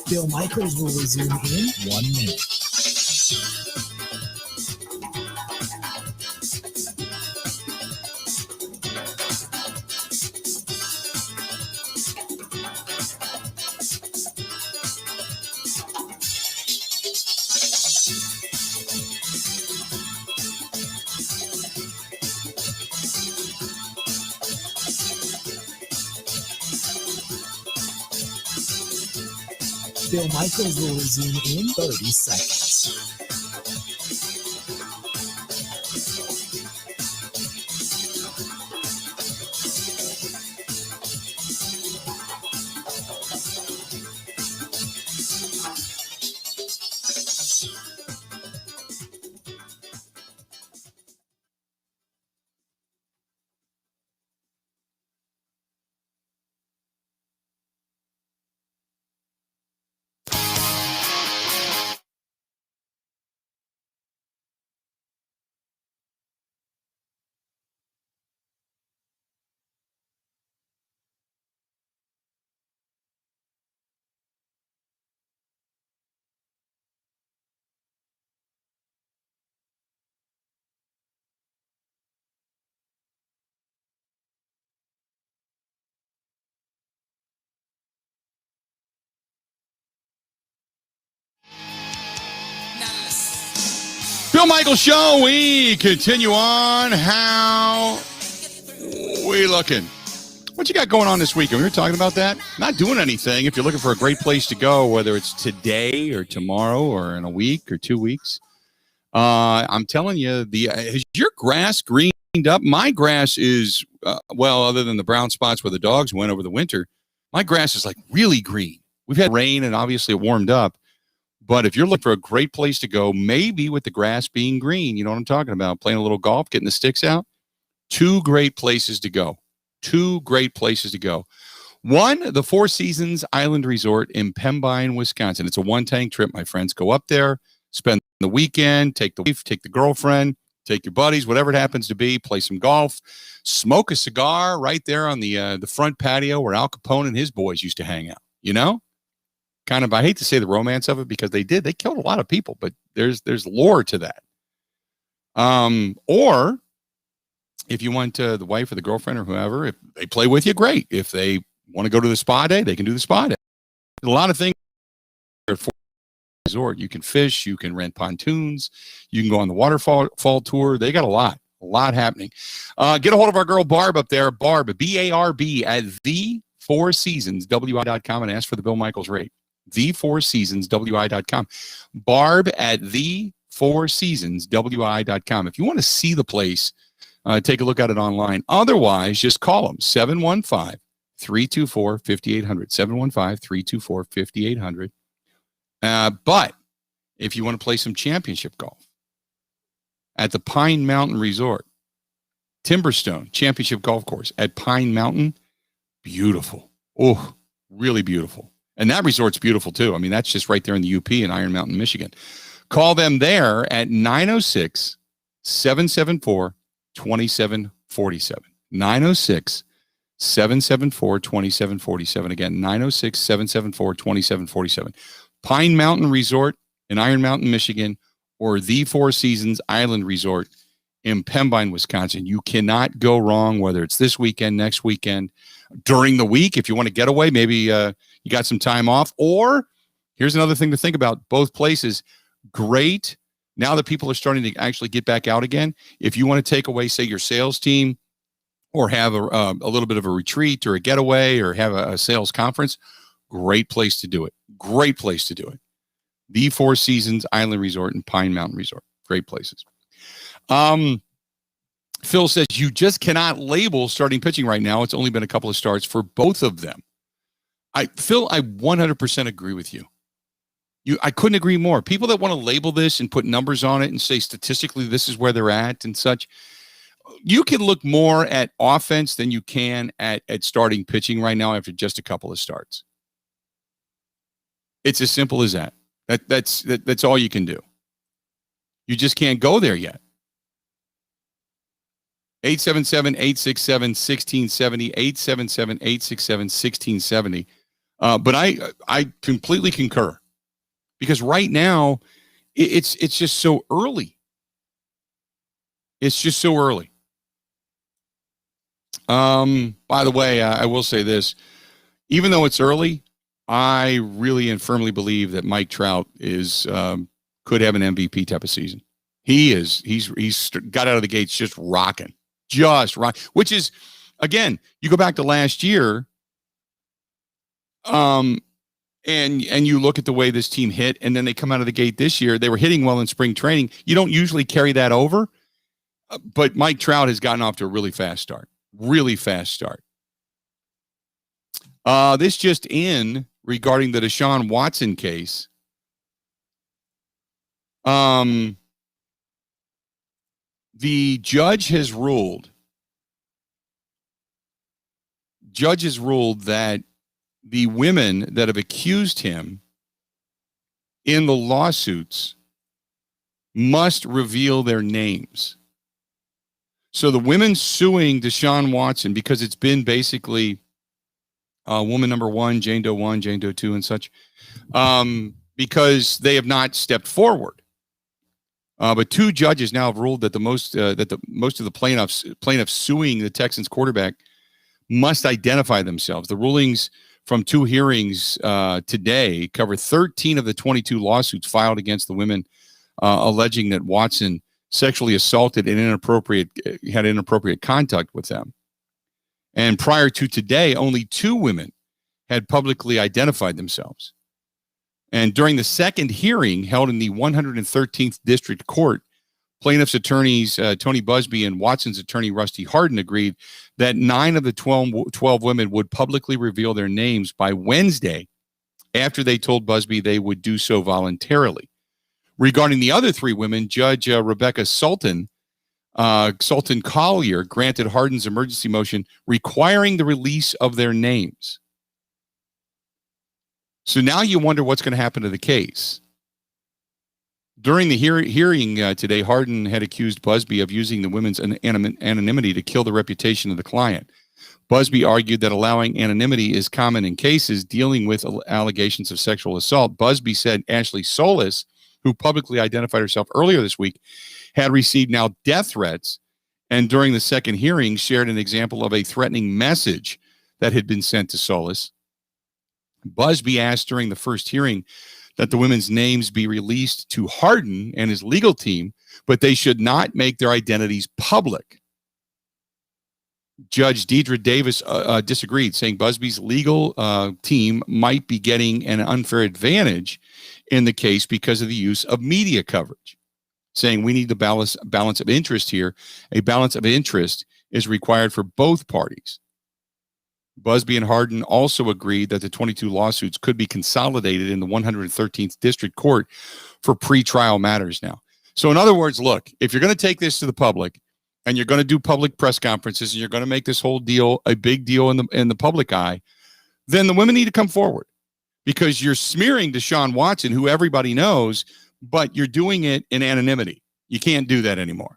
Bill Michaels will resume in 1 minute. Bill Michaels will resume in 30 seconds. Bill Michaels Show, we continue on. How we looking? What you got going on this weekend? We were talking about that. Not doing anything. If you're looking for a great place to go, whether it's today or tomorrow or in a week or 2 weeks, I'm telling you, is your grass green cleaned up. My grass is, well, other than the brown spots where the dogs went over the winter, my grass is like really green. We've had rain and obviously it warmed up. But if you're looking for a great place to go, maybe with the grass being green, you know what I'm talking about, playing a little golf, getting the sticks out, 2 great places to go. 2 great places to go. One, the Four Seasons Island Resort in Pembine, Wisconsin. It's a 1-tank trip, my friends. Go up there, spend the weekend, take the wife, take the girlfriend, take your buddies, whatever it happens to be, play some golf, smoke a cigar right there on the front patio where Al Capone and his boys used to hang out, you know? Kind of, I hate to say the romance of it because they killed a lot of people, but there's lore to that. Or if you want the wife or the girlfriend or whoever, if they play with you, great. If they want to go to the spa day, they can do the spa day. There's a lot of things for resort. You can fish, you can rent pontoons, you can go on the waterfall tour. They got a lot happening. Get a hold of our girl Barb up there, Barb, B-A-R-B at the4seasonswi.com and ask for the Bill Michaels rate. The4seasonswi.com. Barb at the4seasonswi.com. If you want to see the place, take a look at it online. Otherwise, just call them 715-324-5800. 715-324-5800. But if you want to play some championship golf at the Pine Mountain Resort, Timberstone Championship Golf Course at Pine Mountain, beautiful. Oh, really beautiful. And that resort's beautiful too. I mean, that's just right there in the UP in Iron Mountain, Michigan. Call them there at 906-774-2747. 906-774-2747. Again, 906-774-2747. Pine Mountain Resort in Iron Mountain, Michigan, or the Four Seasons Island Resort in Pembine, Wisconsin. You cannot go wrong, whether it's this weekend, next weekend, during the week. If you want to get away, maybe you got some time off. Or here's another thing to think about. Both places, great. Now that people are starting to actually get back out again, if you want to take away, say, your sales team or have a little bit of a retreat or a getaway or have a sales conference, great place to do it. Great place to do it. The Four Seasons Island Resort and Pine Mountain Resort. Great places. Phil says you just cannot label starting pitching right now. It's only been a couple of starts for both of them. Phil, I 100% agree with you. I couldn't agree more. People that want to label this and put numbers on it and say statistically this is where they're at and such, you can look more at offense than you can at starting pitching right now after just a couple of starts. It's as simple as that. That's all you can do. You just can't go there yet. 877-867-1670, 877-867-1670. But I completely concur because right now it's just so early. It's just so early. By the way, I will say this, even though it's early, I really and firmly believe that Mike Trout could have an MVP type of season. He's got out of the gates just rocking. Which is, again, you go back to last year, and you look at the way this team hit, and then they come out of the gate this year. They were hitting well in spring training. You don't usually carry that over, but Mike Trout has gotten off to a really fast start. Really fast start. This just in regarding the Deshaun Watson case. The judge has ruled that the women that have accused him in the lawsuits must reveal their names. So the women suing Deshaun Watson, because it's been basically woman number 1, Jane Doe 1, Jane Doe 2, and such, because they have not stepped forward. But 2 judges now have ruled that most of the plaintiffs suing the Texans quarterback must identify themselves. The rulings from 2 hearings today cover 13 of the 22 lawsuits filed against the women, alleging that Watson sexually assaulted and had inappropriate contact with them. And prior to today, only 2 women had publicly identified themselves. And during the second hearing held in the 113th District Court, Plaintiffs' attorneys Tony Busby and Watson's attorney Rusty Hardin agreed that 9 of the 12 women would publicly reveal their names by Wednesday after they told Busby they would do so voluntarily. Regarding the other 3 women, Judge Rebecca Sultan Collier granted Hardin's emergency motion requiring the release of their names. So now you wonder what's going to happen to the case. During the hearing today, Hardin had accused Busby of using the women's anonymity to kill the reputation of the client. Busby argued that allowing anonymity is common in cases dealing with allegations of sexual assault. Busby said Ashley Solis, who publicly identified herself earlier this week, had received now death threats, and during the second hearing shared an example of a threatening message that had been sent to Solis. Busby asked during the first hearing that the women's names be released to Hardin and his legal team, but they should not make their identities public. Judge Deidre Davis disagreed, saying Busby's legal team might be getting an unfair advantage in the case because of the use of media coverage, saying we need the balance of interest here. A balance of interest is required for both parties. Busby and Hardin also agreed that the 22 lawsuits could be consolidated in the 113th District Court for pretrial matters now. So in other words, look, if you're going to take this to the public and you're going to do public press conferences and you're going to make this whole deal a big deal in the public eye, then the women need to come forward, because you're smearing Deshaun Watson, who everybody knows, but you're doing it in anonymity. You can't do that anymore.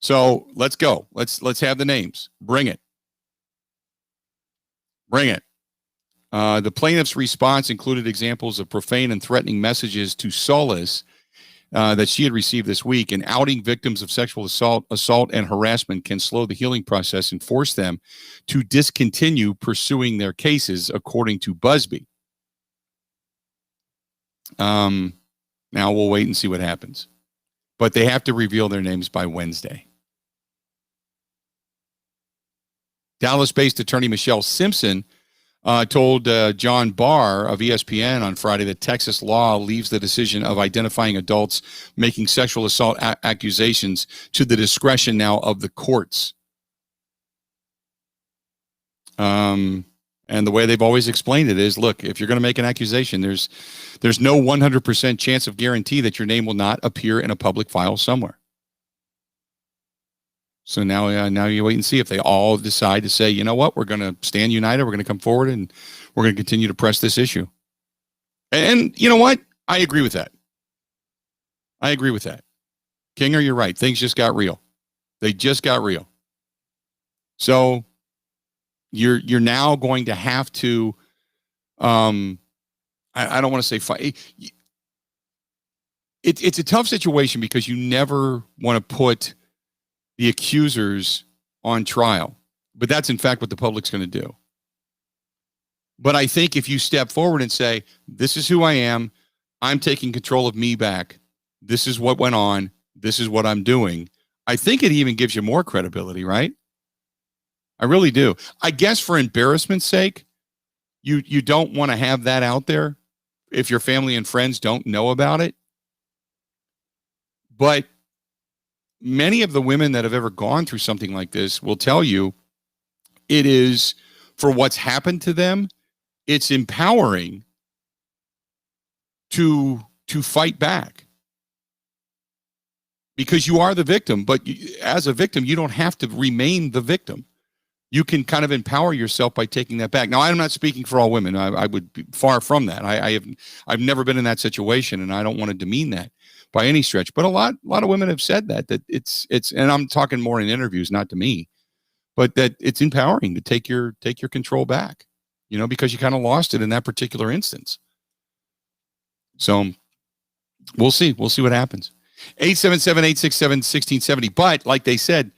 So let's go. Let's have the names. Bring it. Bring it. The plaintiff's response included examples of profane and threatening messages to Solis that she had received this week, and outing victims of sexual assault and harassment can slow the healing process and force them to discontinue pursuing their cases, according to Busby. Now we'll wait and see what happens. But they have to reveal their names by Wednesday. Dallas-based attorney Michelle Simpson told John Barr of ESPN on Friday that Texas law leaves the decision of identifying adults making sexual assault accusations to the discretion now of the courts. And the way they've always explained it is, look, if you're going to make an accusation, there's no 100% chance of guarantee that your name will not appear in a public file somewhere. So now you wait and see if they all decide to say, you know what, we're going to stand united, we're going to come forward, and we're going to continue to press this issue. And you know what? I agree with that. Kinger, you're right. Things just got real. They just got real. So you're now going to have to, I don't want to say fight. It's a tough situation because you never want to put the accusers on trial, but that's in fact what the public's going to do. But I think if you step forward and say, this is who I am, I'm taking control of me back, this is what went on, this is what I'm doing, I think it even gives you more credibility, right? I really do. I guess for embarrassment's sake, you don't want to have that out there if your family and friends don't know about it. But many of the women that have ever gone through something like this will tell you it is, for what's happened to them, it's empowering to fight back. Because you are the victim, but as a victim, you don't have to remain the victim. You can kind of empower yourself by taking that back. Now, I'm not speaking for all women. I would be far from that. I've never been in that situation, and I don't want to demean that by any stretch. But a lot of women have said that it's, and I'm talking more in interviews, not to me, but that it's empowering to take your control back, because you kind of lost it in that particular instance. So we'll see what happens. 877-867-1670. But like they said,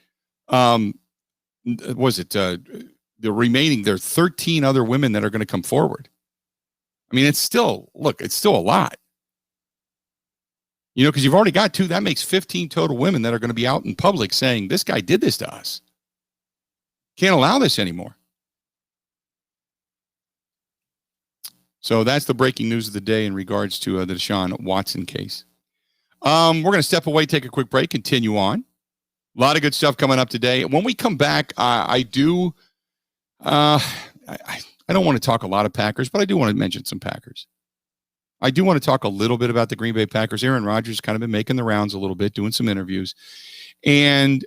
was it the remaining, there are 13 other women that are going to come forward. I mean, it's still a lot. Because you've already got 2, that makes 15 total women that are going to be out in public saying, this guy did this to us. Can't allow this anymore. So that's the breaking news of the day in regards to the Deshaun Watson case. We're going to step away, take a quick break, continue on. A lot of good stuff coming up today. When we come back, I don't want to talk a lot of Packers, but I do want to mention some Packers. I do want to talk a little bit about the Green Bay Packers. Aaron Rodgers has kind of been making the rounds a little bit, doing some interviews. And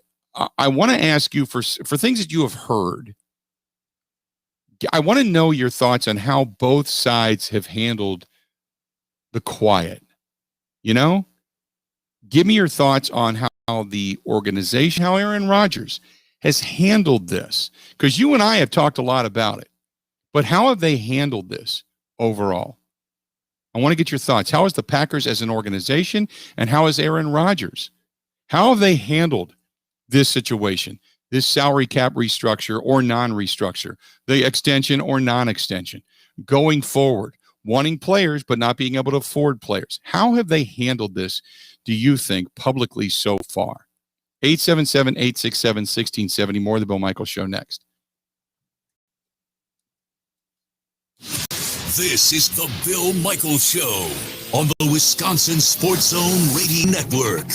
I want to ask you for things that you have heard. I want to know your thoughts on how both sides have handled the quiet. You know, give me your thoughts on how the organization, how Aaron Rodgers has handled this. Because you and I have talked a lot about it. But how have they handled this overall? I want to get your thoughts. How is the Packers as an organization, and how is Aaron Rodgers? How have they handled this situation, this salary cap restructure or non-restructure, the extension or non-extension, going forward, wanting players but not being able to afford players? How have they handled this, do you think, publicly so far? 877-867-1670. More of the Bill Michaels Show next. This is the Bill Michaels Show on the Wisconsin Sports Zone Radio Network.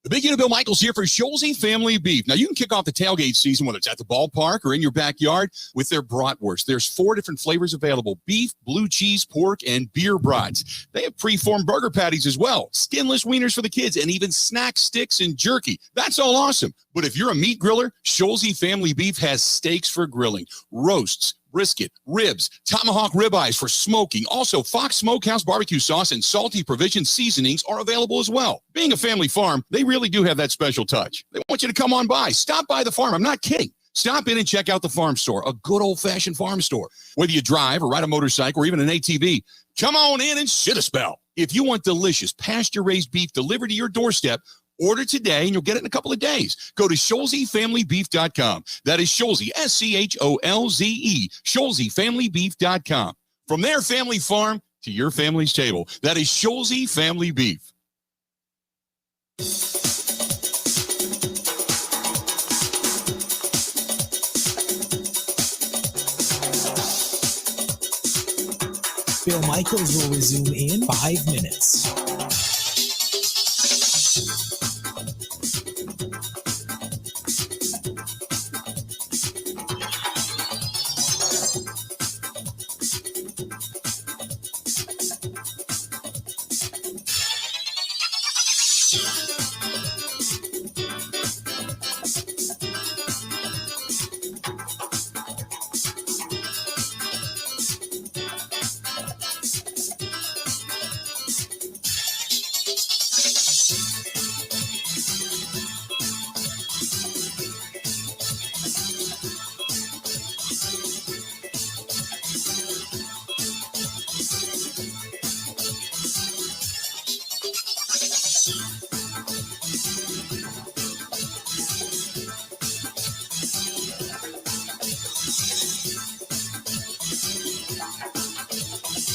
The big unit, Bill Michaels here for Scholze Family Beef. Now, you can kick off the tailgate season, whether it's at the ballpark or in your backyard, with their bratwurst. There's 4 different flavors available: beef, blue cheese, pork, and beer brats. They have pre-formed burger patties as well, skinless wieners for the kids, and even snack sticks and jerky. That's all awesome. But if you're a meat griller, Scholze Family Beef has steaks for grilling, roasts, brisket, ribs, tomahawk ribeyes for smoking. Also, Fox Smokehouse barbecue sauce and salty provision seasonings are available as well. Being a family farm, they really do have that special touch. They want you to come on by. Stop by the farm. I'm not kidding. Stop in and check out the farm store, a good old-fashioned farm store. Whether you drive or ride a motorcycle or even an ATV, come on in and sit a spell. If you want delicious pasture-raised beef delivered to your doorstep, order today, and you'll get it in a couple of days. Go to ScholzeFamilyBeef.com. That is Scholze, SCHOLZE, ScholzeFamilyBeef.com. From their family farm to your family's table. That is Scholze Family Beef. Bill Michaels will resume in 5 minutes.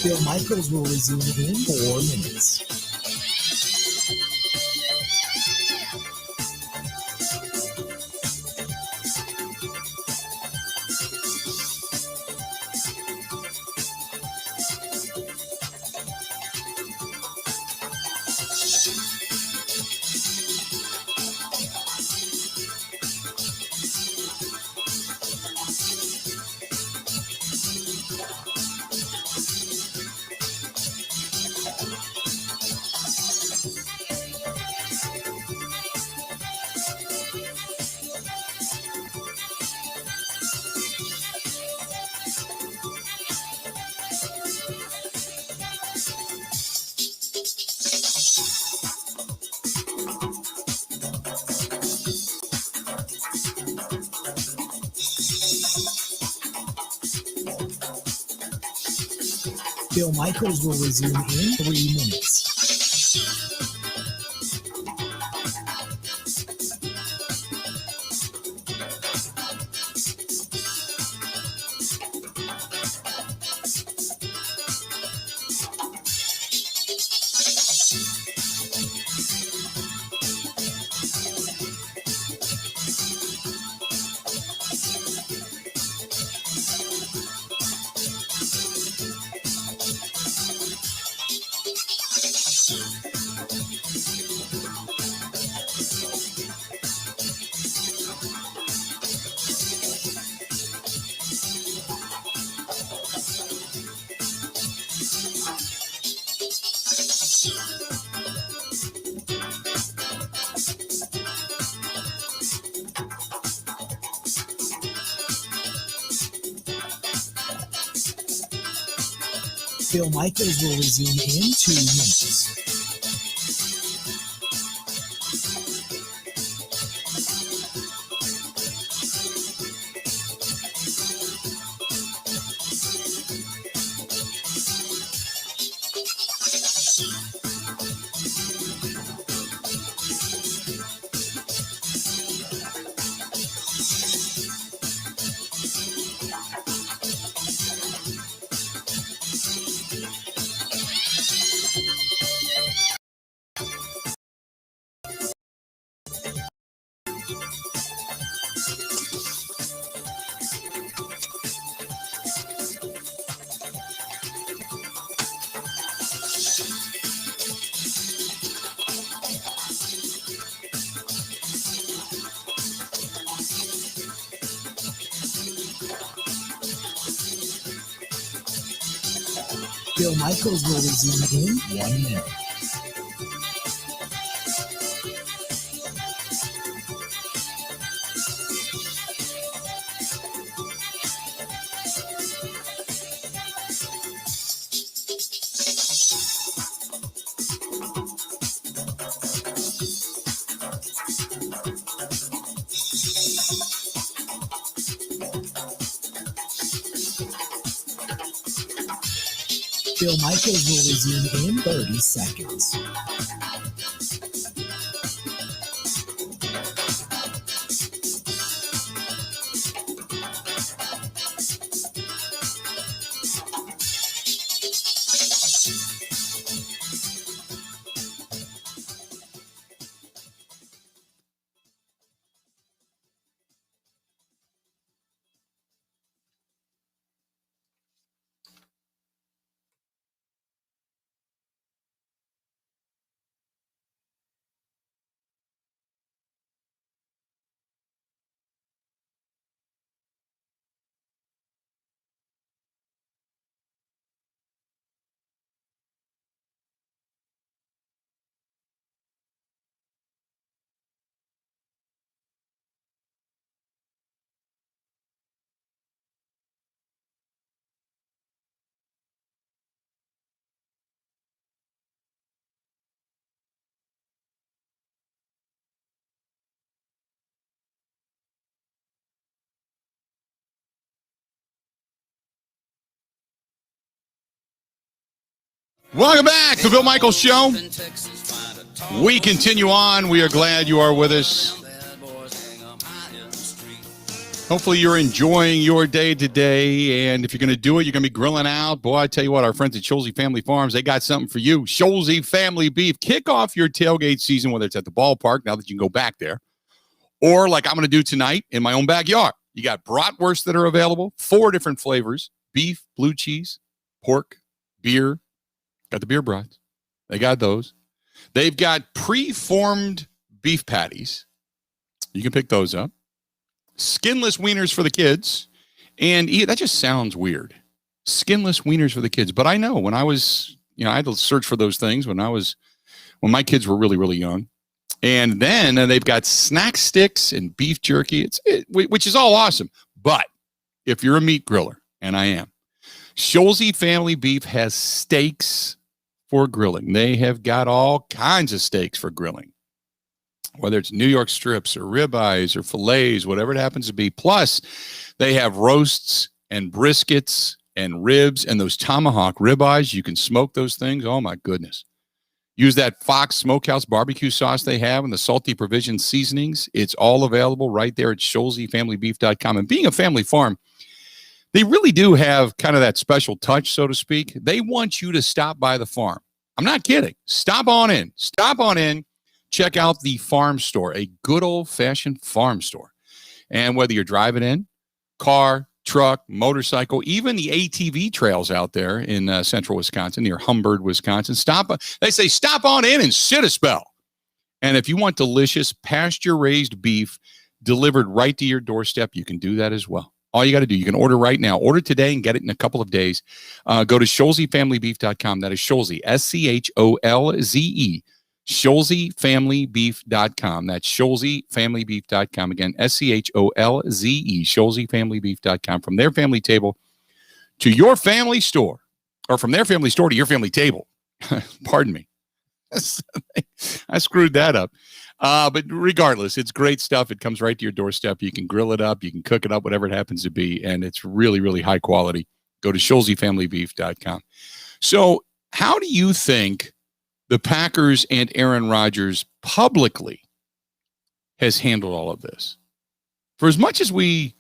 Bill Michaels will resume in 4 minutes. Bill Michaels will resume in 3 minutes. Bill Michaels will resume in 2 minutes. Bill Michaels will resume in 1 minute. Bill Michaels will resume in 30 seconds. Welcome back to the Bill Michaels Show. We continue on. We are glad you are with us. Hopefully you're enjoying your day today, and if you're going to do it, you're going to be grilling out. Boy, I tell you what, our friends at Scholze Family Farms, they got something for you. Scholze Family Beef. Kick off your tailgate season, whether it's at the ballpark, now that you can go back there, or like I'm going to do tonight in my own backyard. You got bratwursts that are available, 4 different flavors: beef, blue cheese, pork, beer. Got the beer brats. They got those. They've got pre-formed beef patties. You can pick those up. Skinless wieners for the kids. And that just sounds weird. Skinless wieners for the kids. But I know when I was, I had to search for those things when my kids were really, really young. And then they've got snack sticks and beef jerky, which is all awesome. But if you're a meat griller, and I am, Scholze Family Beef has steaks for grilling. They have got all kinds of steaks for grilling, whether it's New York strips or ribeyes or fillets, whatever it happens to be. Plus, they have roasts and briskets and ribs and those tomahawk ribeyes. You can smoke those things. Oh, my goodness. Use that Fox Smokehouse barbecue sauce they have and the salty provision seasonings. It's all available right there at ScholzeFamilyBeef.com. And being a family farm, they really do have kind of that special touch, so to speak. They want you to stop by the farm. I'm not kidding. Stop on in. Stop on in. Check out the farm store, a good old-fashioned farm store. And whether you're driving in, car, truck, motorcycle, even the ATV trails out there in central Wisconsin, near Humbird, Wisconsin, they say stop on in and sit a spell. And if you want delicious pasture-raised beef delivered right to your doorstep, you can do that as well. All you got to do, you can order right now. Order today and get it in a couple of days. Go to ScholzeFamilyBeef.com. That is Scholze, SCHOLZE, ScholzeFamilyBeef.com. That's ScholzeFamilyBeef.com. Again, SCHOLZE, ScholzeFamilyBeef.com. From their family table to your family store, or from their family store to your family table. Pardon me. I screwed that up. But regardless, it's great stuff. It comes right to your doorstep. You can grill it up. You can cook it up, whatever it happens to be. And it's really, really high quality. Go to SchulzeFamilyBeef.com. So how do you think the Packers and Aaron Rodgers publicly has handled all of this? For as much as we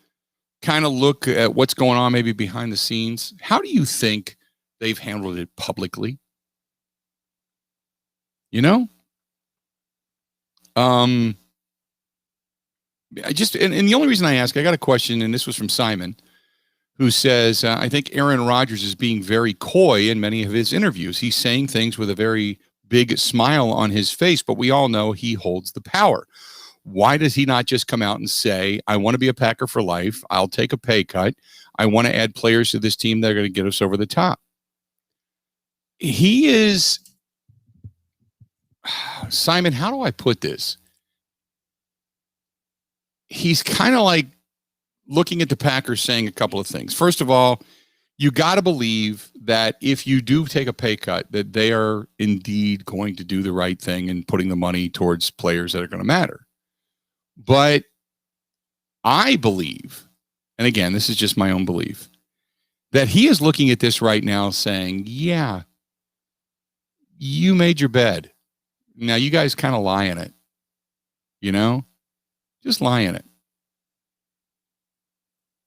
kind of look at what's going on maybe behind the scenes, how do you think they've handled it publicly? You know? I just, and the only reason I ask, I got a question, and this was from Simon, who says, I think Aaron Rodgers is being very coy in many of his interviews. He's saying things with a very big smile on his face, but we all know he holds the power. Why does he not just come out and say, I want to be a Packer for life. I'll take a pay cut. I want to add players to this team that are going to get us over the top. He is, Simon, how do I put this? He's kind of like looking at the Packers saying a couple of things. First of all, you got to believe that if you do take a pay cut, that they are indeed going to do the right thing and putting the money towards players that are going to matter. But I believe, and again, this is just my own belief, that he is looking at this right now saying, yeah, you made your bed. Now you guys kind of lie in it, you know, just lie in it.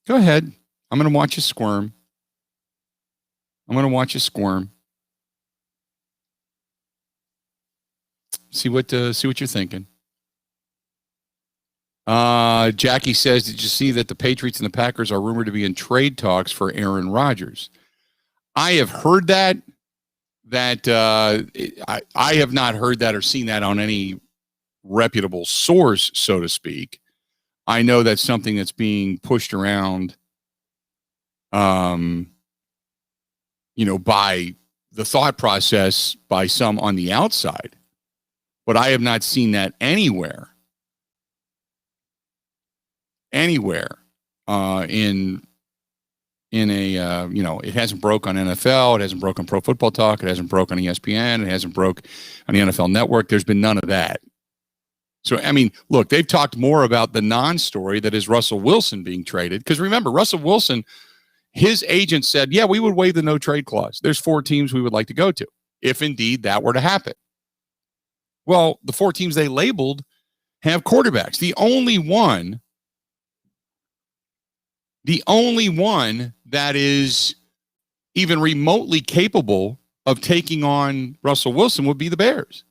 Go ahead. I'm going to watch you squirm. I'm going to watch you squirm. See what you're thinking. Jackie says, did you see that the Patriots and the Packers are rumored to be in trade talks for Aaron Rodgers? I have heard that. I have not heard that or seen that on any reputable source, so to speak. I know that's something that's being pushed around, by the thought process by some on the outside, but I have not seen that anywhere in a, it hasn't broke on NFL. It hasn't broke on Pro Football Talk. It hasn't broke on ESPN. It hasn't broke on the NFL Network. There's been none of that. So, I mean, look, they've talked more about the non-story that is Russell Wilson being traded. Because remember, Russell Wilson, his agent said, yeah, we would waive the no trade clause. There's 4 teams we would like to go to, if indeed that were to happen. Well, the 4 teams they labeled have quarterbacks. The only one that is even remotely capable of taking on Russell Wilson would be the Bears.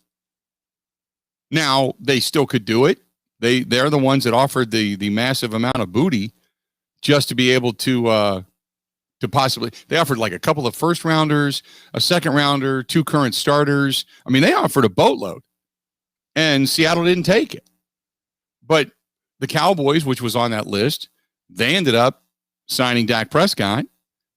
Now, they still could do it. They're the ones that offered the massive amount of booty just to be able to possibly, they offered like a couple of first rounders, a second rounder, 2 current starters. I mean, they offered a boatload, and Seattle didn't take it. But the Cowboys, which was on that list, they ended up signing Dak Prescott.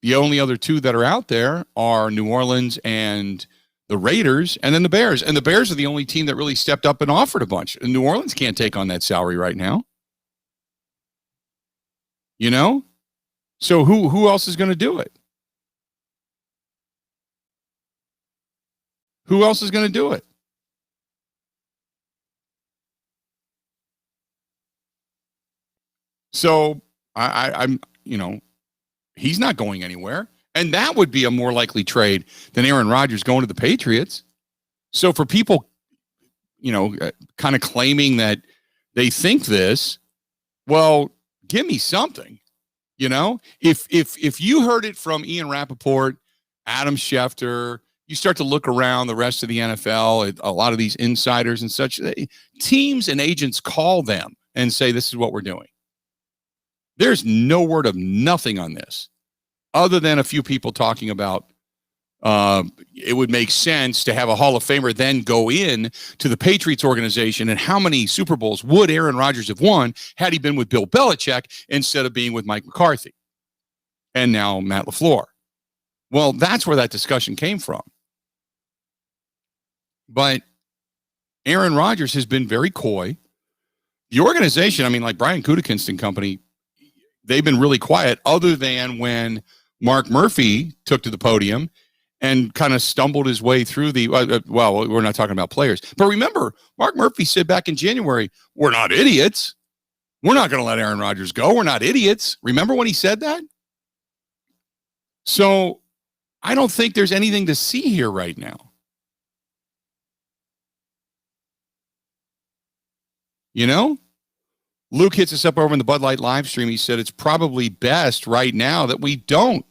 The only other 2 that are out there are New Orleans and the Raiders, and then the Bears. And the Bears are the only team that really stepped up and offered a bunch. And New Orleans can't take on that salary right now. You know? So who else is going to do it? Who else is going to do it? So I'm, he's not going anywhere. And that would be a more likely trade than Aaron Rodgers going to the Patriots. So for people, kind of claiming that they think this, well, give me something. If you heard it from Ian Rappaport, Adam Schefter, you start to look around the rest of the NFL, a lot of these insiders and such, teams and agents call them and say, this is what we're doing. There's no word of nothing on this, other than a few people talking about it would make sense to have a Hall of Famer then go in to the Patriots organization, and how many Super Bowls would Aaron Rodgers have won had he been with Bill Belichick instead of being with Mike McCarthy and now Matt LaFleur. Well, that's where that discussion came from. But Aaron Rodgers has been very coy. The organization, like Brian Gutekunst and company, they've been really quiet, other than when Mark Murphy took to the podium and kind of stumbled his way through the, well, we're not talking about players. But remember, Mark Murphy said back in January, we're not idiots. We're not going to let Aaron Rodgers go. We're not idiots. Remember when he said that? So I don't think there's anything to see here right now. You know? Luke hits us up over in the Bud Light live stream. He said it's probably best right now that we don't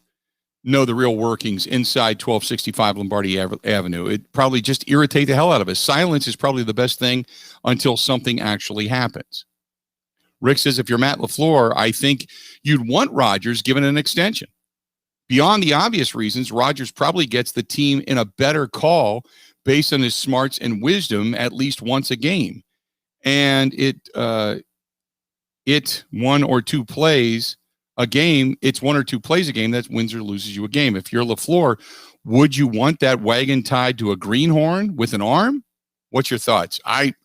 know the real workings inside 1265 Lombardi Avenue. It probably just irritate the hell out of us. Silence is probably the best thing until something actually happens. Rick says, if you're Matt LaFleur, I think you'd want Rodgers given an extension. Beyond the obvious reasons, Rodgers probably gets the team in a better call based on his smarts and wisdom at least once a game. And it's one or two plays a game that wins or loses you a game. If you're LaFleur, would you want that wagon tied to a greenhorn with an arm? What's your thoughts? I've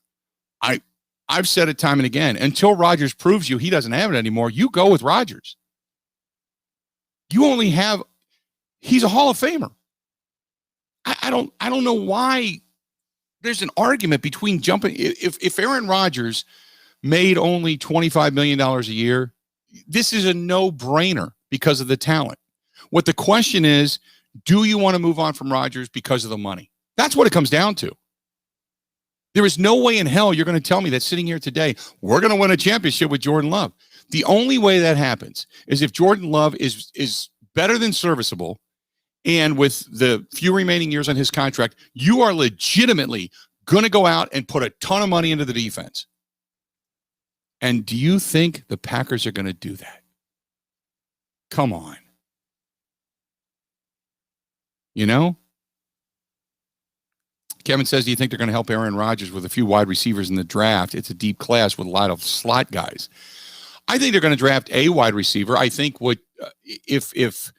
said it time and again. Until Rodgers proves you he doesn't have it anymore, you go with Rodgers. He's a Hall of Famer. I don't know why there's an argument between jumping. If Aaron Rodgers made only $25 million a year, this is a no-brainer because of the talent. What the question is, do you want to move on from Rodgers because of the money? That's what it comes down to. There is no way in hell you're going to tell me that sitting here today, we're going to win a championship with Jordan Love. The only way that happens is if Jordan Love is better than serviceable, and with the few remaining years on his contract, you are legitimately going to go out and put a ton of money into the defense. And do you think the Packers are going to do that? Come on. You know? Kevin says, do you think they're going to help Aaron Rodgers with a few wide receivers in the draft? It's a deep class with a lot of slot guys. I think they're going to draft a wide receiver. I think if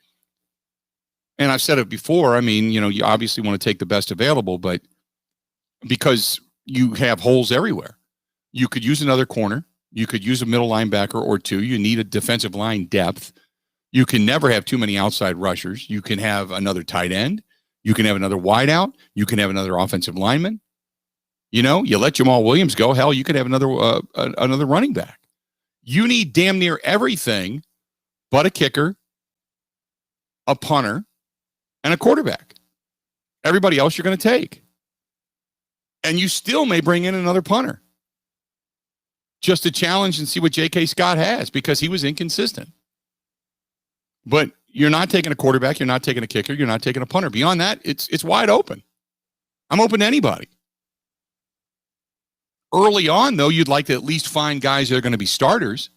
and I've said it before, I mean, you know, you obviously want to take the best available, but because you have holes everywhere. You could use another corner. You could use a middle linebacker or two. You need a defensive line depth. You can never have too many outside rushers. You can have another tight end. You can have another wideout. You can have another offensive lineman. You know, you let Jamal Williams go. Hell, you could have another running back. You need damn near everything but a kicker, a punter, and a quarterback. Everybody else you're going to take. And you still may bring in another punter just to challenge and see what J.K. Scott has because he was inconsistent. But you're not taking a quarterback. You're not taking a kicker. You're not taking a punter. Beyond that, it's wide open. I'm open to anybody. Early on, though, you'd like to at least find guys that are going to be starters.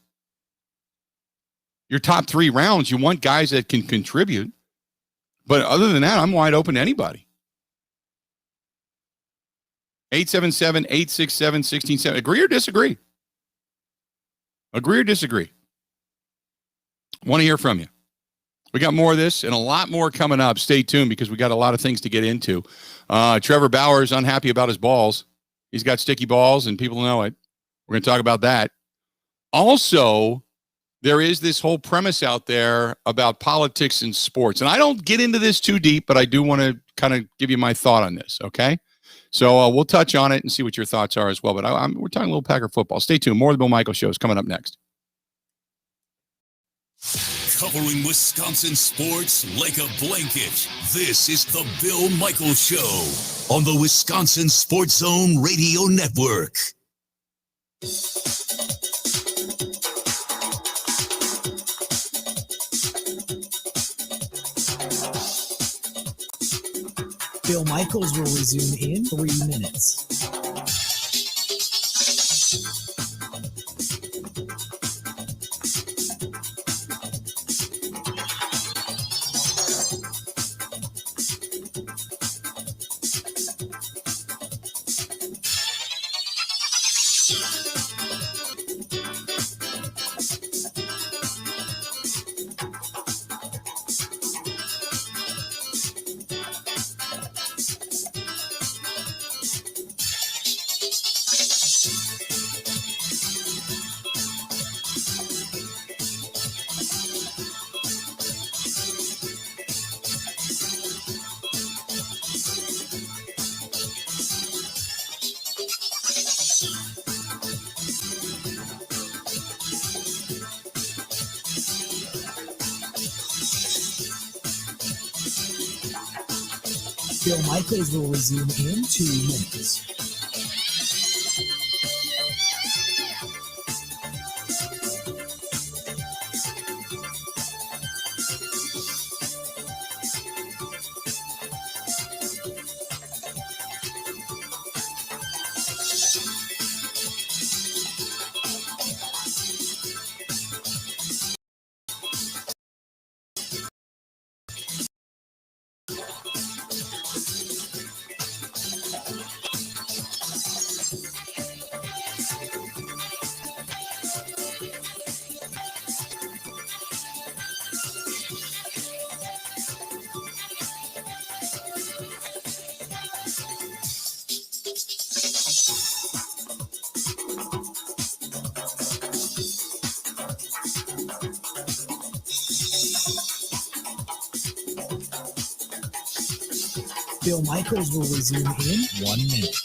Your top 3 rounds, you want guys that can contribute. But other than that, I'm wide open to anybody. 877-867-1670. Agree or disagree? Agree or disagree? Want to hear from you. We got more of this and a lot more coming up. Stay tuned because we got a lot of things to get into. Trevor Bauer is unhappy about his balls. He's got sticky balls and people know it. We're going to talk about that. Also, there is this whole premise out there about politics and sports. And I don't get into this too deep, but I do want to kind of give you my thought on this, okay? So we'll touch on it and see what your thoughts are as well. But we're talking a little Packer football. Stay tuned. More of the Bill Michaels Show is coming up next. Covering Wisconsin sports like a blanket. This is the Bill Michaels Show on the Wisconsin Sports Zone Radio Network. Bill Michaels will resume in 3 minutes. Bill Michaels will resume in 2 minutes. Bill Michaels will resume in 1 minute.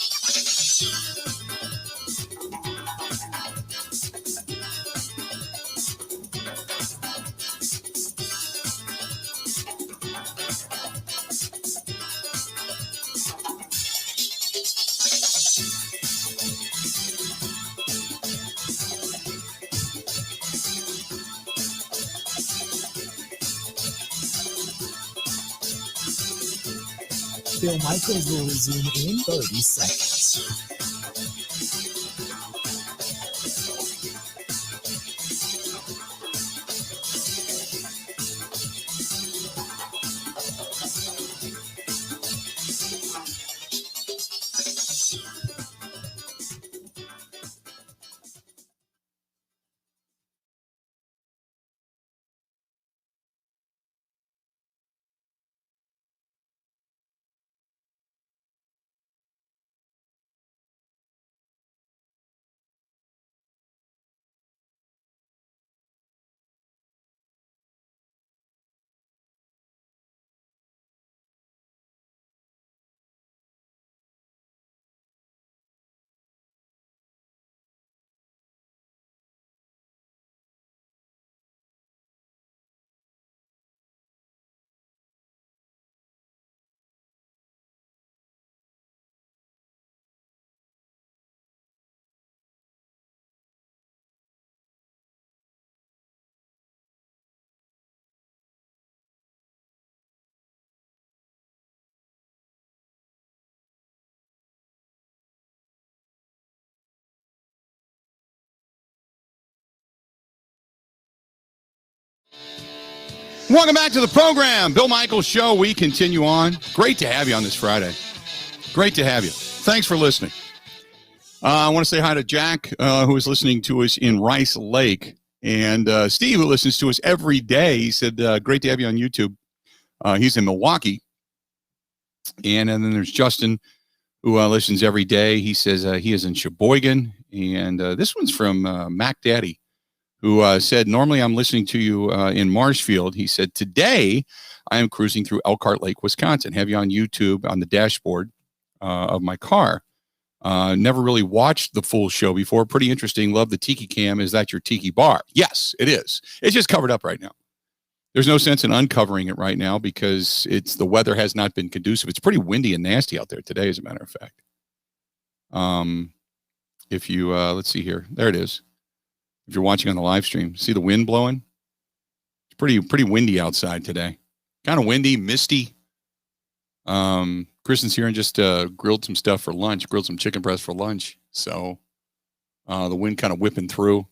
Bill Michaels will resume in 30 seconds. Welcome back to the program. Bill Michaels Show. We continue on. Great to have you on this Friday. Great to have you. Thanks for listening. I want to say hi to Jack, who is listening to us in Rice Lake, and Steve, who listens to us every day. He said, great to have you on YouTube. He's in Milwaukee. And then there's Justin, who listens every day. He says he is in Sheboygan. And this one's from Mac Daddy, who said, normally I'm listening to you in Marshfield. He said, today I am cruising through Elkhart Lake, Wisconsin. Have you on YouTube on the dashboard of my car. Never really watched the full show before. Pretty interesting. Love the Tiki Cam. Is that your Tiki bar? Yes, it is. It's just covered up right now. There's no sense in uncovering it right now because the weather has not been conducive. It's pretty windy and nasty out there today, as a matter of fact. If you, let's see here. There it is. If you're watching on the live stream, see the wind blowing? It's pretty windy outside today. Kind of windy, misty. Kristen's here and just grilled some stuff for lunch, grilled some chicken breast for lunch. So the wind kind of whipping through,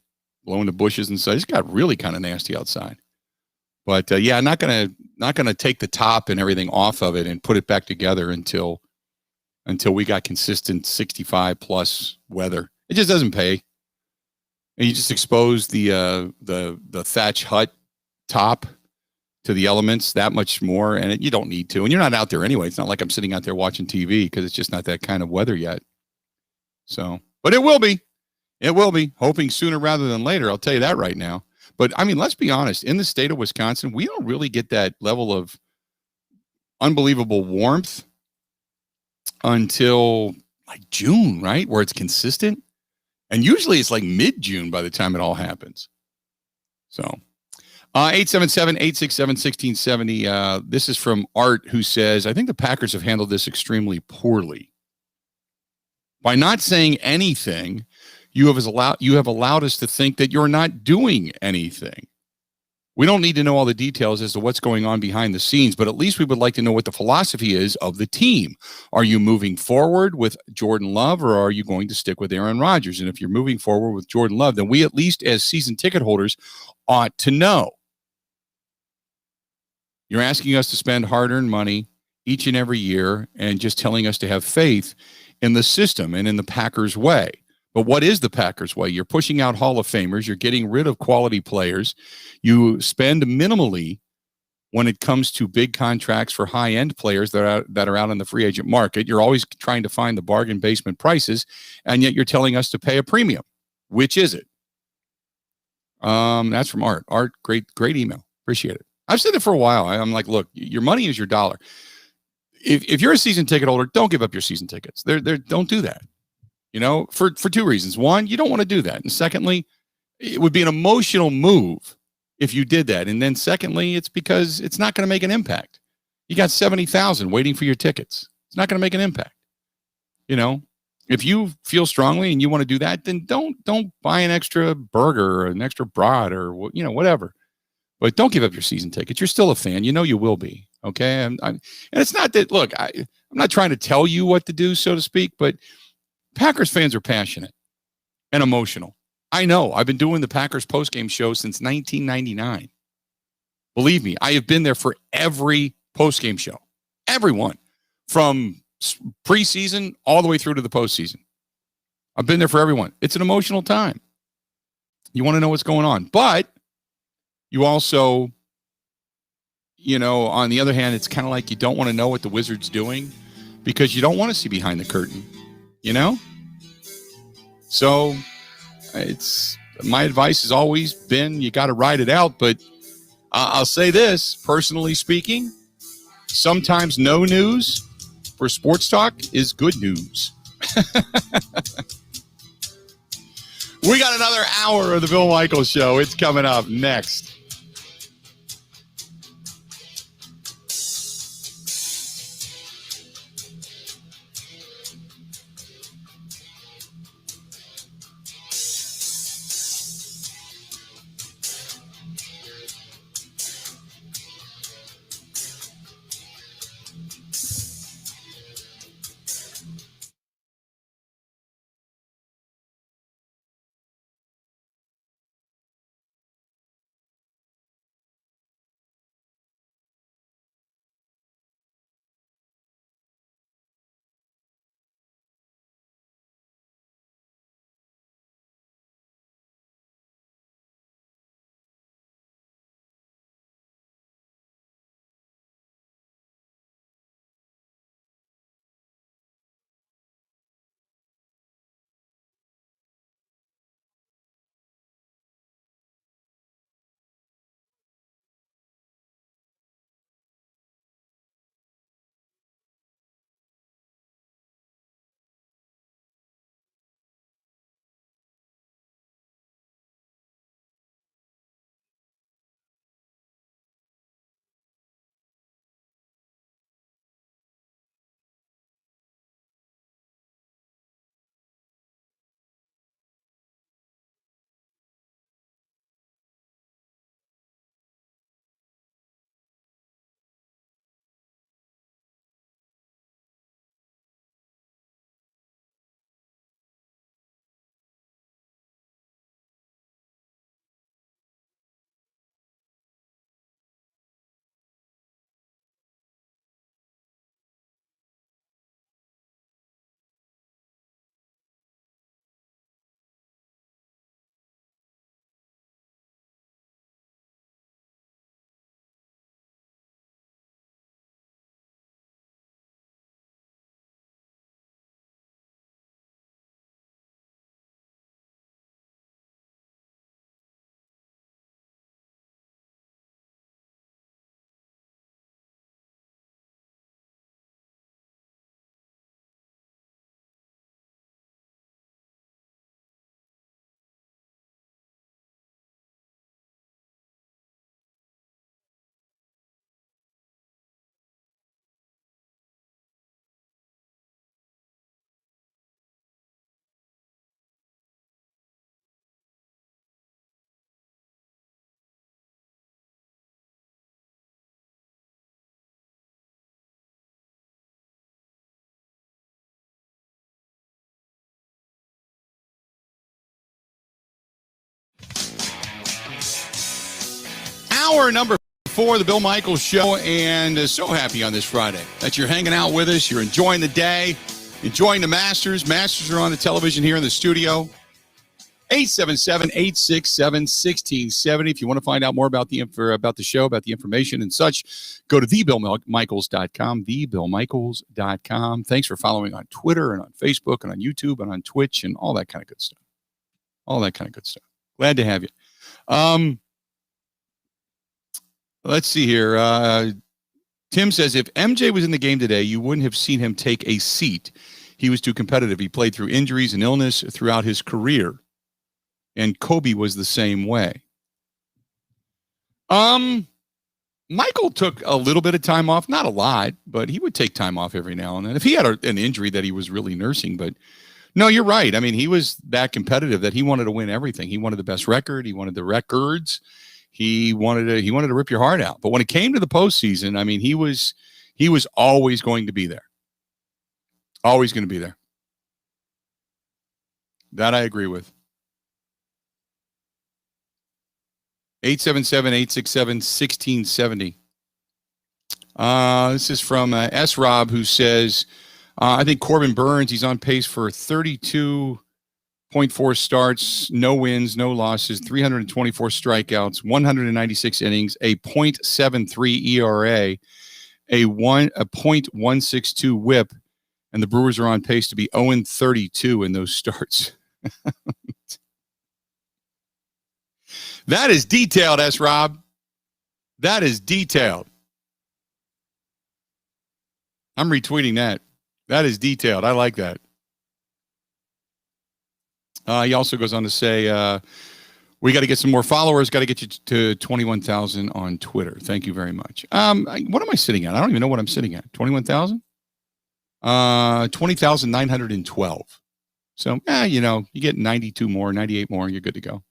blowing the bushes and such. It's got really kind of nasty outside. But yeah, not gonna take the top and everything off of it and put it back together until we got consistent 65 plus weather. It just doesn't pay. And you just expose the thatch hut top to the elements that much more, and you don't need to. And you're not out there anyway. It's not like I'm sitting out there watching TV because it's just not that kind of weather yet. So, but it will be. It will be. Hoping sooner rather than later. I'll tell you that right now. But I mean, let's be honest. In the state of Wisconsin, we don't really get that level of unbelievable warmth until like June, right? Where it's consistent. And usually it's like mid-June by the time it all happens. So, 877-867-1670. This is from Art, who says, I think the Packers have handled this extremely poorly. By not saying anything, you have allowed us to think that you're not doing anything. We don't need to know all the details as to what's going on behind the scenes, but at least we would like to know what the philosophy is of the team. Are you moving forward with Jordan Love, or are you going to stick with Aaron Rodgers? And if you're moving forward with Jordan Love, then we, at least as season ticket holders, ought to know. You're asking us to spend hard-earned money each and every year and just telling us to have faith in the system and in the Packers way. But what is the Packers way? You're pushing out Hall of Famers. You're getting rid of quality players. You spend minimally when it comes to big contracts for high-end players that are out in the free agent market. You're always trying to find the bargain basement prices, and yet you're telling us to pay a premium. Which is it? That's from Art. Art, great email. Appreciate it. I've said it for a while. I'm like, look, your money is your dollar. If you're a season ticket holder, don't give up your season tickets. Don't do that. For two reasons. One, you don't want to do that. And secondly, it would be an emotional move if you did that. And then secondly, it's because it's not going to make an impact. You got 70,000 waiting for your tickets. It's not going to make an impact. If you feel strongly and you want to do that, then don't buy an extra burger or an extra brat or whatever. But don't give up your season tickets. You're still a fan. You will be. Okay. And it's not that, look, I'm not trying to tell you what to do, so to speak, but Packers fans are passionate and emotional. I know. I've been doing the Packers postgame show since 1999. Believe me, I have been there for every postgame show. Everyone. From preseason all the way through to the postseason. I've been there for everyone. It's an emotional time. You want to know what's going on. But you also, on the other hand, it's kind of like you don't want to know what the Wizards doing because you don't want to see behind the curtain. So it's my advice has always been you got to ride it out. But I'll say this, personally speaking, sometimes no news for sports talk is good news. We got another hour of the Bill Michaels Show. It's coming up next. Hour number 4 of the Bill Michaels Show, and so happy on this Friday that you're hanging out with us. You're enjoying the day, enjoying the Masters. Masters are on the television here in the studio. 877-867-1670. If you want to find out more about the show, about the information and such, go to thebillmichaels.com, thebillmichaels.com. Thanks for following on Twitter and on Facebook and on YouTube and on Twitch and all that kind of good stuff. All that kind of good stuff. Glad to have you. Let's see here. Tim says, if MJ was in the game today, you wouldn't have seen him take a seat. He was too competitive. He played through injuries and illness throughout his career. And Kobe was the same way. Michael took a little bit of time off, not a lot, but he would take time off every now and then if he had an injury that he was really nursing. But no, you're right. I mean, he was that competitive that he wanted to win everything. He wanted the best record. He wanted the records. He wanted to rip your heart out. But when it came to the postseason, I mean, he was always going to be there. Always going to be there. That I agree with. 877-867-1670. This is from S. Rob, who says, I think Corbin Burns, he's on pace for 32.4 starts, no wins, no losses, 324 strikeouts, 196 innings, a .73 ERA, a .162 whip, and the Brewers are on pace to be 0-32 in those starts. That is detailed, S. Rob. That is detailed. I'm retweeting that. That is detailed. I like that. He also goes on to say, we got to get some more followers. Got to get you to 21,000 on Twitter. Thank you very much. What am I sitting at? I don't even know what I'm sitting at. 21,000? 20,912. So, you get 92 more, 98 more, you're good to go.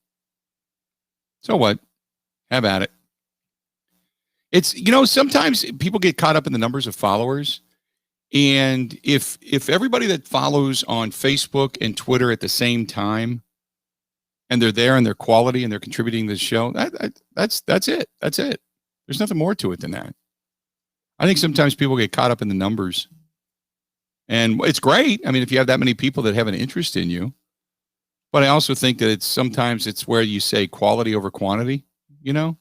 So what? Have at it. It's, sometimes people get caught up in the numbers of followers. And if everybody that follows on Facebook and Twitter at the same time, and they're there and they're quality and they're contributing to the show, that's it. That's it. There's nothing more to it than that. I think sometimes people get caught up in the numbers. And it's great. I mean, if you have that many people that have an interest in you. But I also think that sometimes it's where you say quality over quantity, But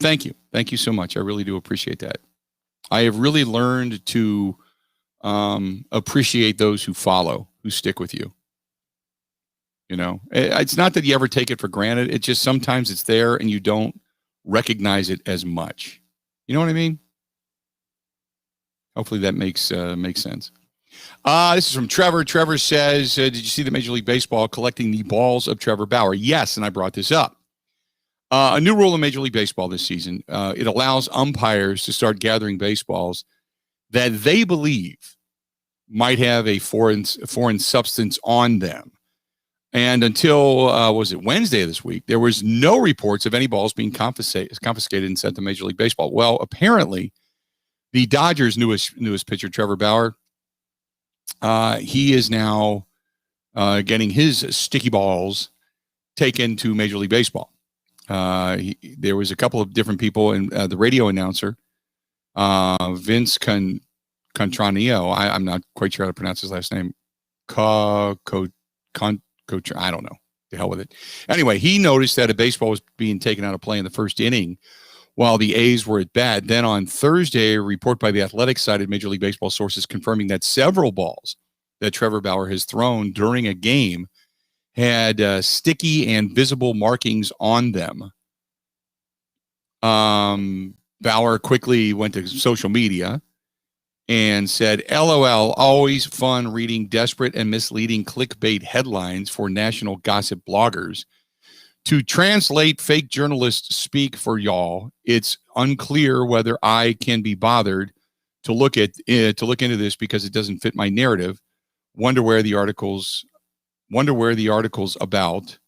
thank you. Thank you so much. I really do appreciate that. I have really learned to appreciate those who follow, who stick with you. It's not that you ever take it for granted. It's just sometimes it's there and you don't recognize it as much. You know what I mean? Hopefully that makes sense. This is from Trevor. Trevor says, did you see the Major League Baseball collecting the balls of Trevor Bauer? Yes, and I brought this up. A new rule in Major League Baseball this season. It allows umpires to start gathering baseballs that they believe might have a foreign substance on them. And until, was it Wednesday of this week, there was no reports of any balls being confiscated and sent to Major League Baseball. Well, apparently, the Dodgers' newest pitcher, Trevor Bauer, he is now getting his sticky balls taken to Major League Baseball. There was a couple of different people, and the radio announcer, Vince Contranio, I'm not quite sure how to pronounce his last name. I don't know. The hell with it. Anyway, he noticed that a baseball was being taken out of play in the first inning while the A's were at bat. Then on Thursday, a report by The Athletic cited Major League Baseball sources confirming that several balls that Trevor Bauer has thrown during a game had sticky and visible markings on them. Bauer quickly went to social media and said, LOL, always fun reading desperate and misleading clickbait headlines for national gossip bloggers. To translate fake journalists speak for y'all, it's unclear whether I can be bothered to look into this because it doesn't fit my narrative. Wonder where the articles about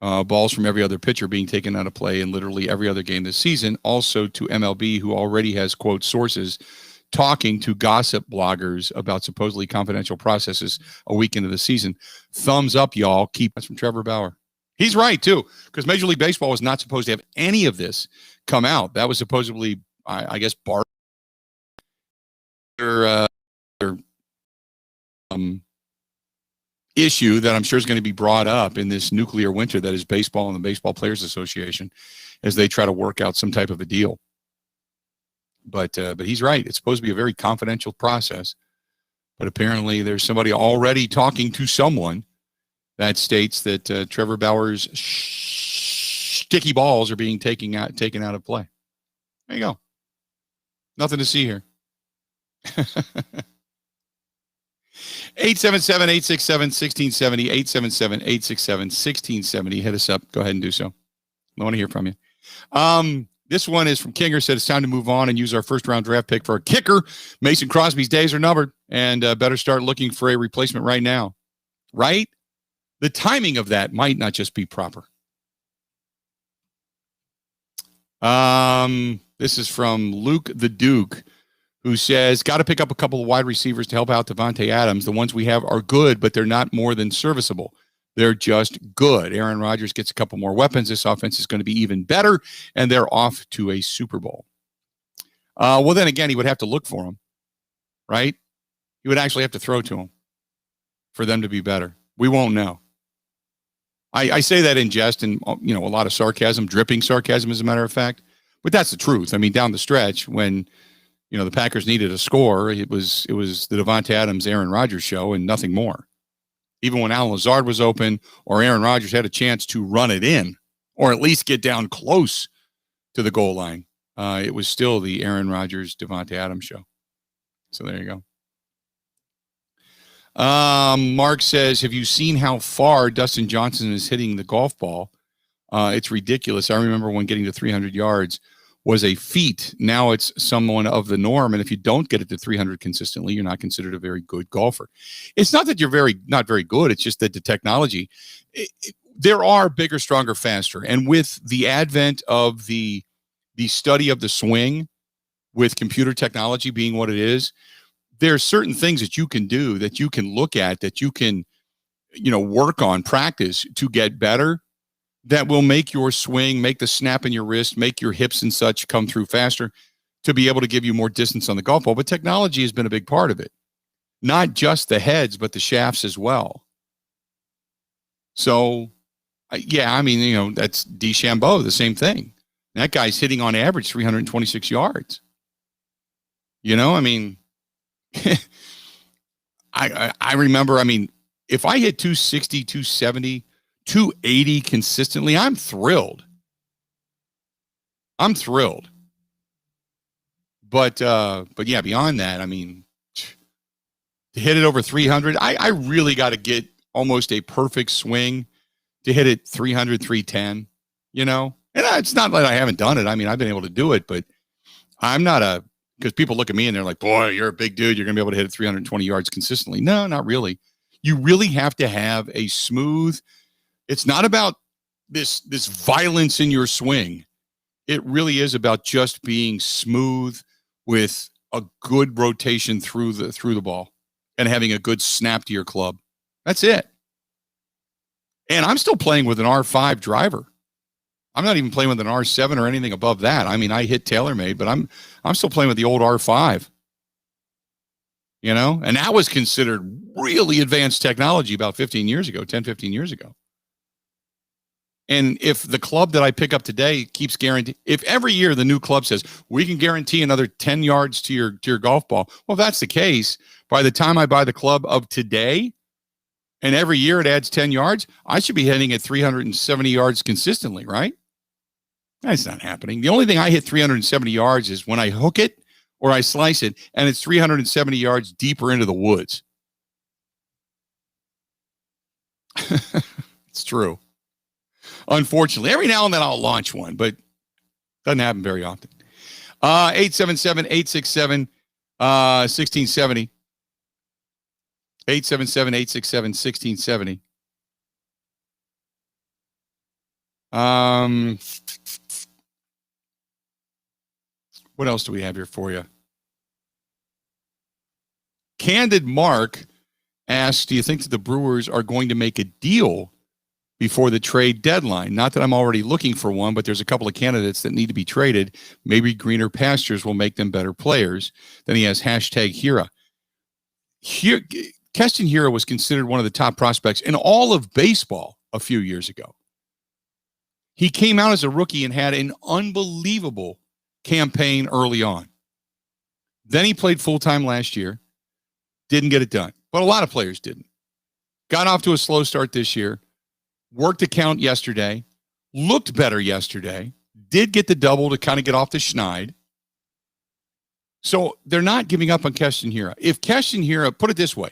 balls from every other pitcher being taken out of play in literally every other game this season. Also to MLB, who already has, quote, sources talking to gossip bloggers about supposedly confidential processes a week into the season. Thumbs up, y'all. Keep us from Trevor Bauer. He's right, too, because Major League Baseball was not supposed to have any of this come out. That was supposedly, I guess, issue that I'm sure is going to be brought up in this nuclear winter that is baseball and the Baseball Players Association as they try to work out some type of a deal. But he's right. It's supposed to be a very confidential process. But apparently there's somebody already talking to someone that states that Trevor Bauer's sticky balls are being taken out of play. There you go. Nothing to see here. 877-867-1670, 877-867-1670. Hit us up. Go ahead and do so. I want to hear from you. This one is from Kinger. Said it's time to move on and use our first-round draft pick for a kicker. Mason Crosby's days are numbered, and better start looking for a replacement right now. Right? The timing of that might not just be proper. This is from Luke the Duke, who says, got to pick up a couple of wide receivers to help out Devontae Adams. The ones we have are good, but they're not more than serviceable. They're just good. Aaron Rodgers gets a couple more weapons. This offense is going to be even better, and they're off to a Super Bowl. Well, then again, he would have to look for them, right? He would actually have to throw to them for them to be better. We won't know. I say that in jest and, a lot of sarcasm, dripping sarcasm, as a matter of fact. But that's the truth. I mean, down the stretch, when the Packers needed a score, it was the Devontae Adams, Aaron Rodgers show and nothing more. Even when Alan Lazard was open or Aaron Rodgers had a chance to run it in or at least get down close to the goal line, it was still the Aaron Rodgers, Devontae Adams show. So there you go. Mark says, have you seen how far Dustin Johnson is hitting the golf ball? It's ridiculous. I remember when getting to 300 yards was a feat. Now it's someone of the norm. And if you don't get it to 300 consistently, you're not considered a very good golfer. It's not that you're not very good. It's just that the technology, there are bigger, stronger, faster. And with the advent of the study of the swing, with computer technology being what it is, there are certain things that you can do, that you can look at, that you can, work on, practice to get better, that will make your swing, make the snap in your wrist, make your hips and such come through faster to be able to give you more distance on the golf ball. But technology has been a big part of it. Not just the heads, but the shafts as well. So, that's DeChambeau, the same thing. That guy's hitting on average 326 yards. I remember, if I hit 260, 270, 280 consistently, I'm thrilled. But yeah, beyond that, to hit it over 300, I really got to get almost a perfect swing to hit it 300, 310, and it's not that I haven't done it. I've been able to do it, but I'm not because people look at me and they're like, boy, you're a big dude. You're going to be able to hit it 320 yards consistently. No, not really. You really have to have a smooth. It's not about this violence in your swing. It really is about just being smooth with a good rotation through the ball and having a good snap to your club. That's it. And I'm still playing with an R5 driver. I'm not even playing with an R7 or anything above that. I hit TaylorMade, but I'm still playing with the old R5. And that was considered really advanced technology about 10, 15 years ago. And if the club that I pick up today keeps guaranteeing, if every year the new club says, we can guarantee another 10 yards to your golf ball, well, if that's the case, by the time I buy the club of today, and every year it adds 10 yards, I should be hitting at 370 yards consistently, right? That's not happening. The only thing I hit 370 yards is when I hook it or I slice it, and it's 370 yards deeper into the woods. It's true. Unfortunately, every now and then I'll launch one, but it doesn't happen very often. 877-867-1670. 877-867-1670. What else do we have here for you? Candid Mark asks, do you think that the Brewers are going to make a deal before the trade deadline. Not that I'm already looking for one, but there's a couple of candidates that need to be traded. Maybe greener pastures will make them better players. Then he has #Hira. Keston Hira was considered one of the top prospects in all of baseball a few years ago. He came out as a rookie and had an unbelievable campaign early on. Then he played full-time last year. Didn't get it done. But a lot of players didn't. Got off to a slow start this year. Worked a count yesterday. Looked better yesterday. Did get the double to kind of get off the schneid. So they're not giving up on Keston Hira. If Keston Hira, put it this way,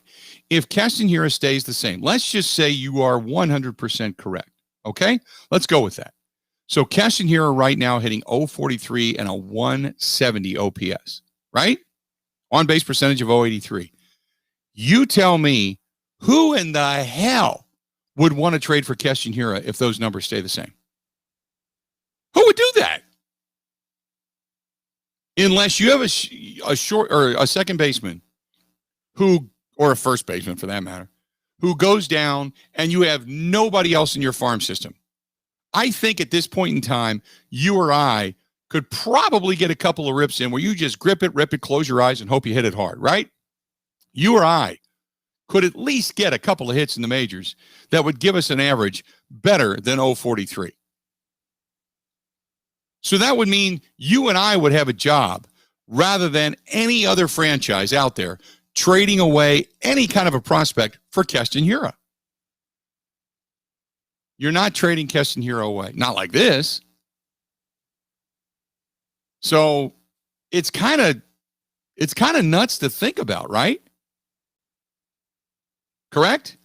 if Keston Hira stays the same, let's just say you are 100% correct. Okay? Let's go with that. So Keston Hira right now hitting .043 and a 170 OPS, right? On base percentage of .083. You tell me who in the hell would want to trade for Keston Hira if those numbers stay the same? Who would do that? Unless you have a short or a second baseman who, or a first baseman for that matter, who goes down and you have nobody else in your farm system. I think at this point in time, you or I could probably get a couple of rips in where you just grip it, rip it, close your eyes, and hope you hit it hard, right? You or I could at least get a couple of hits in the majors that would give us an average better than .043. So that would mean you and I would have a job rather than any other franchise out there trading away any kind of a prospect for Keston Hira. You're not trading Keston Hira away. Not like this. So it's kind of nuts to think about, right? Correct?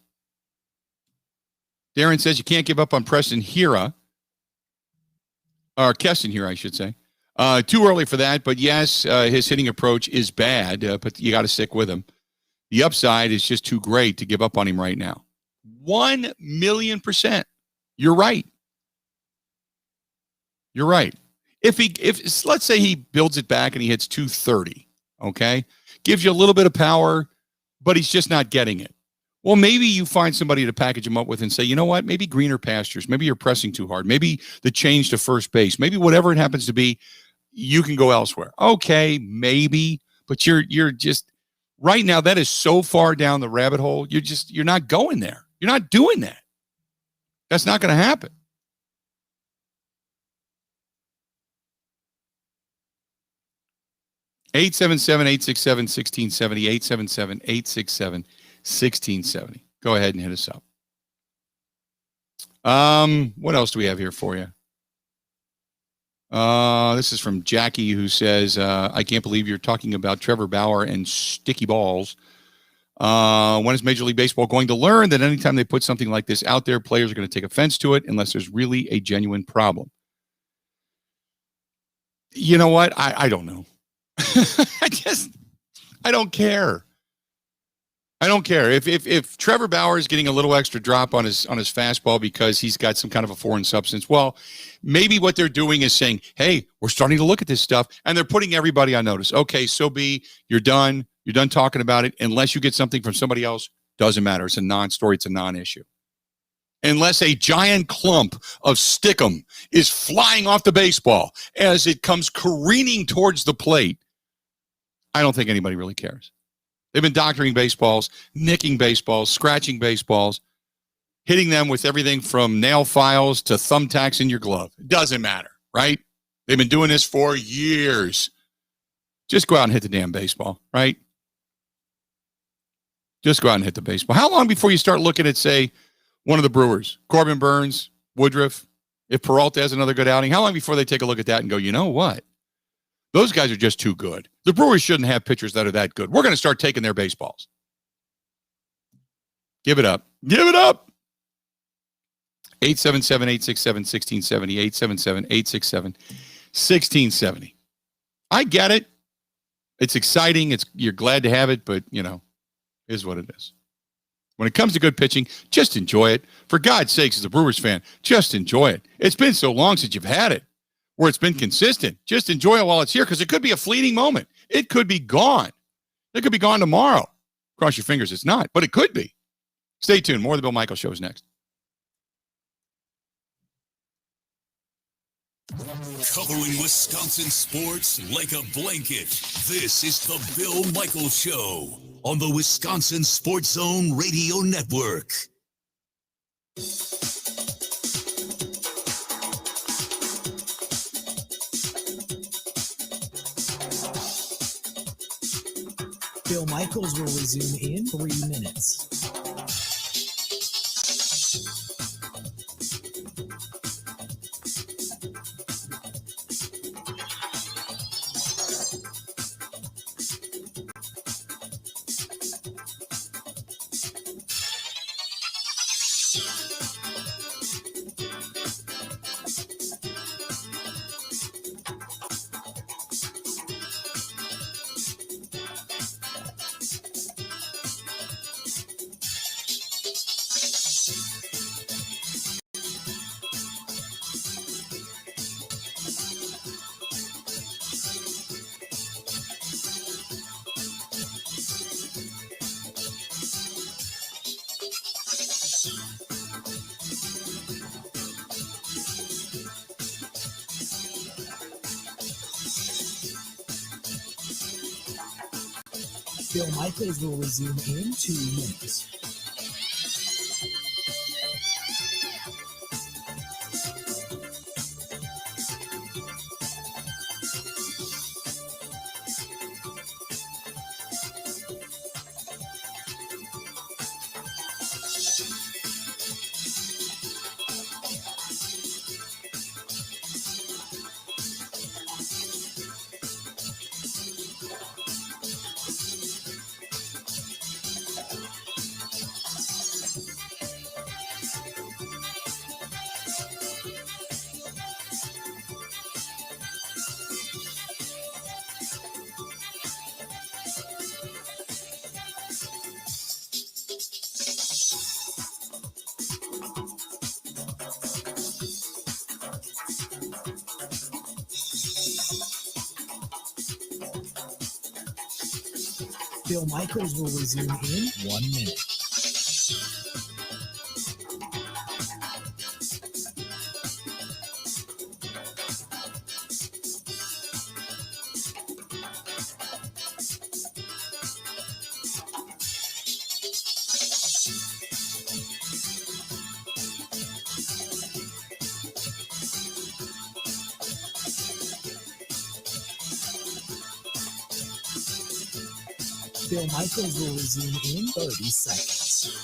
Darren says you can't give up on Preston Hira. Or Keston Hira, I should say. Too early for that, but yes, his hitting approach is bad, but you got to stick with him. The upside is just too great to give up on him right now. 1,000,000%. You're right. You're right. If let's say he builds it back and he hits 230, okay? Gives you a little bit of power, but he's just not getting it. Well, maybe you find somebody to package him up with and say, you know what, maybe greener pastures. Maybe you're pressing too hard. Maybe the change to first base. Maybe whatever it happens to be, you can go elsewhere. Okay, maybe, but you're just, right now, that is so far down the rabbit hole, you're not going there. You're not doing that. That's not going to happen. (877-867-1670), 877-867-1670. Go ahead and hit us up. What else do we have here for you? This is from Jackie, who says, I can't believe you're talking about Trevor Bauer and sticky balls. When is Major League Baseball going to learn that anytime they put something like this out there, players are going to take offense to it unless there's really a genuine problem? You know what? I don't know. I don't care. I don't care. If Trevor Bauer is getting a little extra drop on his fastball because he's got some kind of a foreign substance, well, maybe what they're doing is saying, hey, we're starting to look at this stuff, and they're putting everybody on notice. Okay, so you're done. You're done talking about it. Unless you get something from somebody else, doesn't matter. It's a non-story. It's a non-issue. Unless a giant clump of stickum is flying off the baseball as it comes careening towards the plate, I don't think anybody really cares. They've been doctoring baseballs, nicking baseballs, scratching baseballs, hitting them with everything from nail files to thumbtacks in your glove. It doesn't matter, right? They've been doing this for years. Just go out and hit the damn baseball, right? Just go out and hit the baseball. How long before you start looking at, say, one of the Brewers, Corbin Burns, Woodruff, if Peralta has another good outing, how long before they take a look at that and go, you know what? Those guys are just too good. The Brewers shouldn't have pitchers that are that good. We're going to start taking their baseballs. Give it up. Give it up. 877-867-1670, 877-867-1670. I get it. It's exciting. You're glad to have it, but, is what it is. When it comes to good pitching, just enjoy it. For God's sakes, as a Brewers fan, just enjoy it. It's been so long since you've had it, where it's been consistent. Just enjoy it while it's here, because it could be a fleeting moment. It could be gone. It could be gone tomorrow. Cross your fingers it's not, but it could be. Stay tuned. More of the Bill Michaels Show is next. Covering Wisconsin sports like a blanket. This is the Bill Michaels Show on the Wisconsin Sports Zone Radio Network. Bill Michaels will resume in 3 minutes. Bill Michaels will resume in 2 minutes. Bill Michaels will resume in 1 minute. Bill Michaels will resume in 30 seconds.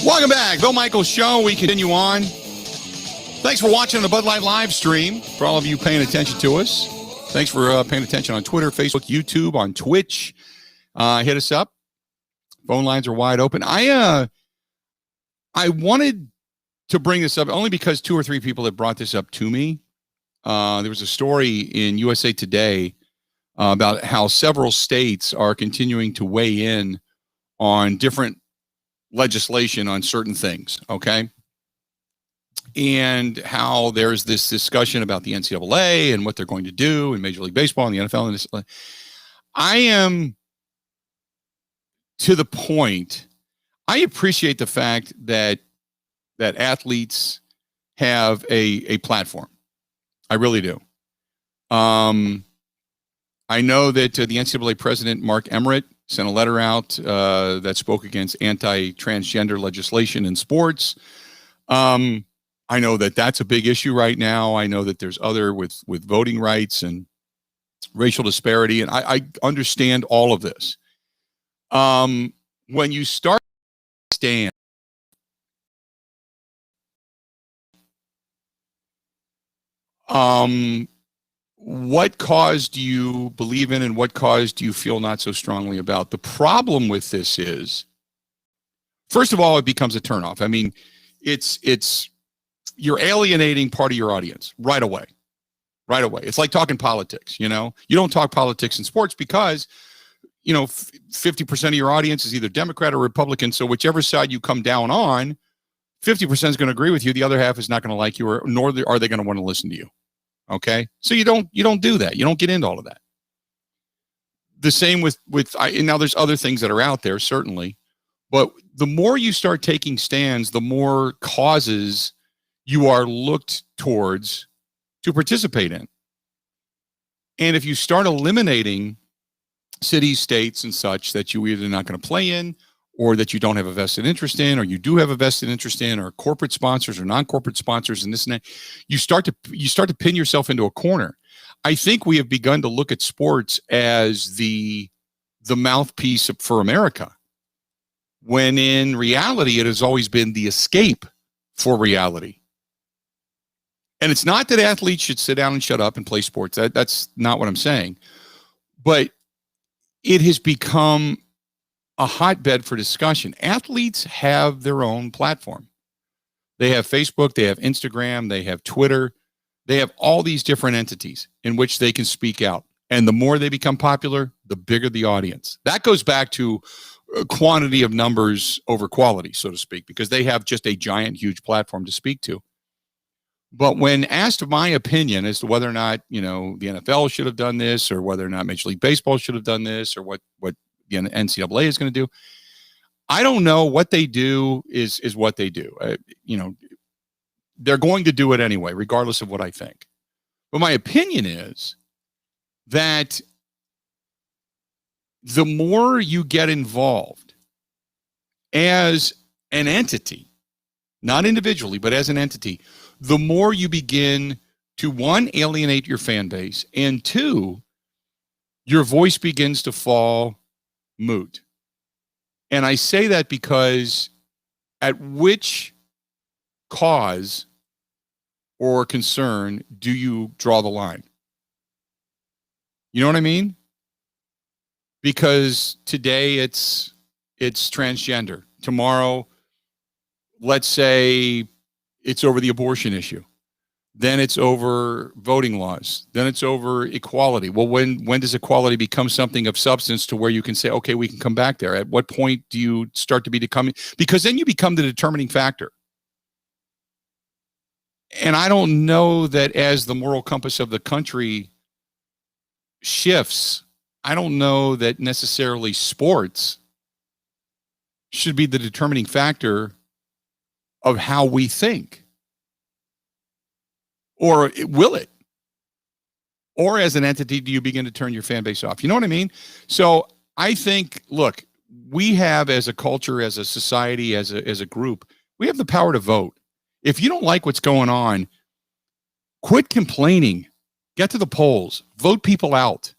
Welcome back. Bill Michaels Show. We continue on. Thanks for watching the Bud Light live stream. For all of you paying attention to us. Thanks for paying attention on Twitter, Facebook, YouTube, on Twitch. Hit us up. Phone lines are wide open. I wanted to bring this up only because 2 or 3 people have brought this up to me. There was a story in USA Today about how several states are continuing to weigh in on different legislation on certain things, okay? And how there's this discussion about the NCAA and what they're going to do in Major League Baseball and the NFL. And this, I am to the point, I appreciate the fact that athletes have a platform. I really do. I know that the NCAA president, Mark Emmert, sent a letter out that spoke against anti-transgender legislation in sports. I I know that that's a big issue right now. I know that there's other with voting rights and racial disparity, and I understand all of this. When you start to stand, what cause do you believe in and what cause do you feel not so strongly about? The problem with this is, first of all, it becomes a turnoff. I mean, it's you're alienating part of your audience right away. Right away. It's like talking politics, you know? You don't talk politics in sports because, you know, 50% of your audience is either Democrat or Republican, so whichever side you come down on, 50% is going to agree with you, the other half is not going to like you, or nor are they going to want to listen to you. Okay? So you don't do that. You don't get into all of that. The same with now there's other things that are out there, certainly, but the more you start taking stands, the more causes you are looked towards to participate in. And if you start eliminating cities, states, and such that you either not going to play in, or that you don't have a vested interest in, or you do have a vested interest in, or corporate sponsors or non-corporate sponsors, and this and that, you start to pin yourself into a corner. I think we have begun to look at sports as the mouthpiece for America, when in reality it has always been the escape for reality. And it's not that athletes should sit down and shut up and play sports. That's not what I'm saying. But it has become a hotbed for discussion. Athletes have their own platform. They have Facebook, they have Instagram, they have Twitter. They have all these different entities in which they can speak out. And the more they become popular, the bigger the audience. That goes back to quantity of numbers over quality, so to speak, because they have just a giant, huge platform to speak to. But when asked my opinion as to whether or not, you know, the NFL should have done this, or whether or not Major League Baseball should have done this, or what the NCAA is going to do, I don't know. What they do is what they do. You know, they're going to do it anyway, regardless of what I think. But my opinion is that the more you get involved as an entity, not individually, but as an entity, the more you begin to, one, alienate your fan base, and two, your voice begins to fall moot. And I say that because at which cause or concern do you draw the line? You know what I mean? Because today it's transgender. Tomorrow, let's say it's over the abortion issue. Then it's over voting laws. Then it's over equality. Well, when does equality become something of substance to where you can say, okay, we can come back there? At what point do you start to be becoming? Because then you become the determining factor. And I don't know that as the moral compass of the country shifts, I don't know that necessarily sports should be the determining factor of how we think. Or will it? Or as an entity, do you begin to turn your fan base off? You know what I mean? So I think, look, we have as a culture, as a society, as a group, we have the power to vote. If you don't like what's going on, quit complaining. Get to the polls. Vote people out.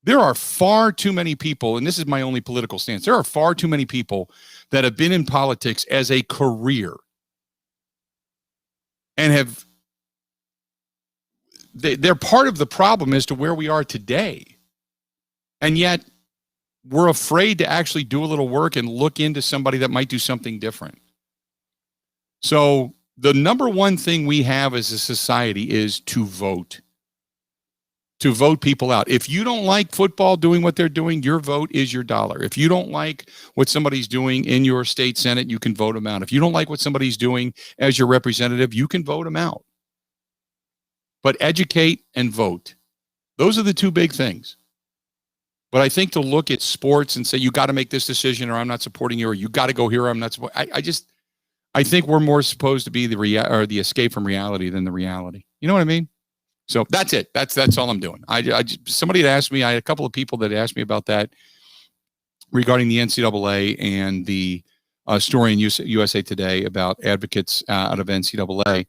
There are far too many people, and this is my only political stance, there are far too many people that have been in politics as a career and have, they're part of the problem as to where we are today. And yet we're afraid to actually do a little work and look into somebody that might do something different. So the number one thing we have as a society is to vote. To vote people out. If you don't like football doing what they're doing, your vote is your dollar. If you don't like what somebody's doing in your state senate, you can vote them out. If you don't like what somebody's doing as your representative, you can vote them out. But educate and vote. Those are the two big things. But I think to look at sports and say, you got to make this decision or I'm not supporting you, or you got to go here, or I'm not supporting. I think we're more supposed to be the escape from reality than the reality. You know what I mean? So that's it. That's all I'm doing. Somebody had asked me, I had a couple of people that asked me about that regarding the NCAA and the story in USA Today about advocates out of NCAA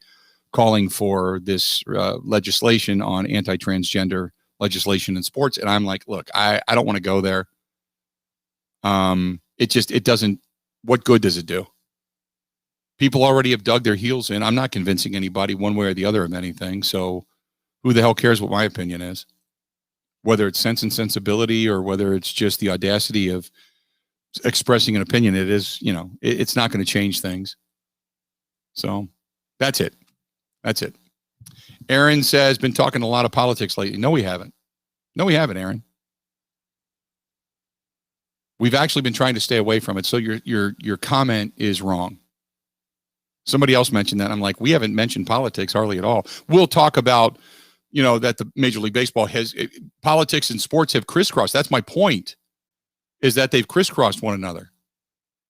calling for this legislation on anti-transgender legislation in sports. And I'm like, look, I don't want to go there. It doesn't, what good does it do? People already have dug their heels in. I'm not convincing anybody one way or the other of anything. So who the hell cares what my opinion is? Whether it's Sense and Sensibility or whether it's just the audacity of expressing an opinion, it is, it's not going to change things. So that's it. That's it. Aaron says, been talking a lot of politics lately. No, we haven't. No, we haven't, Aaron. We've actually been trying to stay away from it. So your comment is wrong. Somebody else mentioned that. I'm like, we haven't mentioned politics hardly at all. We'll talk about, that the Major League Baseball politics and sports have crisscrossed. That's my point, is that they've crisscrossed one another.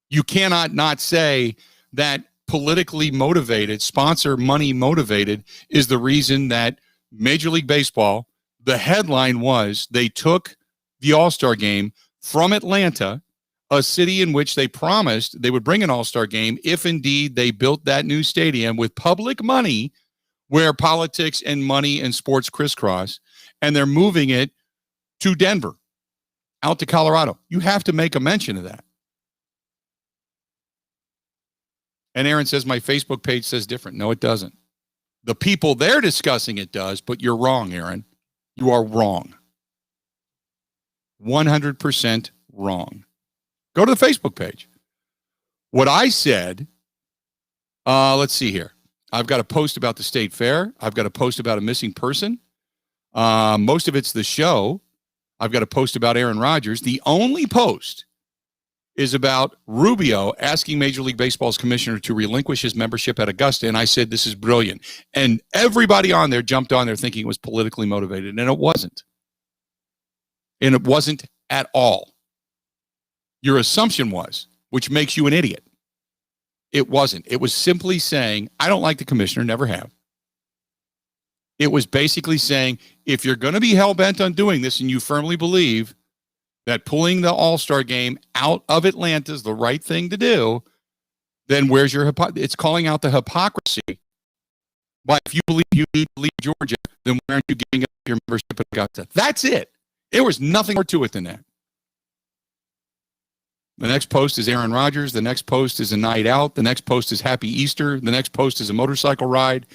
You cannot not say that politically motivated, sponsor money motivated is the reason that Major League Baseball, the headline was they took the All-Star game from Atlanta, a city in which they promised they would bring an All-Star game if indeed they built that new stadium with public money where politics and money and sports crisscross, and they're moving it to Denver, out to Colorado. You have to make a mention of that. And Aaron says, my Facebook page says different. No, it doesn't. The people they're discussing it does, but you're wrong, Aaron. You are wrong. 100% wrong. Go to the Facebook page. What I said, let's see here. I've got a post about the state fair. I've got a post about a missing person. Most of it's the show. I've got a post about Aaron Rodgers. The only post is about Rubio asking Major League Baseball's commissioner to relinquish his membership at Augusta. And I said, this is brilliant. And everybody on there jumped on there thinking it was politically motivated. And it wasn't. And it wasn't at all. Your assumption was, which makes you an idiot. It wasn't. It was simply saying, I don't like the commissioner, never have. It was basically saying, if you're going to be hell-bent on doing this and you firmly believe that pulling the All-Star game out of Atlanta is the right thing to do, then where's your it's calling out the hypocrisy. But if you believe you need to leave Georgia, then why aren't you giving up your membership at Augusta? That's it. There was nothing more to it than that. The next post is Aaron Rodgers. The next post is a night out. The next post is Happy Easter. The next post is a motorcycle ride.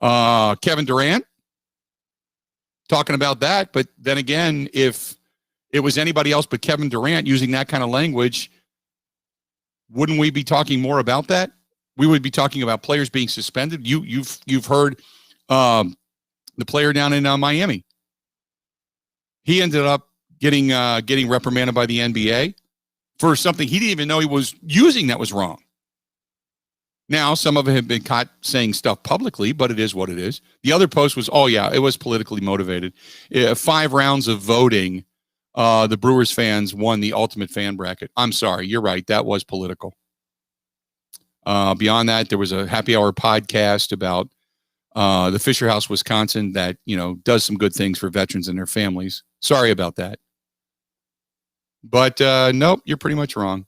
Kevin Durant talking about that. But then again, if it was anybody else but Kevin Durant using that kind of language, wouldn't we be talking more about that? We would be talking about players being suspended. You've heard the player down in Miami. He ended up getting reprimanded by the NBA for something he didn't even know he was using that was wrong. Now, some of it have been caught saying stuff publicly, but it is what it is. The other post was, oh, yeah, it was politically motivated. 5 rounds of voting, the Brewers fans won the ultimate fan bracket. I'm sorry, you're right. That was political. Beyond that, there was a happy hour podcast about the Fisher House, Wisconsin, that, does some good things for veterans and their families. Sorry about that. But nope, you're pretty much wrong.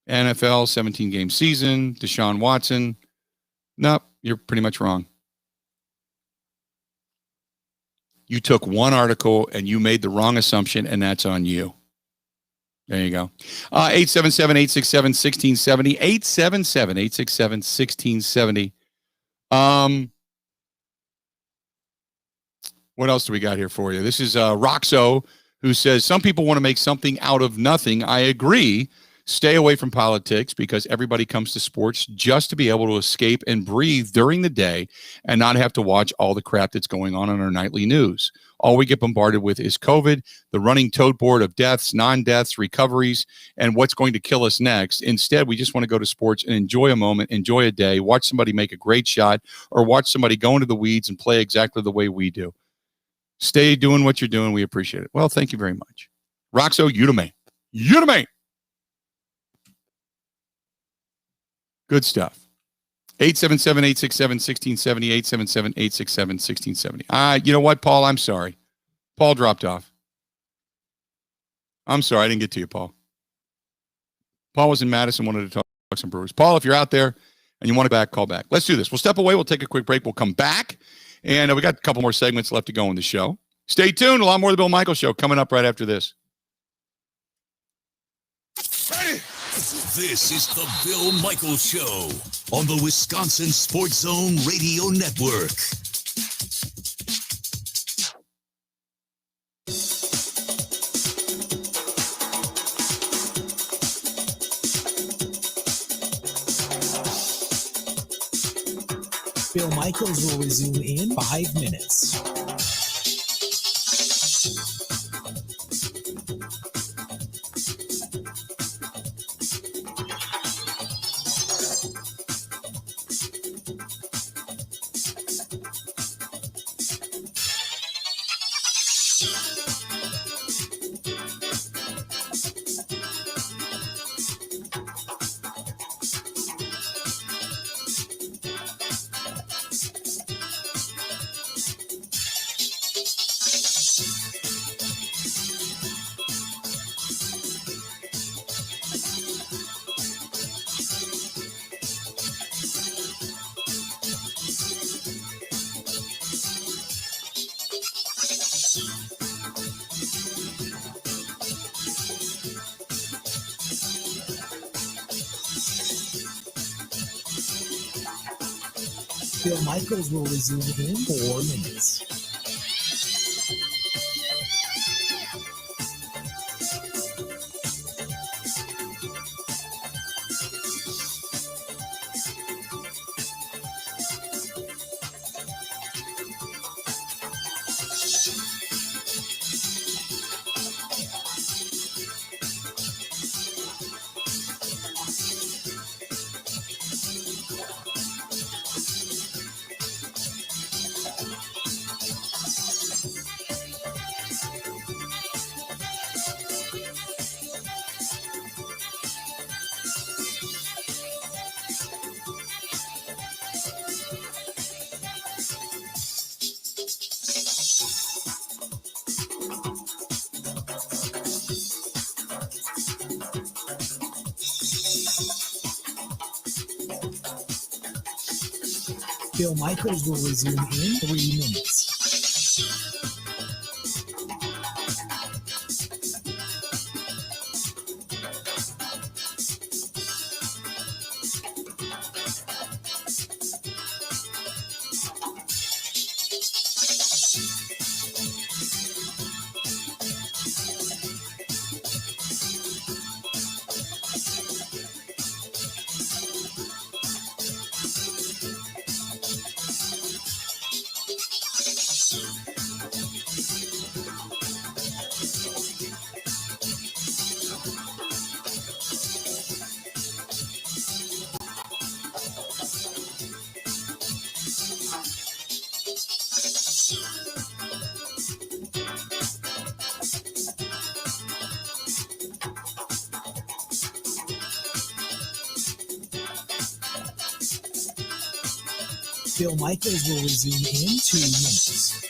NFL 17-game season, Deshaun Watson. Nope, you're pretty much wrong. You took one article and you made the wrong assumption, and that's on you. There you go. 877-867-1670. 877-867-1670. What else do we got here for you? This is Roxo, who says, some people want to make something out of nothing. I agree. Stay away from politics because everybody comes to sports just to be able to escape and breathe during the day and not have to watch all the crap that's going on our nightly news. All we get bombarded with is COVID, the running toad board of deaths, non-deaths, recoveries, and what's going to kill us next. Instead, we just want to go to sports and enjoy a moment, enjoy a day, watch somebody make a great shot, or watch somebody go into the weeds and play exactly the way we do. Stay doing what you're doing. We appreciate it. Well, thank you very much. Roxo, you to me. You to me. Good stuff. 877-867-1670, 877-867-1670. You know what, Paul? I'm sorry. Paul dropped off. I'm sorry. I didn't get to you, Paul. Paul was in Madison, wanted to talk some Brewers. Paul, if you're out there and you want to call back. Let's do this. We'll step away. We'll take a quick break. We'll come back. And we got a couple more segments left to go in the show. Stay tuned. A lot more of the Bill Michaels Show coming up right after this. This is the Bill Michaels Show on the Wisconsin Sports Zone Radio Network. Bill Michaels will resume in 5 minutes. Bill Michaels will resume in 4 minutes. Bill Michaels will resume in 3 minutes. Bill Michaels will resume in 2 minutes.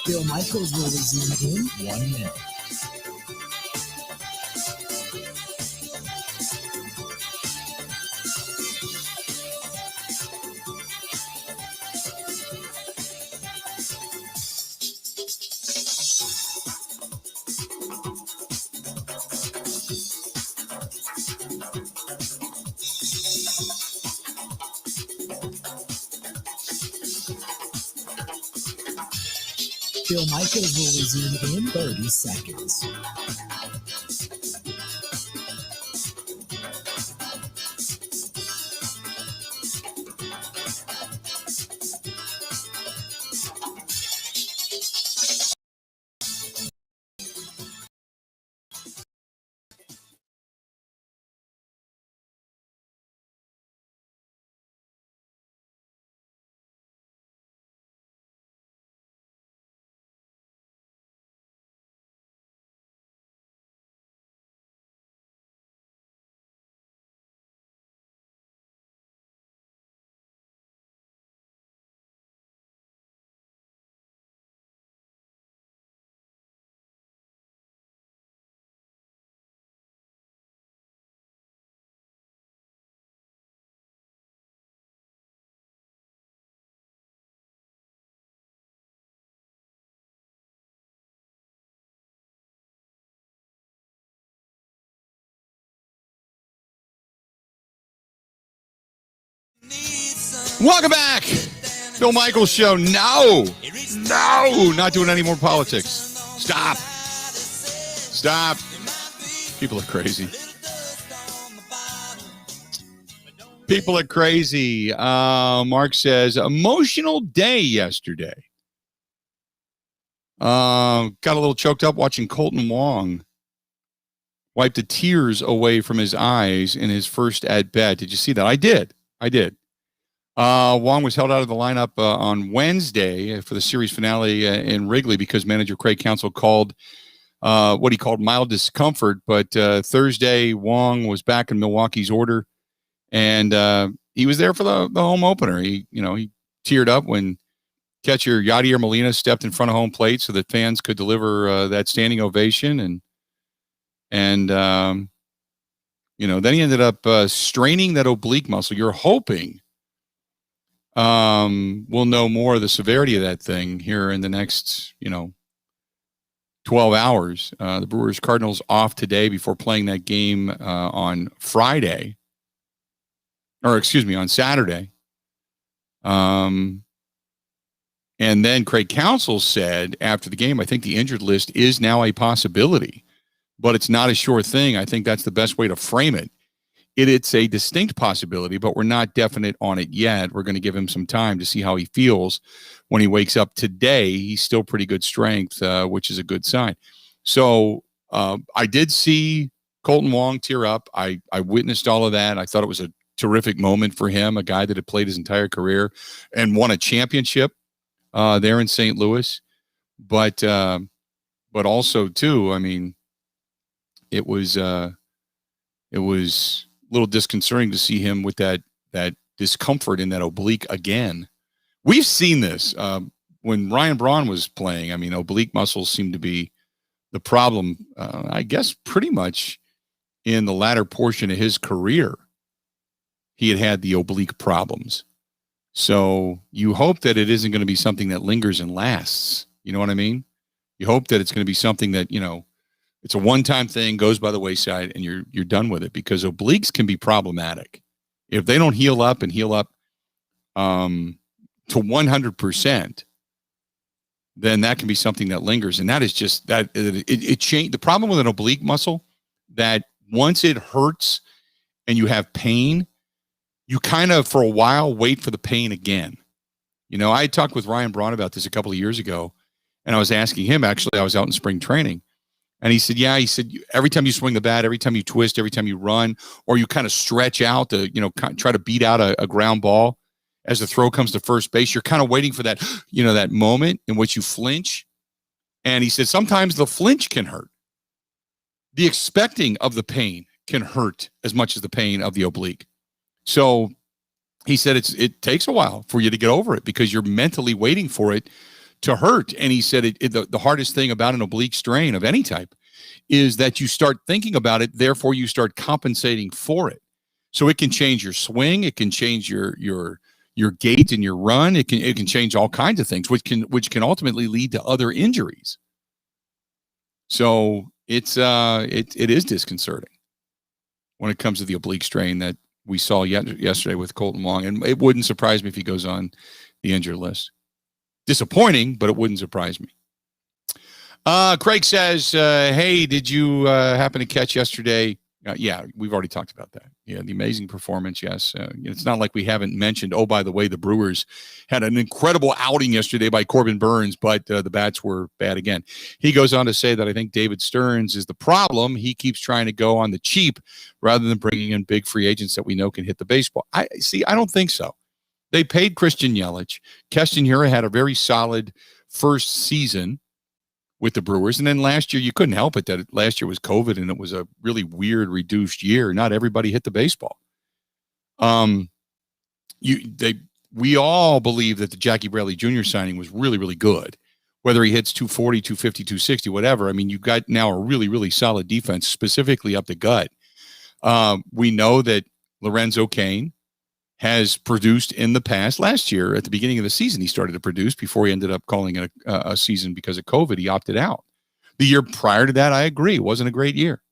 Bill Michaels will resume in 1 minute. Bill Michaels will resume in 30 seconds. Welcome back. Bill Michaels Show. No, not doing any more politics. Stop. People are crazy. Mark says, emotional day yesterday. Got a little choked up watching Colton Wong wipe the tears away from his eyes in his first at bat. Did you see that? I did. Wong was held out of the lineup on Wednesday for the series finale in Wrigley because manager Craig Counsell called what he called mild discomfort. But Thursday, Wong was back in Milwaukee's order, and he was there for the home opener. He teared up when catcher Yadier Molina stepped in front of home plate so that fans could deliver that standing ovation, and then he ended up straining that oblique muscle. You're hoping we'll know more of the severity of that thing here in the next 12 hours. The Brewers Cardinals off today before playing that game on Saturday. And then Craig Counsell said after the game, I think the injured list is now a possibility, but it's not a sure thing. I think that's the best way to frame it. It's a distinct possibility, but we're not definite on it yet. We're going to give him some time to see how he feels when he wakes up today. He's still pretty good strength, which is a good sign. So I did see Colton Wong tear up. I witnessed all of that. I thought it was a terrific moment for him, a guy that had played his entire career and won a championship there in St. Louis. But also, too, I mean, it was a little disconcerting to see him with that discomfort in that oblique again. We've seen this when Ryan Braun was playing. I mean, oblique muscles seem to be the problem, I guess, pretty much in the latter portion of his career. He had the oblique problems. So you hope that it isn't going to be something that lingers and lasts. You know what I mean? You hope that it's going to be something that, it's a one-time thing, goes by the wayside, and you're done with it, because obliques can be problematic. If they don't heal up to 100%, then that can be something that lingers. And that is just that it changed. The problem with an oblique muscle, that once it hurts and you have pain, you kind of, for a while, wait for the pain again. I talked with Ryan Braun about this a couple of years ago, and I was asking him, actually, I was out in spring training, and he said, every time you swing the bat, every time you twist, every time you run, or you kind of stretch out to, try to beat out a ground ball as the throw comes to first base, you're kind of waiting for that, that moment in which you flinch. And he said, sometimes the flinch can hurt. The expecting of the pain can hurt as much as the pain of the oblique. So he said it takes a while for you to get over it because you're mentally waiting for it to hurt. And he said the hardest thing about an oblique strain of any type is that you start thinking about it, therefore you start compensating for it. So it can change your swing, it can change your gait and your run, it can change all kinds of things, which can ultimately lead to other injuries. So it is disconcerting when it comes to the oblique strain that we saw yesterday with Colton Wong, and it wouldn't surprise me if he goes on the injured list. Disappointing, but it wouldn't surprise me. Craig says, hey, did you happen to catch yesterday? Yeah, we've already talked about that. Yeah, the amazing performance, yes. It's not like we haven't mentioned, oh, by the way, the Brewers had an incredible outing yesterday by Corbin Burns, but the bats were bad again. He goes on to say that I think David Stearns is the problem. He keeps trying to go on the cheap rather than bringing in big free agents that we know can hit the baseball. I don't think so. They paid Christian Yelich. Keston Hiura had a very solid first season with the Brewers. And then last year, you couldn't help it that last year was COVID and it was a really weird, reduced year. Not everybody hit the baseball. We all believe that the Jackie Bradley Jr. signing was really, really good. Whether he hits 240, 250, 260, whatever. I mean, you've got now a really, really solid defense, specifically up the gut. We know that Lorenzo Cain has produced in the past. Last year, at the beginning of the season, he started to produce before he ended up calling it a season because of COVID. He opted out. The year prior to that, I agree, it wasn't a great year.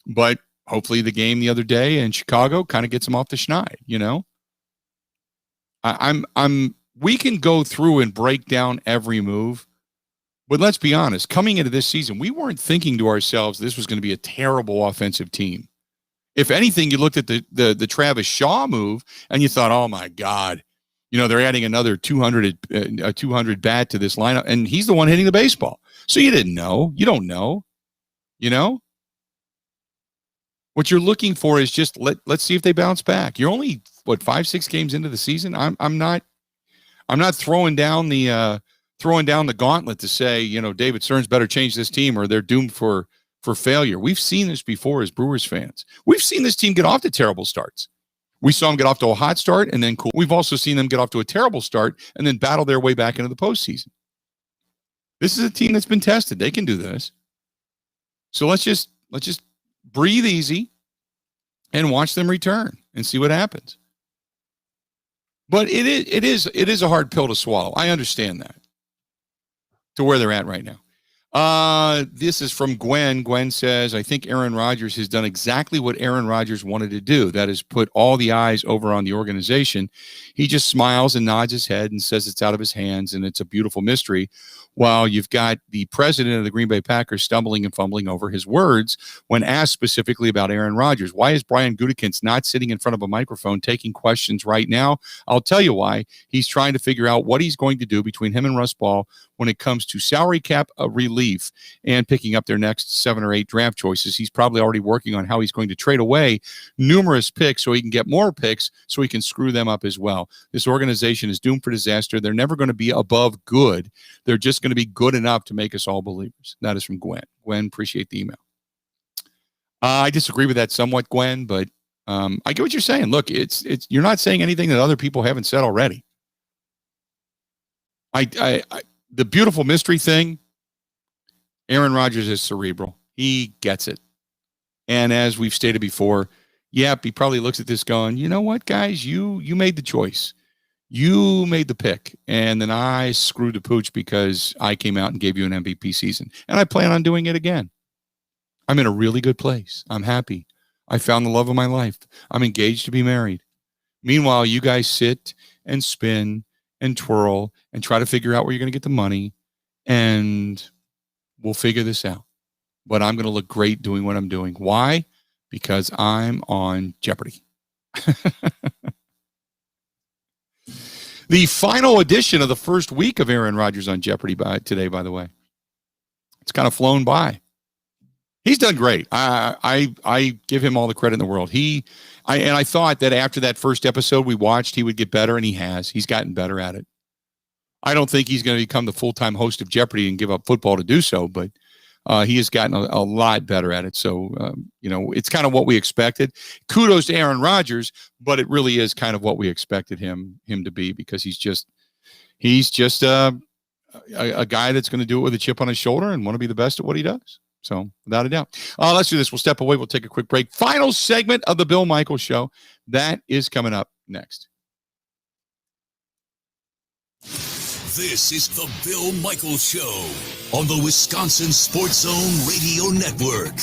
But hopefully the game the other day in Chicago kind of gets him off the schneid, you know? We can go through and break down every move, but let's be honest, coming into this season, we weren't thinking to ourselves this was going to be a terrible offensive team. If anything, you looked at the Travis Shaw move and you thought, oh my God, you know, they're adding another 200 bat to this lineup, and he's the one hitting the baseball. So you didn't know. You don't know. You know? What you're looking for is just let's see if they bounce back. You're only 5-6 games into the season. I'm not throwing down the gauntlet to say, you know, David Stearns better change this team or they're doomed for failure. We've seen this before as Brewers fans. We've seen this team get off to terrible starts. We saw them get off to a hot start and then cool. We've also seen them get off to a terrible start and then battle their way back into the postseason. This is a team that's been tested. They can do this. So let's just breathe easy and watch them return and see what happens. But it is a hard pill to swallow. I understand that. To where they're at right now. This is from Gwen. Gwen says, I think Aaron Rodgers has done exactly what Aaron Rodgers wanted to do. That is put all the eyes over on the organization. He just smiles and nods his head and says it's out of his hands and it's a beautiful mystery. While you've got the president of the Green Bay Packers stumbling and fumbling over his words when asked specifically about Aaron Rodgers. Why is Brian Gutekunst not sitting in front of a microphone taking questions right now? I'll tell you why. He's trying to figure out what he's going to do between him and Russ Ball when it comes to salary cap relief and picking up their next 7 or 8 draft choices. He's probably already working on how he's going to trade away numerous picks so he can get more picks so he can screw them up as well. This organization is doomed for disaster. They're never going to be above good. They're just going to be good enough to make us all believers. That is from Gwen. Gwen, appreciate the email. I disagree with that somewhat, Gwen, but I get what you're saying. Look, it's you're not saying anything that other people haven't said already. The beautiful mystery thing, Aaron Rodgers is cerebral. He gets it. And as we've stated before, yep, he probably looks at this going, you know what, guys, you made the choice. You made the pick, and then I screwed the pooch because I came out and gave you an MVP season, and I plan on doing it again. I'm in a really good place. I'm happy. I found the love of my life. I'm engaged to be married. Meanwhile, you guys sit and spin and twirl and try to figure out where you're going to get the money, and we'll figure this out. But I'm going to look great doing what I'm doing. Why? Because I'm on Jeopardy. The final edition of the first week of Aaron Rodgers on Jeopardy today, by the way. It's kind of flown by. He's done great. I give him all the credit in the world. I thought that after that first episode we watched, he would get better, and he has. He's gotten better at it. I don't think he's going to become the full-time host of Jeopardy and give up football to do so, but he has gotten a lot better at it. So, it's kind of what we expected. Kudos to Aaron Rodgers, but it really is kind of what we expected him to be, because he's just a guy that's going to do it with a chip on his shoulder and want to be the best at what he does. So, without a doubt. Let's do this. We'll step away. We'll take a quick break. Final segment of the Bill Michaels Show. That is coming up next. This is the Bill Michaels Show on the Wisconsin Sports Zone Radio Network.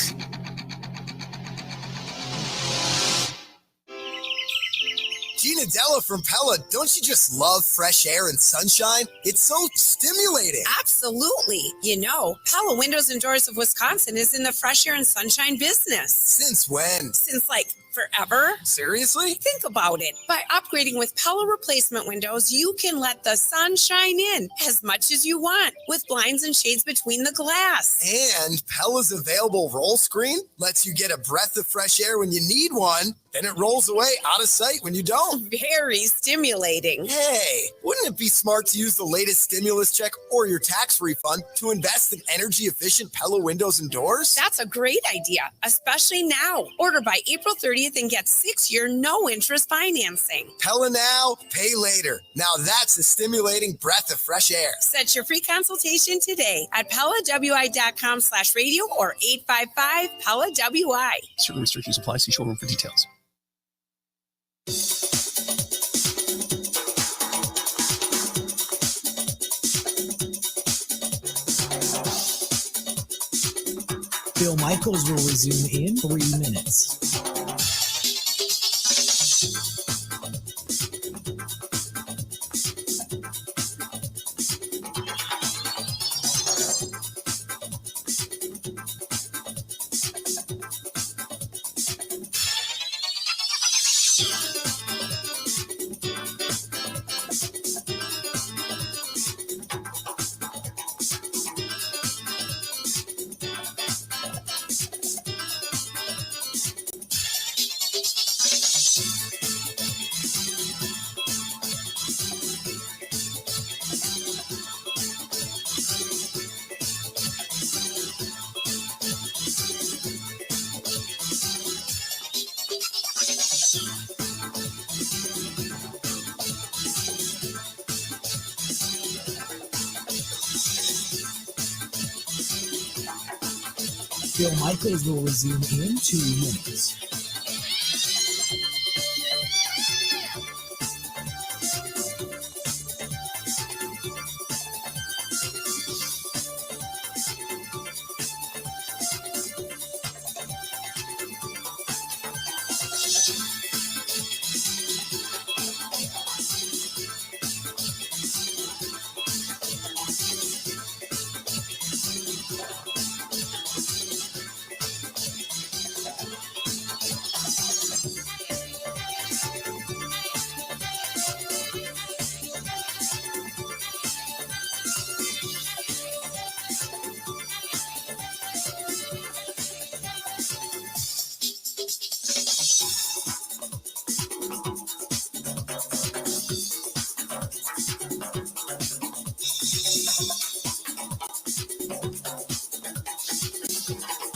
Gina Della from Pella, don't you just love fresh air and sunshine? It's so stimulating. Absolutely. You know, Pella Windows and Doors of Wisconsin is in the fresh air and sunshine business. Since when? Since forever. Seriously? Think about it. By upgrading with Pella replacement windows, you can let the sun shine in as much as you want with blinds and shades between the glass. And Pella's available roll screen lets you get a breath of fresh air when you need one. Then it rolls away out of sight when you don't. Very stimulating. Hey, wouldn't it be smart to use the latest stimulus check or your tax refund to invest in energy-efficient Pella windows and doors? That's a great idea, especially now. Order by April 30th and get 6-year no-interest financing. Pella now, pay later. Now that's a stimulating breath of fresh air. Set your free consultation today at PellaWI.com/radio or 855-PELLA-WI. Certain restrictions apply. See showroom for details. Bill Michaels will resume in 3 minutes. Bill Michaels will resume in 2 minutes.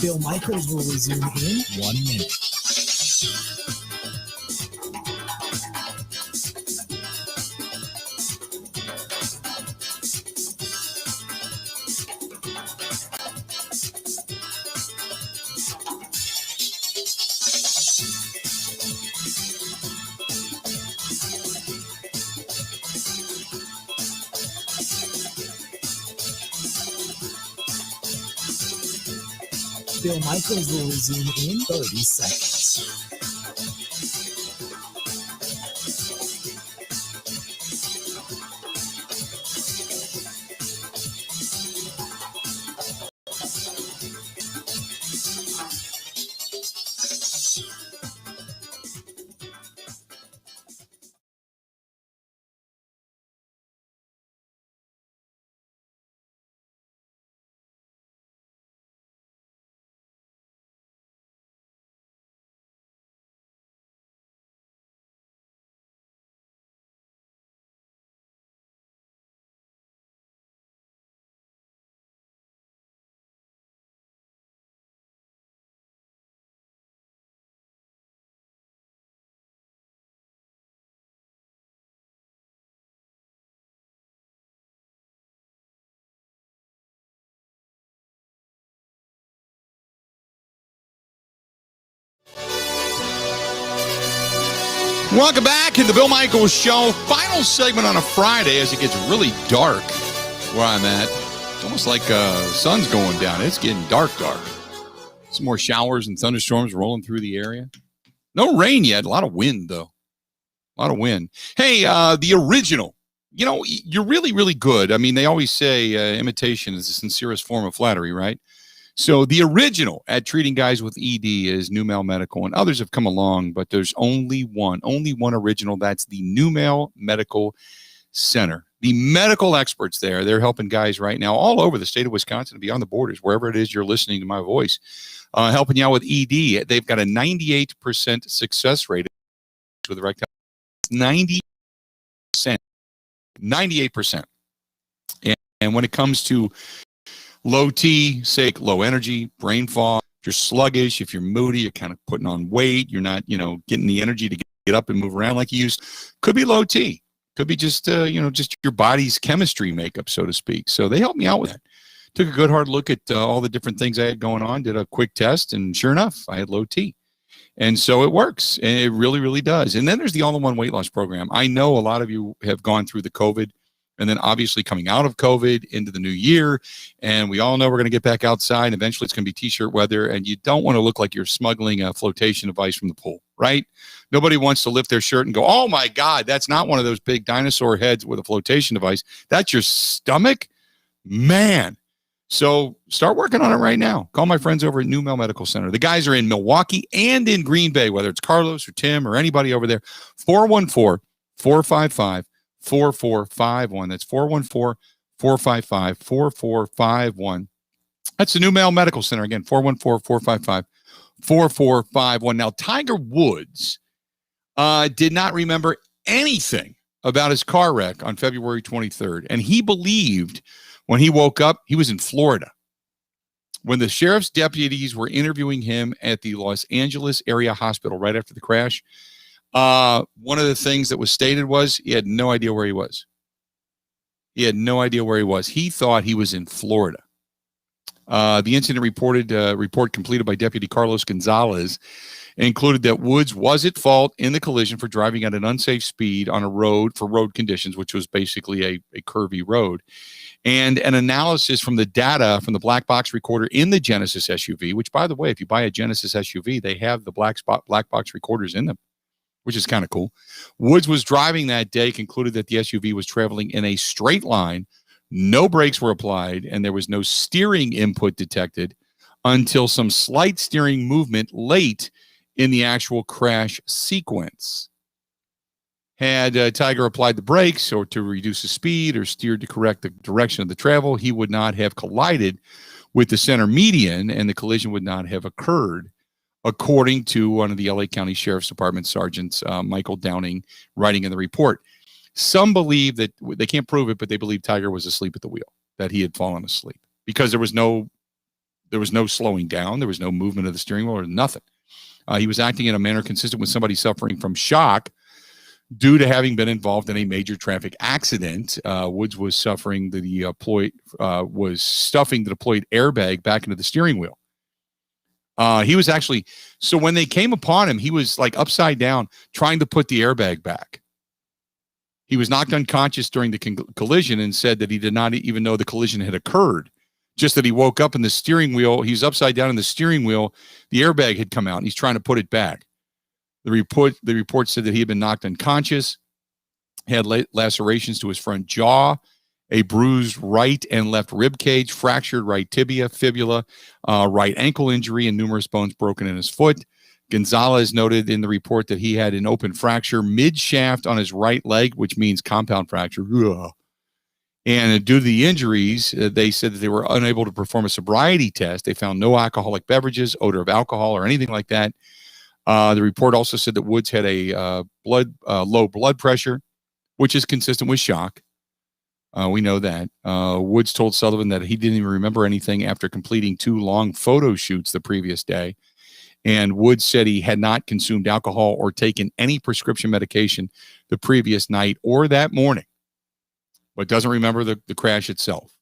Bill Michaels will resume in 1 minute. Bill Michaels will resume in 30 seconds. Welcome back in the Bill Michaels Show. Final segment on a Friday as it gets really dark where I'm at. It's almost like sun's going down. It's getting dark. Some more showers and thunderstorms rolling through the area. No rain yet. A lot of wind, though. A lot of wind. Hey, the original. You know, you're really, really good. I mean, they always say imitation is the sincerest form of flattery, right? So the original at treating guys with ED is Numel Medical, and others have come along, but there's only one original. That's the Numel Medical Center. The medical experts there, they're helping guys right now all over the state of Wisconsin and beyond the borders, wherever it is you're listening to my voice, helping you out with ED. They've got a 98% success rate with erectile. 90%. 98%. And when it comes to low T, say low energy, brain fog, if you're sluggish, if you're moody, you're kind of putting on weight, you're not, getting the energy to get up and move around like you used, could be low T. Could be just, just your body's chemistry makeup, so to speak. So they helped me out with that. Took a good hard look at all the different things I had going on, did a quick test, and sure enough, I had low T. And so it works, and it really, really does. And then there's the all-in-one weight loss program. I know a lot of you have gone through the COVID, and then obviously coming out of COVID into the new year, and we all know we're going to get back outside. Eventually, it's going to be T-shirt weather, and you don't want to look like you're smuggling a flotation device from the pool, right? Nobody wants to lift their shirt and go, oh, my God, that's not one of those big dinosaur heads with a flotation device. That's your stomach? Man. So start working on it right now. Call my friends over at Numel Medical Center. The guys are in Milwaukee and in Green Bay, whether it's Carlos or Tim or anybody over there. 414-455-4451. That's 414-455-4451. That's the Numel Medical Center. Again, 414-455-4451. Now, Tiger Woods did not remember anything about his car wreck on February 23rd, and he believed when he woke up, he was in Florida. When the sheriff's deputies were interviewing him at the Los Angeles area hospital right after the crash, one of the things that was stated was he had no idea where he was. He had no idea where he was. He thought he was in Florida. The incident report completed by Deputy Carlos Gonzalez included that Woods was at fault in the collision for driving at an unsafe speed on a road for road conditions, which was basically a curvy road. And an analysis from the data from the black box recorder in the Genesis SUV, which, by the way, if you buy a Genesis SUV, they have the black box recorders in them, which is kind of cool. Woods was driving that day, concluded that the SUV was traveling in a straight line, no brakes were applied, and there was no steering input detected until some slight steering movement late in the actual crash sequence. Had Tiger applied the brakes or to reduce the speed or steered to correct the direction of the travel, he would not have collided with the center median and the collision would not have occurred, according to one of the LA County Sheriff's Department sergeants, Michael Downing, writing in the report. Some believe that they can't prove it, but they believe Tiger was asleep at the wheel, that he had fallen asleep because there was no slowing down. There was no movement of the steering wheel or nothing. He was acting in a manner consistent with somebody suffering from shock due to having been involved in a major traffic accident. Woods was stuffing the deployed airbag back into the steering wheel. He was actually, so when they came upon him, he was like upside down trying to put the airbag back. He was knocked unconscious during the collision and said that he did not even know the collision had occurred. Just that he woke up in the steering wheel. He was upside down in the steering wheel. The airbag had come out and he's trying to put it back. The report said that he had been knocked unconscious, had lacerations to his front jaw, a bruised right and left rib cage, fractured right tibia, fibula, right ankle injury, and numerous bones broken in his foot. Gonzalez noted in the report that he had an open fracture mid-shaft on his right leg, which means compound fracture. Ugh. And due to the injuries, they said that they were unable to perform a sobriety test. They found no alcoholic beverages, odor of alcohol, or anything like that. The report also said that Woods had a low blood pressure, which is consistent with shock. We know that. Woods told Sullivan that he didn't even remember anything after completing 2 long photo shoots the previous day. And Woods said he had not consumed alcohol or taken any prescription medication the previous night or that morning, but doesn't remember the crash itself.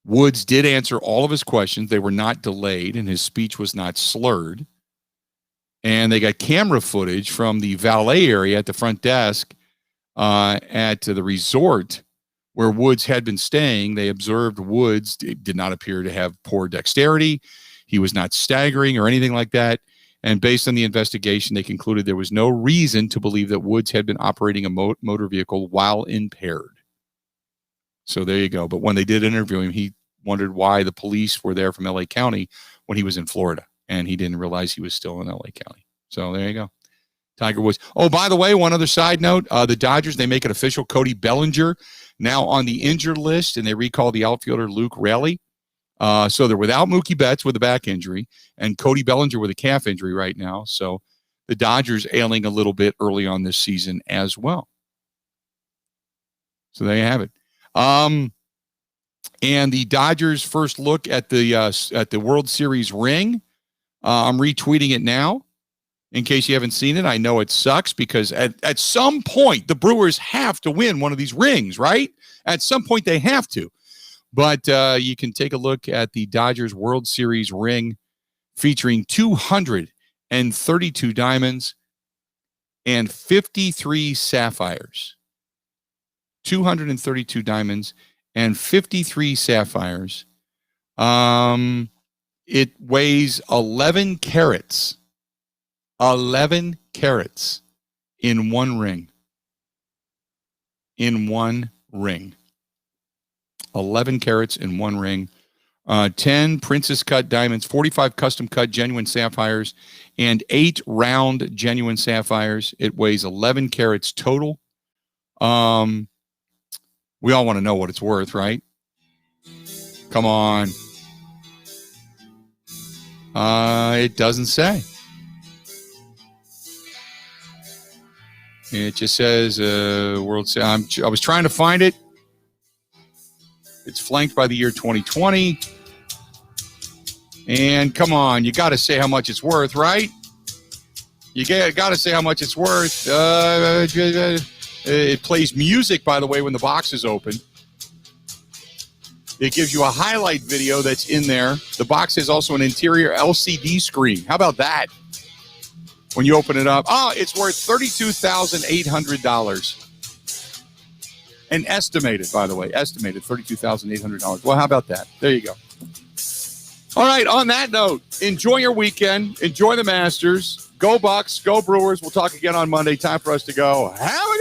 Woods did answer all of his questions. They were not delayed, and his speech was not slurred. And they got camera footage from the valet area at the front desk at the resort where Woods had been staying. They observed Woods did not appear to have poor dexterity. He was not staggering or anything like that. And based on the investigation, they concluded there was no reason to believe that Woods had been operating a motor vehicle while impaired. So there you go. But when they did interview him, he wondered why the police were there from LA County when he was in Florida. And he didn't realize he was still in LA County. So there you go. Tiger Woods. Oh, by the way, one other side note, the Dodgers, they make it official. Cody Bellinger now on the injured list, and they recall the outfielder Luke Raley. So they're without Mookie Betts with a back injury and Cody Bellinger with a calf injury right now. So the Dodgers ailing a little bit early on this season as well. So there you have it. And the Dodgers' first look at the World Series ring, I'm retweeting it now. In case you haven't seen it, I know it sucks because at some point, the Brewers have to win one of these rings, right? At some point, they have to. But you can take a look at the Dodgers World Series ring featuring 232 diamonds and 53 sapphires. 232 diamonds and 53 sapphires. It weighs 11 carats. 11 carats in one ring. In one ring. 11 carats in one ring. 10 princess cut diamonds, 45 custom cut genuine sapphires, and 8 round genuine sapphires. It weighs 11 carats total. We all want to know what it's worth, right? Come on. It doesn't say. It just says World Series. I was trying to find it. It's flanked by the year 2020. And come on, you got to say how much it's worth, right? You got to say how much it's worth. It plays music, by the way, when the box is open. It gives you a highlight video that's in there. The box has also an interior LCD screen. How about that? When you open it up, it's worth $32,800. And estimated, by the way, $32,800. Well, how about that? There you go. All right, on that note, enjoy your weekend. Enjoy the Masters. Go Bucks, go Brewers. We'll talk again on Monday. Time for us to go. Have a go.